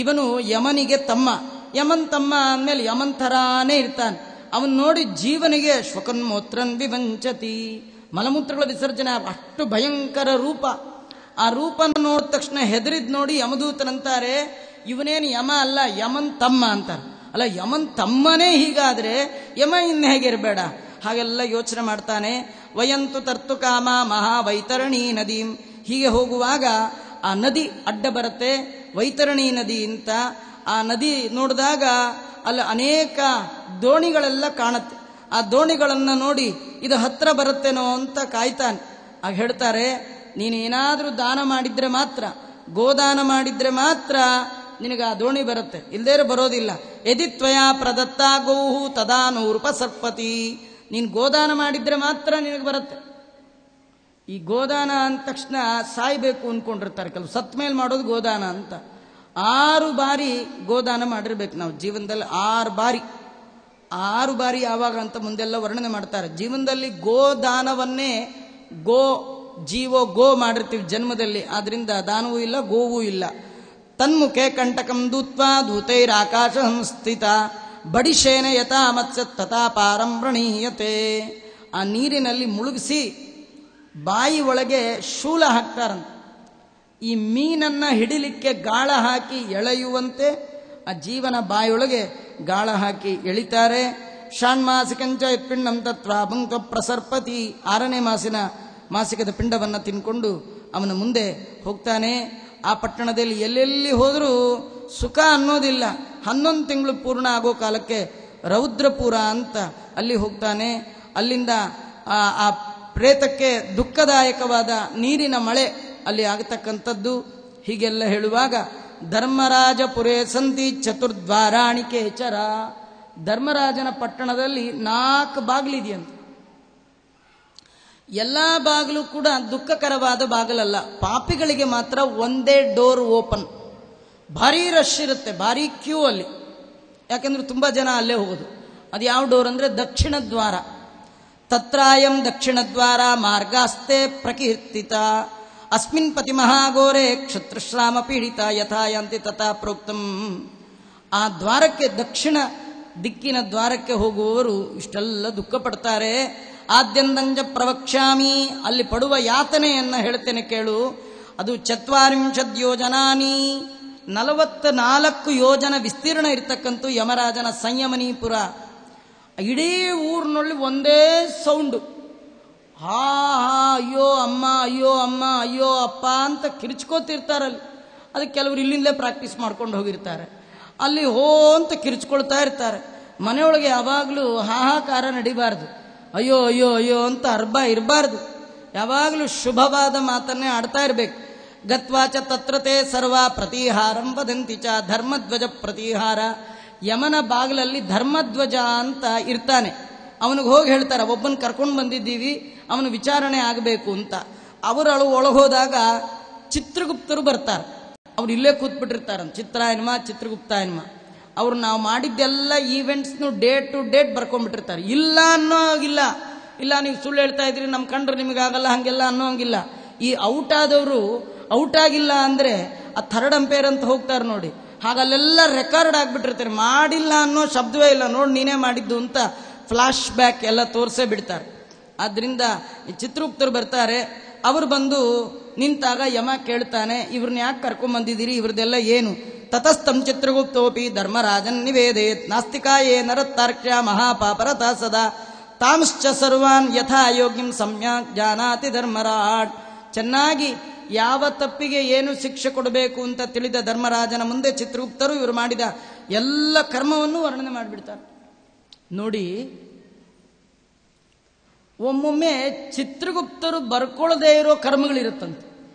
ಇವನು ಯಮನಿಗೆ ತಮ್ಮ. ಯಮನ್ ತಮ್ಮ ಅಂದಮೇಲೆ ಯಮನ್ ಥರಾನೇ ಇರ್ತಾನೆ. ಅವನ್ ನೋಡಿ ಜೀವನಿಗೆ ಶ್ವಕನ್ಮೂತ್ರನ್ ವಿವಂಚತಿ, ಮಲಮೂತ್ರಗಳ ವಿಸರ್ಜನೆ, ಅಷ್ಟು ಭಯಂಕರ ರೂಪ. ಆ ರೂಪನ ನೋಡಿದ ತಕ್ಷಣ ಹೆದರಿದ್ ನೋಡಿ ಯಮದೂತನಂತಾರೆ, ಇವನೇನು ಯಮ ಅಲ್ಲ, ಯಮನ್ ತಮ್ಮ ಅಂತಾರೆ. ಅಲ್ಲ, ಯಮನ್ ತಮ್ಮನೇ ಹೀಗಾದ್ರೆ ಯಮ ಇನ್ನು ಹೇಗಿರಬೇಡ. ಹಾಗೆಲ್ಲ ಯೋಚನೆ ಮಾಡ್ತಾನೆ. ವಯಂತು ತರ್ತು ಕಾಮ ಮಹಾವೈತರಣಿ ನದೀಂ. ಹೀಗೆ ಹೋಗುವಾಗ ಆ ನದಿ ಅಡ್ಡ ಬರುತ್ತೆ, ವೈತರಣಿ ನದಿ ಅಂತ. ಆ ನದಿ ನೋಡಿದಾಗ ಅಲ್ಲಿ ಅನೇಕ ದೋಣಿಗಳೆಲ್ಲ ಕಾಣುತ್ತೆ. ಆ ದೋಣಿಗಳನ್ನು ನೋಡಿ ಇದು ಹತ್ರ ಬರುತ್ತೇನೋ ಅಂತ ಕಾಯ್ತಾನೆ. ಆಗ ಹೇಳ್ತಾರೆ, ನೀನೇನಾದ್ರೂ ದಾನ ಮಾಡಿದ್ರೆ ಮಾತ್ರ, ಗೋದಾನ ಮಾಡಿದ್ರೆ ಮಾತ್ರ ನಿನಗೆ ಆ ದೋಣಿ ಬರುತ್ತೆ, ಇಲ್ದೇರೆ ಬರೋದಿಲ್ಲ. ಯದಿತ್ವಯ ಪ್ರದತ್ತ ಗೋಹು ತದಾ ನೂರುಪಸರ್ಪತಿ. ನೀನು ಗೋದಾನ ಮಾಡಿದ್ರೆ ಮಾತ್ರ ನಿನಗೆ ಬರುತ್ತೆ. ಈ ಗೋದಾನ ಅಂದ ತಕ್ಷಣ ಸಾಯ್ಬೇಕು ಅನ್ಕೊಂಡಿರ್ತಾರೆ ಕೆಲವು, ಸತ್ ಮೇಲೆ ಮಾಡೋದು ಗೋದಾನ ಅಂತ. 6 ಬಾರಿ ಗೋದಾನ ಮಾಡಿರ್ಬೇಕು ನಾವು ಜೀವನದಲ್ಲಿ. 6 ಬಾರಿ ಯಾವಾಗ ಅಂತ ಮುಂದೆಲ್ಲ ವರ್ಣನೆ ಮಾಡ್ತಾರೆ. ಜೀವನದಲ್ಲಿ ಗೋದಾನವನ್ನೇ ಜೀವೋ ಗೋ ಮಾಡಿರ್ತೀವಿ ಜನ್ಮದಲ್ಲಿ, ಆದ್ರಿಂದ ದಾನವೂ ಇಲ್ಲ, ಗೋವೂ ಇಲ್ಲ. ತನ್ಮುಖೆ ಕಂಟಕಂ ದೂತ್ವಾ ದೂತೈರಾಕಾಶ ಸಂಸ್ಥಿತ ಬಡಿಶೇನ ಯಥಾ ಮತ್ಸ್ಯ ತಥಾ ಪಾರಂ ವ್ರಣೀಯತೆ. ಆ ನೀರಿನಲ್ಲಿ ಮುಳುಗಿಸಿ ಬಾಯಿ ಒಳಗೆ ಶೂಲ ಹಾಕ್ತಾರಂತೆ. ಈ ಮೀನನ್ನ ಹಿಡಿಲಿಕ್ಕೆ ಗಾಳ ಹಾಕಿ ಎಳೆಯುವಂತೆ ಆ ಜೀವನ ಬಾಯೊಳಗೆ ಗಾಳ ಹಾಕಿ ಎಳಿತಾರೆ. ಷಾಣ್ಮಾಸಿಕಂಚ ಯತ್ಪಿಂಡಂ ತತ್ವಾ ಭುಂಕ್ತ್ವ ಪ್ರಸರ್ಪತಿ. 6ನೇ ಮಾಸಿಕದ ಪಿಂಡವನ್ನು ತಿನ್ಕೊಂಡು ಅವನ ಮುಂದೆ ಹೋಗ್ತಾನೆ. ಆ ಪಟ್ಟಣದಲ್ಲಿ ಎಲ್ಲೆಲ್ಲಿ ಹೋದರೂ ಸುಖ ಅನ್ನೋದಿಲ್ಲ. 11 ತಿಂಗಳು ಪೂರ್ಣ ಆಗೋ ಕಾಲಕ್ಕೆ ರೌದ್ರಪುರ ಅಂತ ಅಲ್ಲಿ ಹೋಗ್ತಾನೆ. ಅಲ್ಲಿಂದ ಆ ಪ್ರೇತಕ್ಕೆ ದುಃಖದಾಯಕವಾದ ನೀರಿನ ಮಳೆ ಅಲ್ಲಿ ಆಗತಕ್ಕಂಥದ್ದು. ಹೀಗೆಲ್ಲ ಹೇಳುವಾಗ ಧರ್ಮರಾಜಪುರೇ ಸಂತಿ ಚತುರ್ದ್ವಾರಾಣಿ ಕೇಚರ. ಧರ್ಮರಾಜನ ಪಟ್ಟಣದಲ್ಲಿ 4 ಬಾಗಿಲಿದೆಯಂತೆ. ಎಲ್ಲ ಬಾಗಿಲು ಕೂಡ ದುಃಖಕರವಾದ ಬಾಗಿಲಲ್ಲ. ಪಾಪಿಗಳಿಗೆ ಮಾತ್ರ ಒಂದೇ ಡೋರ್ ಓಪನ್. ಭಾರೀ ರಶ್ ಇರುತ್ತೆ, ಭಾರೀ ಕ್ಯೂ ಅಲ್ಲಿ. ಯಾಕೆಂದ್ರೆ ತುಂಬ ಜನ ಅಲ್ಲೇ ಹೋಗೋದು. ಅದು ಯಾವ ಡೋರ್ ಅಂದರೆ ದಕ್ಷಿಣ ದ್ವಾರ. ತತ್ರಾಯಂ ದಕ್ಷಿಣ ದ್ವಾರ ಮಾರ್ಗಾಸ್ತೆ ಪ್ರಕೀರ್ತಿತ ಅಸ್ಮಿನ್ ಪತಿ ಮಹಾಘೋರೆ ಕ್ಷತ್ರಶ್ರಾಮ ಪೀಡಿತ ಯಥಾಯಾಂತಿ ತಥಾ ಪ್ರೋಕ್ತಂ. ಆ ದ್ವಾರಕ್ಕೆ, ದಕ್ಷಿಣ ದಿಕ್ಕಿನ ದ್ವಾರಕ್ಕೆ ಹೋಗುವವರು ಇಷ್ಟೆಲ್ಲ ದುಃಖ ಪಡ್ತಾರೆ. ಆದ್ಯಂದಂಜ ಪ್ರವಕ್ಷ್ಯಾಮಿ, ಅಲ್ಲಿ ಪಡುವ ಯಾತನೆಯನ್ನು ಹೇಳ್ತೇನೆ ಕೇಳು. ಅದು 40 ಯೋಜನಾನಿ, 44 ಯೋಜನ ವಿಸ್ತೀರ್ಣ ಇರ್ತಕ್ಕಂಥ ಯಮರಾಜನ ಸಂಯಮನೀಪುರ. ಇಡೀ ಊರಿನಲ್ಲಿ ಒಂದೇ ಸೌಂಡು, ಹಾ ಹಾ ಅಯ್ಯೋ ಅಮ್ಮ ಅಯ್ಯೋ ಅಮ್ಮ ಅಯ್ಯೋ ಅಪ್ಪ ಅಂತ ಕಿರ್ಚ್ಕೋತಿರ್ತಾರಲ್ಲಿ. ಅದಕ್ಕೆ ಕೆಲವರು ಇಲ್ಲಿಂದಲೇ ಪ್ರಾಕ್ಟೀಸ್ ಮಾಡ್ಕೊಂಡು ಹೋಗಿರ್ತಾರೆ. ಅಲ್ಲಿ ಹೋ ಅಂತ ಕಿರ್ಚ್ಕೊಳ್ತಾ ಇರ್ತಾರೆ. ಮನೆಯೊಳಗೆ ಯಾವಾಗಲೂ ಹಾಹಾಕಾರ ನಡಿಬಾರ್ದು, ಅಯ್ಯೋ ಅಯ್ಯೋ ಅಯ್ಯೋ ಅಂತ ಅರ್ಬ ಇರಬಾರ್ದು. ಯಾವಾಗಲೂ ಶುಭವಾದ ಮಾತನ್ನೇ ಆಡ್ತಾ ಇರಬೇಕು. ಗತ್ವಾಚ ತತ್ರತೆ ಸರ್ವ ಪ್ರತಿಹಾರಂ ವದಂತಿ ಚ. ಧರ್ಮಧ್ವಜ ಪ್ರತಿಹಾರ. ಯಮನ ಬಾಗಿಲಲ್ಲಿ ಧರ್ಮಧ್ವಜ ಅಂತ ಇರ್ತಾನೆ. ಅವನಿಗೆ ಹೋಗಿ ಹೇಳ್ತಾರೆ, ಒಬ್ಬನ ಕರ್ಕೊಂಡು ಬಂದಿದ್ದೀವಿ, ಅವನು ವಿಚಾರಣೆ ಆಗಬೇಕು ಅಂತ. ಅವರು ಒಳಗೋದಾಗ ಚಿತ್ರಗುಪ್ತರು ಬರ್ತಾರೆ. ಅವ್ರು ಇಲ್ಲೇ ಕೂತ್ಬಿಟ್ಟಿರ್ತಾರಂತ. ಚಿತ್ರಗುಪ್ತಾಯನ್ಮ ಅವ್ರು ನಾವು ಮಾಡಿದ್ದೆಲ್ಲ ಈವೆಂಟ್ಸ್ನು ಡೇಟ್ ಟು ಡೇಟ್ ಬರ್ಕೊಂಡ್ಬಿಟ್ಟಿರ್ತಾರೆ. ಇಲ್ಲ ಅನ್ನೋಗಿಲ್ಲ, ಇಲ್ಲ ನೀವು ಸುಳ್ಳು ಹೇಳ್ತಾ ಇದ್ರಿ, ನಮ್ಮ ಕಂಡ್ರೆ ನಿಮಗಾಗಲ್ಲ, ಹಾಗೆಲ್ಲ ಅನ್ನೋಂಗಿಲ್ಲ. ಈ ಔಟ್ ಆದವರು ಔಟ್ ಆಗಿಲ್ಲ ಅಂದರೆ ಆ ಥರ್ಡ್ ಅಂಪೇರ್ ಅಂತ ಹೋಗ್ತಾರೆ ನೋಡಿ, ಹಾಗಲ್ಲೆಲ್ಲ ರೆಕಾರ್ಡ್ ಆಗಿಬಿಟ್ಟಿರ್ತಾರೆ. ಮಾಡಿಲ್ಲ ಅನ್ನೋ ಶಬ್ದವೇ ಇಲ್ಲ, ನೋಡಿ ನೀನೇ ಮಾಡಿದ್ದು ಅಂತ ಫ್ಲಾಶ್ ಬ್ಯಾಕ್ ಎಲ್ಲ ತೋರಿಸೇ ಬಿಡ್ತಾರೆ. ಆದ್ದರಿಂದ ಈ ಚಿತ್ರಗುಪ್ತರು ಬರ್ತಾರೆ. ಅವರು ಬಂದು ನಿಂತಾಗ ಯಮ ಕೇಳ್ತಾನೆ, ಇವ್ರನ್ನ ಯಾಕೆ ಕರ್ಕೊಂಡ್ಬಂದಿದ್ದೀರಿ, ಇವ್ರದ್ದೆಲ್ಲ ಏನು? ತತಸ್ತಂ ಚಿತ್ರಗುಪ್ತೋಪಿ ಧರ್ಮರಾಜನ್ ನಿವೇದೇತ್ ನಾಸ್ತಿಕಾಯೇ ನರತ್ತಾರ್ಕ್ಷ್ಯ ಮಹಾಪಾಪರತ ಸದಾ ತಾಂಶ್ಚ ಸರ್ವಾನ್ ಯಥಾ ಯೋಗ್ಯಂ ಸಮ್ಯಕ್ ಜಾನಾತಿ ಧರ್ಮರಾಟ್. ಚೆನ್ನಾಗಿ ಯಾವ ತಪ್ಪಿಗೆ ಏನು ಶಿಕ್ಷೆ ಕೊಡಬೇಕು ಅಂತ ತಿಳಿದ ಧರ್ಮರಾಜನ ಮುಂದೆ ಚಿತ್ರಗುಪ್ತರು ಇವರು ಮಾಡಿದ ಎಲ್ಲ ಕರ್ಮವನ್ನು ವರ್ಣನೆ ಮಾಡಿಬಿಡ್ತಾರೆ. ನೋಡಿ, ಒಮ್ಮೊಮ್ಮೆ ಚಿತ್ರಗುಪ್ತರು ಬರ್ಕೊಳ್ಳದೇ ಇರೋ ಕರ್ಮಗಳಿರುತ್ತಂತೆ.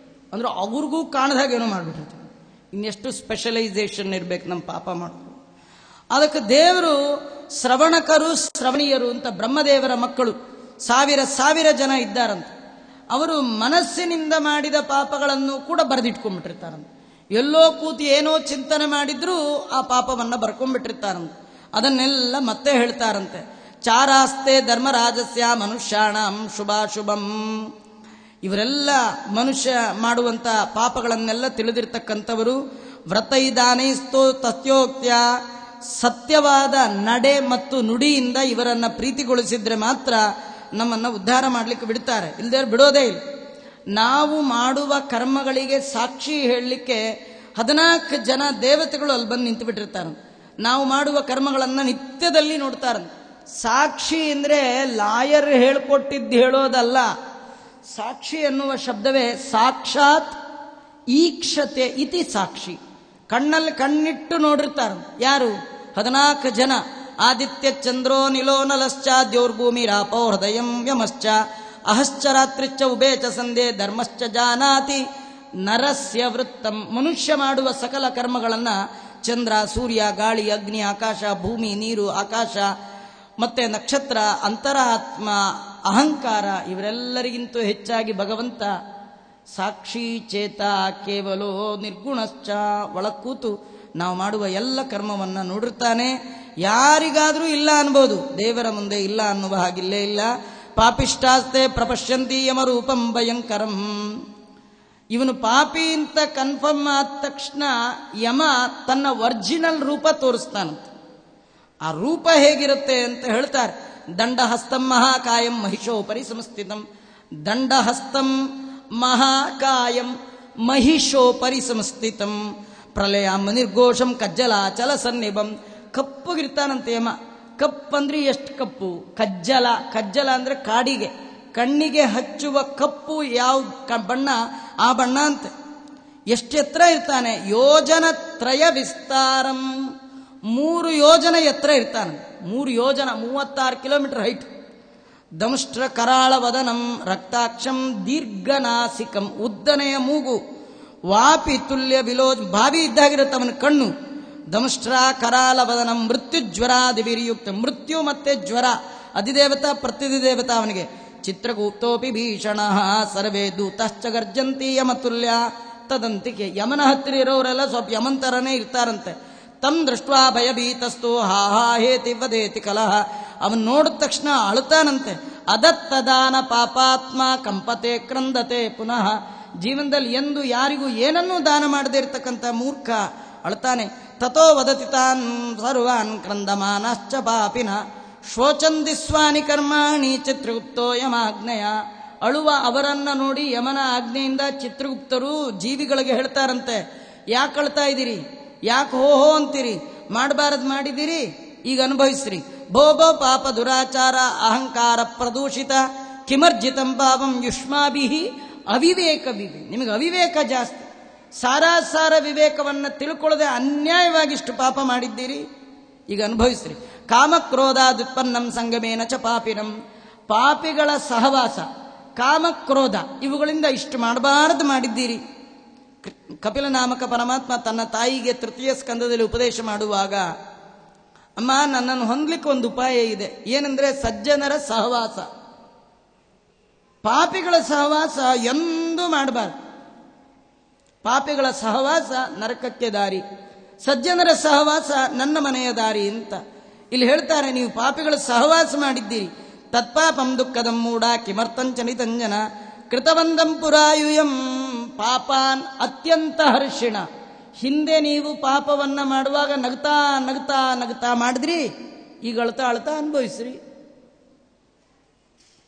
ಅಂದ್ರೆ ಅವ್ರಿಗೂ ಕಾಣದಾಗ ಏನೋ ಮಾಡಿಬಿಟ್ಟಿರ್ತಾರೆ. ಇನ್ನೆಷ್ಟು ಸ್ಪೆಷಲೈಸೇಷನ್ ಇರಬೇಕು ನಮ್ಮ ಪಾಪ ಮಾಡೋದು. ಅದಕ್ಕೆ ದೇವರು ಶ್ರವಣಕರು ಶ್ರವಣೀಯರು ಅಂತ ಬ್ರಹ್ಮದೇವರ ಮಕ್ಕಳು 1000 ಜನ ಇದ್ದಾರಂತೆ. ಅವರು ಮನಸ್ಸಿನಿಂದ ಮಾಡಿದ ಪಾಪಗಳನ್ನು ಕೂಡ ಬರೆದಿಟ್ಕೊಂಡ್ಬಿಟ್ಟಿರ್ತಾರಂತೆ. ಎಲ್ಲೋ ಕೂತು ಏನೋ ಚಿಂತನೆ ಮಾಡಿದ್ರೂ ಆ ಪಾಪವನ್ನು ಬರ್ಕೊಂಡ್ಬಿಟ್ಟಿರ್ತಾರಂತೆ. ಅದನ್ನೆಲ್ಲ ಮತ್ತೆ ಹೇಳ್ತಾರಂತೆ. ಚಾರಾಸ್ತೆ ಧರ್ಮರಾಜಸ್ಯ ಮನುಷ್ಯಾಣಂ ಶುಭಾಶುಭಂ. ಇವರೆಲ್ಲ ಮನುಷ್ಯ ಮಾಡುವಂತ ಪಾಪಗಳನ್ನೆಲ್ಲ ತಿಳಿದಿರ್ತಕ್ಕಂಥವರು. ವ್ರತೈದಾನೈಸ್ತೋ ತಥ್ಯೋಕ್ತ್ಯ. ಸತ್ಯವಾದ ನಡೆ ಮತ್ತು ನುಡಿಯಿಂದ ಇವರನ್ನ ಪ್ರೀತಿಗೊಳಿಸಿದ್ರೆ ಮಾತ್ರ ನಮ್ಮನ್ನು ಉದ್ಧಾರ ಮಾಡಲಿಕ್ಕೆ ಬಿಡ್ತಾರೆ, ಇಲ್ಲದೆ ಬಿಡೋದೇ ಇಲ್ಲ. ನಾವು ಮಾಡುವ ಕರ್ಮಗಳಿಗೆ ಸಾಕ್ಷಿ ಹೇಳಲಿಕ್ಕೆ 14 ಜನ ದೇವತೆಗಳು ಅಲ್ಲಿ ಬಂದು ನಿಂತು ಬಿಟ್ಟಿರ್ತಾರೆ. ನಾವು ಮಾಡುವ ಕರ್ಮಗಳನ್ನು ನಿತ್ಯದಲ್ಲಿ ನೋಡ್ತಾರೆ. ಸಾಕ್ಷಿ ಅಂದರೆ ಲಾಯರ್ ಹೇಳ್ಕೊಟ್ಟಿದ್ದು ಹೇಳೋದಲ್ಲ. ಸಾಕ್ಷಿ ಎನ್ನುವ ಶಬ್ದವೇ ಸಾಕ್ಷಾತ್ ಈಕ್ಷತೆ ಇತಿ ಸಾಕ್ಷಿ. ಕಣ್ಣಲ್ಲಿ ಕಣ್ಣಿಟ್ಟು ನೋಡಿರ್ತಾರೆ. ಯಾರು? 14 ಜನ. ಆದಿತ್ಯ ಚಂದ್ರೋ ನಿಲೋ ನಲಶ್ಚ ದ್ಯೋರ್ಭೂಮಿರಾಪೋ ಹೃದಯಂ ಯಮಶ್ಚ ಅಹಶ್ಚ ರಾತ್ರಿಶ್ಚ ಉಭೇಚ ಸಂಧೆ ಧರ್ಮಶ್ಚ ಜಾನಾತಿ ನರಸ್ಯ ವೃತ್ತಂ. ಮನುಷ್ಯ ಮಾಡುವ ಸಕಲ ಕರ್ಮಗಳನ್ನು ಚಂದ್ರ, ಸೂರ್ಯ, ಗಾಳಿ, ಅಗ್ನಿ, ಆಕಾಶ, ಭೂಮಿ, ನೀರು, ಆಕಾಶ ಮತ್ತೆ ನಕ್ಷತ್ರ, ಅಂತರಾತ್ಮ, ಅಹಂಕಾರ ಇವರೆಲ್ಲರಿಗಿಂತೂ ಹೆಚ್ಚಾಗಿ ಭಗವಂತ ಸಾಕ್ಷಿ ಚೇತ ಕೇವಲೋ ನಿರ್ಗುಣಶ್ಚ. ಒಳಕೂತು ನಾವು ಮಾಡುವ ಎಲ್ಲ ಕರ್ಮವನ್ನು ನೋಡಿರ್ತಾನೆ. ಯಾರಿಗಾದರೂ ಇಲ್ಲ ಅನ್ಬೋದು, ದೇವರ ಮುಂದೆ ಇಲ್ಲ ಅನ್ನುವ ಹಾಗಿಲ್ಲೇ ಇಲ್ಲ. ಪಾಪಿಷ್ಟಾಸ್ತೆ ಪ್ರಪಶ್ಯಂತಿ ಯಮರೂಪಂ ಭಯಂಕರಂ. ಇವನು ಪಾಪಿ ಅಂತ ಕನ್ಫರ್ಮ್ ಆದ ತಕ್ಷಣ ಯಮ ತನ್ನ ಒರಿಜಿನಲ್ ರೂಪ ತೋರಿಸ್ತಾನಂತೆ. ಆ ರೂಪ ಹೇಗಿರುತ್ತೆ ಅಂತ ಹೇಳ್ತಾರೆ. ದಂಡಹಸ್ತಂ ಮಹಾಕಾಯಂ ಮಹಿಷೋಪರಿ ಸಂಸ್ಥಿತಂ. ದಂಡಹಸ್ತಂ ಮಹಾಕಾಯಂ ಮಹಿಷೋಪರಿ ಸಂಸ್ಥಿತಂ. ಪ್ರಲಯ ನಿರ್ಘೋಷಂ ಕಜ್ಜಲಾಚಲ ಸನ್ನಿಭಂ. ಕಪ್ಪಗಿರ್ತಾನಂತೆ ಯಮ. ಕಪ್ಪಂದ್ರೆ ಎಷ್ಟು ಕಪ್ಪು? ಕಜ್ಜಲ ಅಂದ್ರೆ ಕಾಡಿಗೆ, ಕಣ್ಣಿಗೆ ಹಚ್ಚುವ ಕಪ್ಪು ಯಾವ ಬಣ್ಣ ಆ ಬಣ್ಣ ಅಂತೆ. ಎಷ್ಟು ಎತ್ತರ ಇರ್ತಾನೆ? ಯೋಜನ ತ್ರಯ ವಿಸ್ತಾರಂ, 3 ಯೋಜನ ಎತ್ತರ ಇರ್ತಾನೆ. 3 ಯೋಜನ 36 ಕಿಲೋಮೀಟರ್ ಹೈಟ್. ದಂಷ್ಟ್ರ ಕರಾಳ ವದನಂ ರಕ್ತಾಕ್ಷಂ ದೀರ್ಘನಾಸಿಕಂ, ಉದ್ದನೆಯ ಮೂಗು. ವಾಪಿ ತುಲ್ಯ ವಿಲೋಜ್, ಬಾವಿ ಇದ್ದಾಗಿರುತ್ತೆ ಅವನ ಕಣ್ಣು. ದಂಷ್ಟ್ರ ಕರಾಲ ವದನಂ ಮೃತ್ಯುಜ್ವರಾದಿವಿರ್ಯುಕ್ತ, ಮೃತ್ಯು ಮತ್ತೆ ಜ್ವರ, ಅಧಿದೇವತಾ ಪ್ರತ್ಯಧಿದೇವತಾ ಅವನಿಗೆ. ಚಿತ್ರಗುಪ್ತೋಪಿ ಭೀಷಣ ಸರ್ವೇ ದೂತಶ್ಚ ಗರ್ಜಂತಿ ಯಮತುಲ್ಯ ತದಂತಿಕೆ. ಯಮನ ಹತ್ತಿರ ಇರೋರೆಲ್ಲ ಸ್ವಲ್ಪ ಯಮನ್ ತರನೇ ಇರ್ತಾರಂತೆ. ತಮ್ ದೃಷ್ಟ್ವಾ ಭಯಭೀತಸ್ತು ಹಾ ಹೇತಿ ವದೇತಿ ಕಲಹ. ಅವನ್ ನೋಡಿದ ತಕ್ಷಣ ಅಳುತ್ತಾನಂತೆ. ಅದತ್ತದಾನ ಪಾಪಾತ್ಮ ಕಂಪತೆ ಕ್ರಂದತೆ ಪುನಃ. ಜೀವನದಲ್ಲಿ ಎಂದು ಯಾರಿಗೂ ಏನನ್ನೂ ದಾನ ಮಾಡದೇ ಇರತಕ್ಕಂಥ ಮೂರ್ಖ ಅಳ್ತಾನೆ. ತಥೋ ವದತಿ ತಾನ್ ಸರ್ವಾನ್ ಕ್ರಂದಮಾನಶ್ಚ ಪಾಪಿನ ಶೋಚಂದಿಸ್ವಾನಿ ಕರ್ಮಾಣಿ ಚಿತ್ರಗುಪ್ತೋ ಯಮಾಗ್ನೆಯ. ಅಳುವ ಅವರನ್ನ ನೋಡಿ ಯಮನ ಆಜ್ಞೆಯಿಂದ ಚಿತ್ರಗುಪ್ತರು ಜೀವಿಗಳಿಗೆ ಹೇಳ್ತಾರಂತೆ, ಯಾಕೆ ಅಳ್ತಾ ಇದ್ದೀರಿ? ಯಾಕೆ ಹೋ ಅಂತೀರಿ? ಮಾಡಬಾರದು ಮಾಡಿದ್ದೀರಿ, ಈಗ ಅನುಭವಿಸ್ರಿ. ಭೋ ಪಾಪ ದುರಾಚಾರ ಅಹಂಕಾರ ಪ್ರದೂಷಿತ ಕಿಮರ್ಜಿತಂ ಪಾಪಂ ಯುಷ್ಮಾಭಿಹಿ ಅವಿವೇಕ ವಿವೆ. ನಿಮಗೆ ಅವಿವೇಕ ಜಾಸ್ತಿ. ಸಾರ ವಿವೇಕವನ್ನು ತಿಳ್ಕೊಳ್ಳದೆ ಅನ್ಯಾಯವಾಗಿ ಇಷ್ಟು ಪಾಪ ಮಾಡಿದ್ದೀರಿ, ಈಗ ಅನುಭವಿಸ್ರಿ. ಕಾಮಕ್ರೋಧಾದುತ್ಪನ್ನಂ ಸಂಗಮೇನ ಚ ಪಾಪಿನಂ. ಪಾಪಿಗಳ ಸಹವಾಸ, ಕಾಮಕ್ರೋಧ ಇವುಗಳಿಂದ ಇಷ್ಟು ಮಾಡಬಾರದು ಮಾಡಿದ್ದೀರಿ. ಕಪಿಲ ನಾಮಕ ಪರಮಾತ್ಮ ತನ್ನ ತಾಯಿಗೆ ತೃತೀಯ ಸ್ಕಂದದಲ್ಲಿ ಉಪದೇಶ ಮಾಡುವಾಗ, ಅಮ್ಮ ನನ್ನನ್ನು ಹೊಂದಲಿಕ್ಕೆ ಒಂದು ಉಪಾಯ ಇದೆ. ಏನಂದ್ರೆ ಸಜ್ಜನರ ಸಹವಾಸ. ಪಾಪಿಗಳ ಸಹವಾಸ ಎಂದೂ ಮಾಡಬಾರ್ದು. ಪಾಪಿಗಳ ಸಹವಾಸ ನರಕಕ್ಕೆ ದಾರಿ, ಸಜ್ಜನರ ಸಹವಾಸ ನನ್ನ ಮನೆಯ ದಾರಿ ಅಂತ ಇಲ್ಲಿ ಹೇಳ್ತಾರೆ. ನೀವು ಪಾಪಿಗಳ ಸಹವಾಸ ಮಾಡಿದ್ದೀರಿ. ತತ್ಪಾಪಂ ದುಃಖದಂ ಮೂಢ ಕಿಮರ್ಥಂಚ ನಿತಂಜನ ಕೃತವಂದಂ ಪುರಾಯುಯಂ ಪಾಪಾನ್ ಅತ್ಯಂತ ಹರ್ಷಿಣ. ಹಿಂದೆ ನೀವು ಪಾಪವನ್ನ ಮಾಡುವಾಗ ನಗ್ತಾ ನಗ್ತಾ ನಗ್ತಾ ಮಾಡಿದ್ರಿ, ಈಗ ಅಳ್ತಾ ಅಳ್ತಾ ಅನುಭವಿಸ್ರಿ.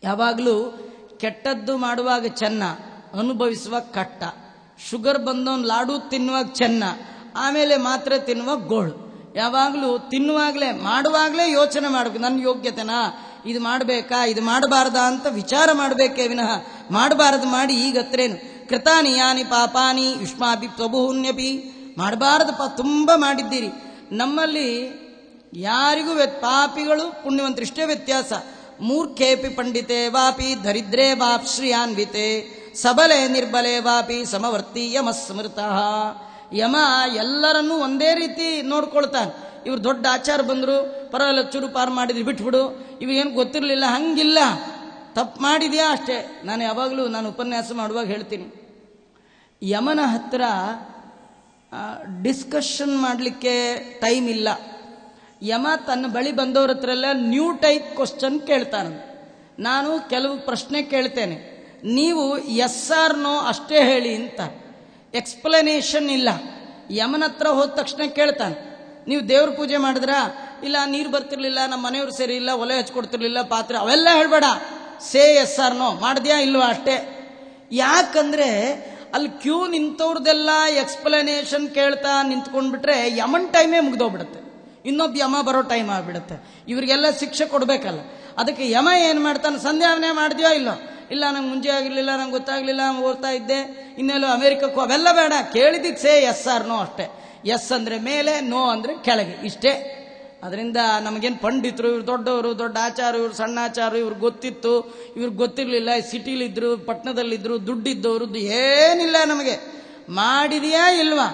ಯಾವಾಗಲೂ ಕೆಟ್ಟದ್ದು ಮಾಡುವಾಗ ಚೆನ್ನ, ಅನುಭವಿಸುವಾಗ ಕಟ್ಟ. ಶುಗರ್ ಬಂದವನ್ ಲಾಡು ತಿನ್ನುವಾಗ ಚೆನ್ನ, ಆಮೇಲೆ ಮಾತ್ರೆ ತಿನ್ನುವಾಗ ಗೋಳು. ಯಾವಾಗಲೂ ತಿನ್ನುವಾಗಲೇ ಮಾಡುವಾಗಲೇ ಯೋಚನೆ ಮಾಡಬೇಕು, ನನ್ನ ಯೋಗ್ಯತೆನಾ, ಇದು ಮಾಡಬೇಕಾ ಇದು ಮಾಡಬಾರ್ದಾ ಅಂತ ವಿಚಾರ ಮಾಡಬೇಕೇ ವಿನಃ ಮಾಡಬಾರದು ಮಾಡಿ ಈಗ ಹತ್ರೇನು. ಕೃತಾನಿ ಯಾನಿ ಪಾಪಾನಿ ಯುಷ್ಮಾಭಿ ಪ್ರಭುನ್ಯಪಿ. ಮಾಡಬಾರದಪ್ಪ, ತುಂಬ ಮಾಡಿದ್ದೀರಿ. ನಮ್ಮಲ್ಲಿ ಯಾರಿಗೂ ಪಾಪಿಗಳು ಪುಣ್ಯವಂತರು ಇಷ್ಟೇ ವ್ಯತ್ಯಾಸ. ಮೂರ್ಖೇಪಿ ಪಂಡಿತೆ ವಾಪಿ ದರಿದ್ರೇ ವಾಪ್ ಶ್ರೀಯಾನ್ವಿತೆ ಸಬಲೆ ನಿರ್ಬಲೆ ವಾಪಿ ಸಮವರ್ತಿ ಯಮಸ್ಮೃತ. ಯಮ ಎಲ್ಲರನ್ನೂ ಒಂದೇ ರೀತಿ ನೋಡ್ಕೊಳ್ತಾನೆ. ಇವ್ರು ದೊಡ್ಡ ಆಚಾರ ಬಂದರು, ಪರವಾಗಿಲ್ಲ ಚೂರು ಪಾರು ಮಾಡಿದ್ರಿ ಬಿಟ್ಬಿಡು, ಇವೇನು ಗೊತ್ತಿರಲಿಲ್ಲ, ಹಂಗಿಲ್ಲ. ತಪ್ಪು ಮಾಡಿದ್ಯಾ ಅಷ್ಟೇ. ನಾನು ಯಾವಾಗಲೂ ನಾನು ಉಪನ್ಯಾಸ ಮಾಡುವಾಗ ಹೇಳ್ತೀನಿ, ಯಮನ ಹತ್ರ ಡಿಸ್ಕಷನ್ ಮಾಡಲಿಕ್ಕೆ ಟೈಮ್ ಇಲ್ಲ. ಯಮ ತನ್ನ ಬಳಿ ಬಂದವ್ರ ಹತ್ರ ಎಲ್ಲ ನ್ಯೂ ಟೈಪ್ ಕ್ವಶನ್ ಕೇಳ್ತಾನೆ. ನಾನು ಕೆಲವು ಪ್ರಶ್ನೆ ಕೇಳ್ತೇನೆ, ನೀವು ಎಸ್ ಆರ್ ನೋ ಅಷ್ಟೇ ಹೇಳಿ ಅಂತ. ಎಕ್ಸ್ಪ್ಲನೇಷನ್ ಇಲ್ಲ. ಯಮನ ಹತ್ರ ಹೋದ ತಕ್ಷಣ ಕೇಳ್ತಾನೆ, ನೀವು ದೇವ್ರ ಪೂಜೆ ಮಾಡಿದ್ರಾ? ಇಲ್ಲ, ನೀರು ಬರ್ತಿರ್ಲಿಲ್ಲ, ನಮ್ಮ ಮನೆಯವ್ರು ಸರಿ ಇಲ್ಲ, ಒಲೆ ಹಚ್ಕೊಡ್ತಿರ್ಲಿಲ್ಲ, ಪಾತ್ರೆ, ಅವೆಲ್ಲ ಹೇಳ್ಬೇಡ. ಸೇ ಎಸ್ ಆರ್ ನೋ, ಮಾಡಿದ್ಯಾ ಇಲ್ವಾ ಅಷ್ಟೇ. ಯಾಕಂದ್ರೆ ಅಲ್ಲಿ ಕ್ಯೂ ನಿಂತವ್ರದೆಲ್ಲ ಎಕ್ಸ್ಪ್ಲನೇಷನ್ ಕೇಳ್ತಾ ನಿಂತ್ಕೊಂಡ್ಬಿಟ್ರೆ ಯಮನ್ ಟೈಮೇ ಮುಗ್ದೋಗ್ಬಿಡುತ್ತೆ, ಇನ್ನೊಬ್ಬ ಯಮ ಬರೋ ಟೈಮ್ ಆಗ್ಬಿಡುತ್ತೆ. ಇವರಿಗೆಲ್ಲ ಶಿಕ್ಷೆ ಕೊಡ್ಬೇಕಲ್ಲ. ಅದಕ್ಕೆ ಯಮ ಏನ್ ಮಾಡ್ತಾನೆ, ಸಂಧ್ಯಾವನೆ ಮಾಡಿದ್ಯೋ ಇಲ್ಲೋ, ಇಲ್ಲ ನಂಗೆ ಮುಂಚೆ ಆಗಿರ್ಲಿಲ್ಲ, ನಂಗೆ ಗೊತ್ತಾಗ್ಲಿಲ್ಲ, ಓದ್ತಾ ಇದ್ದೆ, ಇನ್ನೆಲ್ಲೋ ಅಮೆರಿಕಕ್ಕೂ, ಅವೆಲ್ಲ ಬೇಡ. ಕೇಳಿದಿಕ್ಕೆ ಸೇ ಎಸ್ ಆರ್ ನೋ ಅಷ್ಟೇ. ಎಸ್ ಅಂದ್ರೆ ಮೇಲೆ, ನೋ ಅಂದ್ರೆ ಕೆಳಗೆ, ಇಷ್ಟೇ. ಅದರಿಂದ ನಮಗೇನು ಪಂಡಿತರು, ಇವ್ರು ದೊಡ್ಡವರು, ದೊಡ್ಡ ಆಚಾರ, ಇವ್ರು ಸಣ್ಣ ಆಚಾರ, ಇವ್ರಿಗೆ ಗೊತ್ತಿತ್ತು, ಇವ್ರಿಗೆ ಗೊತ್ತಿರಲಿಲ್ಲ, ಸಿಟಿಲಿದ್ರು, ಪಟ್ಟಣದಲ್ಲಿದ್ರು, ದುಡ್ಡಿದ್ದವ್ರದ್ದು ಏನಿಲ್ಲ ನಮಗೆ. ಮಾಡಿದೆಯಾ ಇಲ್ವಾ?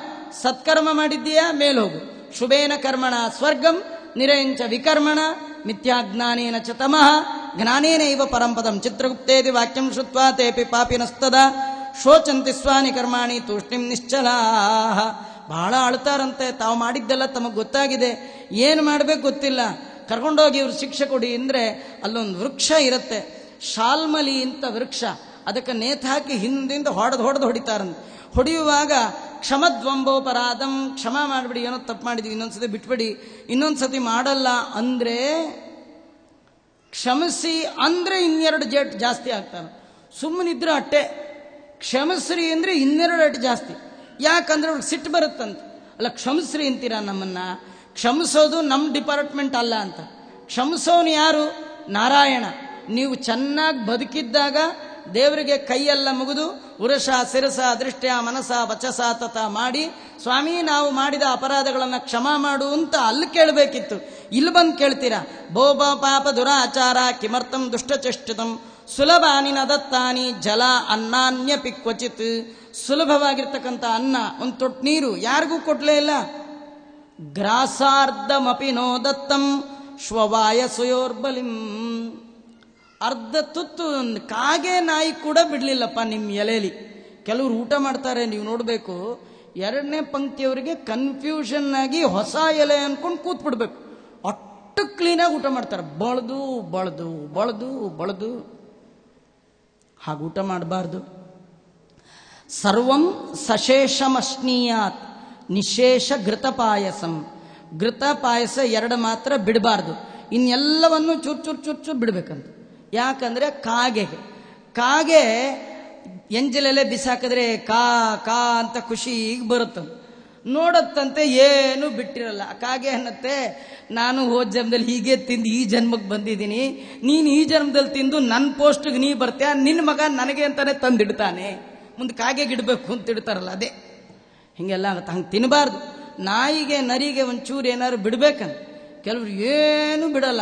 ಸತ್ಕರ್ಮ ಮಾಡಿದ್ದೀಯಾ ಮೇಲ್ ಹೋಗು. ಶುಭೇನ ಕರ್ಮಣ ಸ್ವರ್ಗಂ ನಿರಂಚ ವಿಕರ್ಮಣ ಮಿಥ್ಯಾಜ್ಞಾನೇನ ಚ ತಮಃ ಜ್ಞಾನೇನ ಇವ ಪರಂಪದಂ ಚಿತ್ರಗುಪ್ತೇತಿ ವಾಕ್ಯಂ ಶ್ರುತ್ವಾ ತೇಪಿ ಪಾಪಿನಸ್ತದ ಶೋಚಂತಿ ಸ್ವಾನಿ ಕರ್ಮಾಣಿ ತೂಷ್ಣಿಂ ನಿಶ್ಚಲಾ. ಬಹಳ ಅಳ್ತಾರಂತೆ, ತಾವು ಮಾಡಿದ್ದೆಲ್ಲ ತಮಗೆ ಗೊತ್ತಾಗಿದೆ, ಏನು ಮಾಡಬೇಕು ಗೊತ್ತಿಲ್ಲ, ಕರ್ಕೊಂಡೋಗಿ ಇವ್ರು ಶಿಕ್ಷೆ ಕೊಡಿ ಅಂದರೆ ಅಲ್ಲೊಂದು ವೃಕ್ಷ ಇರುತ್ತೆ, ಶಾಲ್ಮಲಿ ಅಂತ ವೃಕ್ಷ. ಅದಕ್ಕೆ ನೇತು ಹಾಕಿ ಹಿಂದಿಂದ ಹೊಡಿತಾರಂತೆ. ಹೊಡೆಯುವಾಗ ಕ್ಷಮದ್ವಂಬೋಪರಾಧಂ, ಕ್ಷಮ ಮಾಡಿಬಿಡಿ, ಏನೋ ತಪ್ಪು ಮಾಡಿದ್ವಿ, ಇನ್ನೊಂದ್ಸತಿ ಬಿಟ್ಬಿಡಿ, ಇನ್ನೊಂದ್ಸತಿ ಮಾಡಲ್ಲ ಅಂದರೆ, ಕ್ಷಮಿಸಿ ಅಂದರೆ 2 ಜೇಟ್ ಜಾಸ್ತಿ ಆಗ್ತಾನೆ. ಸುಮ್ಮನಿದ್ರೆ ಅಟ್ಟೆ, ಕ್ಷಮಿಸ್ರಿ ಅಂದರೆ 2 ಏಟು ಜಾಸ್ತಿ. ಯಾಕಂದ್ರೆ ಅವ್ರಿಗೆ ಸಿಟ್ಟು ಬರುತ್ತಂತೆ. ಅಲ್ಲ ಕ್ಷಮಿಸ್ರಿ ಅಂತೀರಾ ನಮ್ಮನ್ನ? ಕ್ಷಮಿಸೋದು ನಮ್ಮ ಡಿಪಾರ್ಟ್ಮೆಂಟ್ ಅಲ್ಲ ಅಂತ. ಕ್ಷಮಿಸೋನು ಯಾರು? ನಾರಾಯಣ. ನೀವು ಚೆನ್ನಾಗಿ ಬದುಕಿದ್ದಾಗ ದೇವರಿಗೆ ಕೈಯೆಲ್ಲ ಮುಗಿದು ಉರಸ ಶಿರಸ ದೃಷ್ಟ್ಯ ಮನಸ ವಚಸ ತತ ಮಾಡಿ, ಸ್ವಾಮಿ ನಾವು ಮಾಡಿದ ಅಪರಾಧಗಳನ್ನು ಕ್ಷಮಾ ಮಾಡು ಅಂತ ಅಲ್ಲಿ ಕೇಳಬೇಕಿತ್ತು. ಇಲ್ಲಿ ಬಂದು ಕೇಳ್ತೀರಾ ಬೋಬ ಪಾಪ ದುರಾಚಾರ ಕಿಮರ್ಥಂ ದುಷ್ಟಚೇಷ್ಟಿತಂ ಸುಲಭಾನಿ ನದತ್ತಾನಿ ಜಲ ಅನ್ನಾನ್ಯಪಿ ಕ್ವಚಿತ್. ಸುಲಭವಾಗಿರ್ತಕ್ಕಂಥ ಅನ್ನ, ಒಂದು ತೊಟ್ಟು ನೀರು ಯಾರಿಗೂ ಕೊಡ್ಲೇ ಇಲ್ಲ. ಗ್ರಾಸಾರ್ಧಮಪಿ ನೋ ದತ್ತಂ ಶ್ವವಾಯಸುಯೋರ್ಬಲಿಂ. ಅರ್ಧ ತುತ್ತು ಕಾಗೆ ನಾಯಿ ಕೂಡ ಬಿಡ್ಲಿಲ್ಲಪ್ಪ ನಿಮ್ಮ ಎಲೆಯಲ್ಲಿ. ಕೆಲವರು ಊಟ ಮಾಡ್ತಾರೆ, ನೀವು ನೋಡಬೇಕು, ಎರಡನೇ ಪಂಕ್ತಿಯವರಿಗೆ ಕನ್ಫ್ಯೂಷನ್ ಆಗಿ ಹೊಸ ಎಲೆ ಅನ್ಕೊಂಡು ಕೂತ್ ಬಿಡ್ಬೇಕು. ಅಷ್ಟು ಕ್ಲೀನಾಗಿ ಊಟ ಮಾಡ್ತಾರೆ, ಬಳದು ಬಳದು ಬಳದು ಬಳದು. ಹಾಗೆ ಊಟ ಮಾಡಬಾರ್ದು. ಸರ್ವಂ ಸಶೇಷಮಶ್ನೀಯಾತ್ ನಿಶೇಷ ಘೃತ ಪಾಯಸಂ. ಘೃತ ಪಾಯಸ ಎರಡು ಮಾತ್ರ ಬಿಡಬಾರ್ದು, ಇನ್ನೆಲ್ಲವನ್ನು ಚೂರು ಚೂರು ಚೂರು ಚೂರು ಬಿಡ್ಬೇಕಂತ. ಯಾಕಂದ್ರೆ ಕಾಗೆ ಎಂಜಲೆಲೆ ಬಿಸಾಕಿದ್ರೆ ಕಾ ಕಾ ಅಂತ ಖುಷಿ ಈಗ ಬರುತ್ತಂತ. ನೋಡತ್ತಂತೆ ಏನು ಬಿಟ್ಟಿರಲ್ಲ. ಕಾಗೆ ಅನ್ನತ್ತೆ, ನಾನು ಹೋದ ಜನ್ಮದಲ್ಲಿ ಹೀಗೆ ತಿಂದು ಈ ಜನ್ಮಕ್ಕೆ ಬಂದಿದ್ದೀನಿ, ನೀನು ಈ ಜನ್ಮದಲ್ಲಿ ತಿಂದು ನನ್ನ ಪೋಸ್ಟ್ಗೆ ನೀ ಬರ್ತೀಯ, ನಿನ್ನ ಮಗ ನನಗೆ ಅಂತಾನೆ ತಂದಿಡ್ತಾನೆ, ಮುಂದೆ ಕಾಗೆ ಗಿಡಬೇಕು ಅಂತ ಇಡ್ತಾರಲ್ಲ ಅದೇ. ಹಿಂಗೆಲ್ಲ ಆಗುತ್ತೆ. ಹಂಗೆ ತಿನ್ನಬಾರ್ದು. ನಾಯಿಗೆ ನರಿಗೆ ಒಂಚೂರು ಏನಾದ್ರು ಬಿಡ್ಬೇಕಂತ. ಕೆಲವರು ಏನು ಬಿಡಲ್ಲ,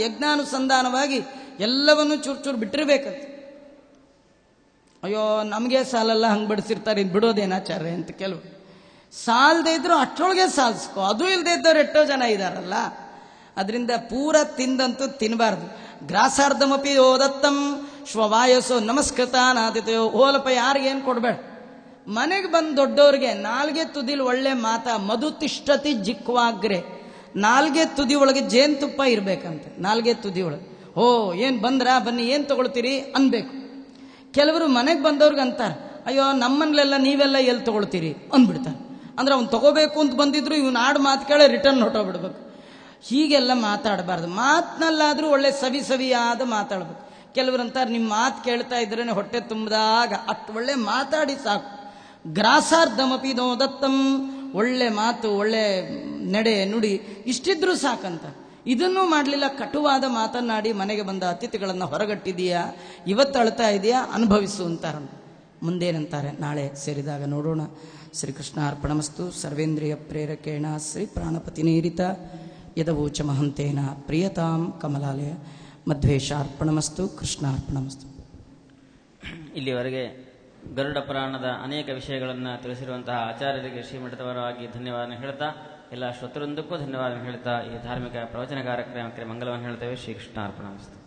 ಯಜ್ಞಾನುಸಂಧಾನವಾಗಿ ಎಲ್ಲವನ್ನೂ ಚೂರು ಚೂರು ಬಿಟ್ಟಿರ್ಬೇಕಂತ. ಅಯ್ಯೋ ನಮಗೆ ಸಾಲಲ್ಲ, ಹಂಗೆ ಬಿಡಿಸಿರ್ತಾರೆ, ಇದು ಬಿಡೋದೇನಾಚಾರ್ಯ ಅಂತ ಕೆಲವರು. ಸಾಲದೇ ಇದ್ರು ಅಷ್ಟರೊಳಗೆ ಸಾಲಿಸ್ಕೊ, ಅದು ಇಲ್ಲದೆ ಇದ್ದವ್ರು ಎಷ್ಟೋ ಜನ ಇದ್ದಾರಲ್ಲ. ಅದರಿಂದ ಪೂರ ತಿಂದಂತೂ ತಿನ್ನಬಾರ್ದು. ಗ್ರಾಸಾರ್ಧಮಪಿ ಓದತ್ತಂ ಶ್ವವಾಯಸೋ ನಮಸ್ಕೃತ ನಾದಿತಯೋ. ಓಲಪ ಯಾರಿಗೇನು ಕೊಡಬೇಡ. ಮನೆಗೆ ಬಂದು ದೊಡ್ಡವ್ರಿಗೆ ನಾಲ್ಗೆ ತುದಿಲಿ ಒಳ್ಳೆ ಮಾತಾ, ಮಧು ತಿಷ್ಠತಿ ಜಿಕ್ವಾಗ್ರೆ. ನಾಲ್ಗೆ ತುದಿ ಒಳಗೆ ಜೇನುತುಪ್ಪ ಇರಬೇಕಂತೆ. ನಾಲ್ಗೆ ತುದಿ ಒಳಗೆ ಓ ಏನು ಬಂದ್ರಾ ಬನ್ನಿ ಏನು ತಗೊಳ್ತೀರಿ ಅನ್ಬೇಕು. ಕೆಲವರು ಮನೆಗೆ ಬಂದವ್ರಿಗೆ ಅಂತಾರೆ, ಅಯ್ಯೋ ನಮ್ಮನ್ನೆಲ್ಲ ನೀವೆಲ್ಲ ಎಲ್ಲಿ ತಗೊಳ್ತೀರಿ ಅಂದ್ಬಿಡ್ತಾರೆ. ಅಂದ್ರೆ ಅವ್ನು ತಗೋಬೇಕು ಅಂತ ಬಂದಿದ್ರು ಇವನು ಆಡು ಮಾತು ಕೇಳಿ ರಿಟರ್ನ್ ಹೊಟ್ಟೋಗ್ಬಿಡ್ಬೇಕು. ಹೀಗೆಲ್ಲ ಮಾತಾಡಬಾರ್ದು. ಮಾತಿನಲ್ಲಾದ್ರೂ ಒಳ್ಳೆ ಸವಿಯಾದ ಮಾತಾಡ್ಬೇಕು. ಕೆಲವರು ಅಂತಾರೆ, ನಿಮ್ಮ ಮಾತು ಕೇಳ್ತಾ ಇದ್ರೇನೆ ಹೊಟ್ಟೆ ತುಂಬಿದಾಗ ಅಷ್ಟು ಒಳ್ಳೆ ಮಾತಾಡಿ ಸಾಕು. ಗ್ರಾಸಾರ್ಧಮಪಿ ನೋ ದತ್ತಂ. ಒಳ್ಳೆ ಮಾತು, ಒಳ್ಳೆ ನಡೆ ನುಡಿ ಇಷ್ಟಿದ್ರೂ ಸಾಕಂತ. ಇದನ್ನೂ ಮಾಡಲಿಲ್ಲ, ಕಟುವಾದ ಮಾತನ್ನಾಡಿ ಮನೆಗೆ ಬಂದ ಅತಿಥಿಗಳನ್ನು ಹೊರಗಟ್ಟಿದೀಯಾ, ಇವತ್ತು ಅಳ್ತಾ ಇದೆಯಾ, ಅನುಭವಿಸು ಅಂತಾರ. ಮುಂದೇನಂತಾರೆ ನಾಳೆ ಸೇರಿದಾಗ ನೋಡೋಣ. ಶ್ರೀಕೃಷ್ಣ ಅರ್ಪಣಮಸ್ತು. ಸರ್ವೇಂದ್ರಿಯ ಪ್ರೇರಕೇಣ ಶ್ರೀ ಪ್ರಾಣಪತಿನೇರಿತ ಯದವೋಚ ಮಹಂತೇನ ಪ್ರಿಯತಾಂ ಕಮಲಾಲಯ ಮಧ್ವೇಶಾರ್ಪಣಮಸ್ತು. ಕೃಷ್ಣಾರ್ಪಣಮಸ್ತು. ಇಲ್ಲಿವರೆಗೆ ಗರುಡ ಪುರಾಣದ ಅನೇಕ ವಿಷಯಗಳನ್ನು ತಿಳಿಸಿರುವಂತಹ ಆಚಾರ್ಯರಿಗೆ ಶ್ರೀಮಠದವರಾಗಿ ಧನ್ಯವಾದ ಹೇಳ್ತಾ, ಎಲ್ಲ ಶ್ರೋತೃಂದಕ್ಕೂ ಧನ್ಯವಾದ ಹೇಳ್ತಾ ಈ ಧಾರ್ಮಿಕ ಪ್ರವಚನ ಕಾರ್ಯಕ್ರಮಕ್ಕೆ ಮಂಗಲವನ್ನು ಹೇಳ್ತೇವೆ. ಶ್ರೀಕೃಷ್ಣ ಅರ್ಪಣಮಸ್ತು.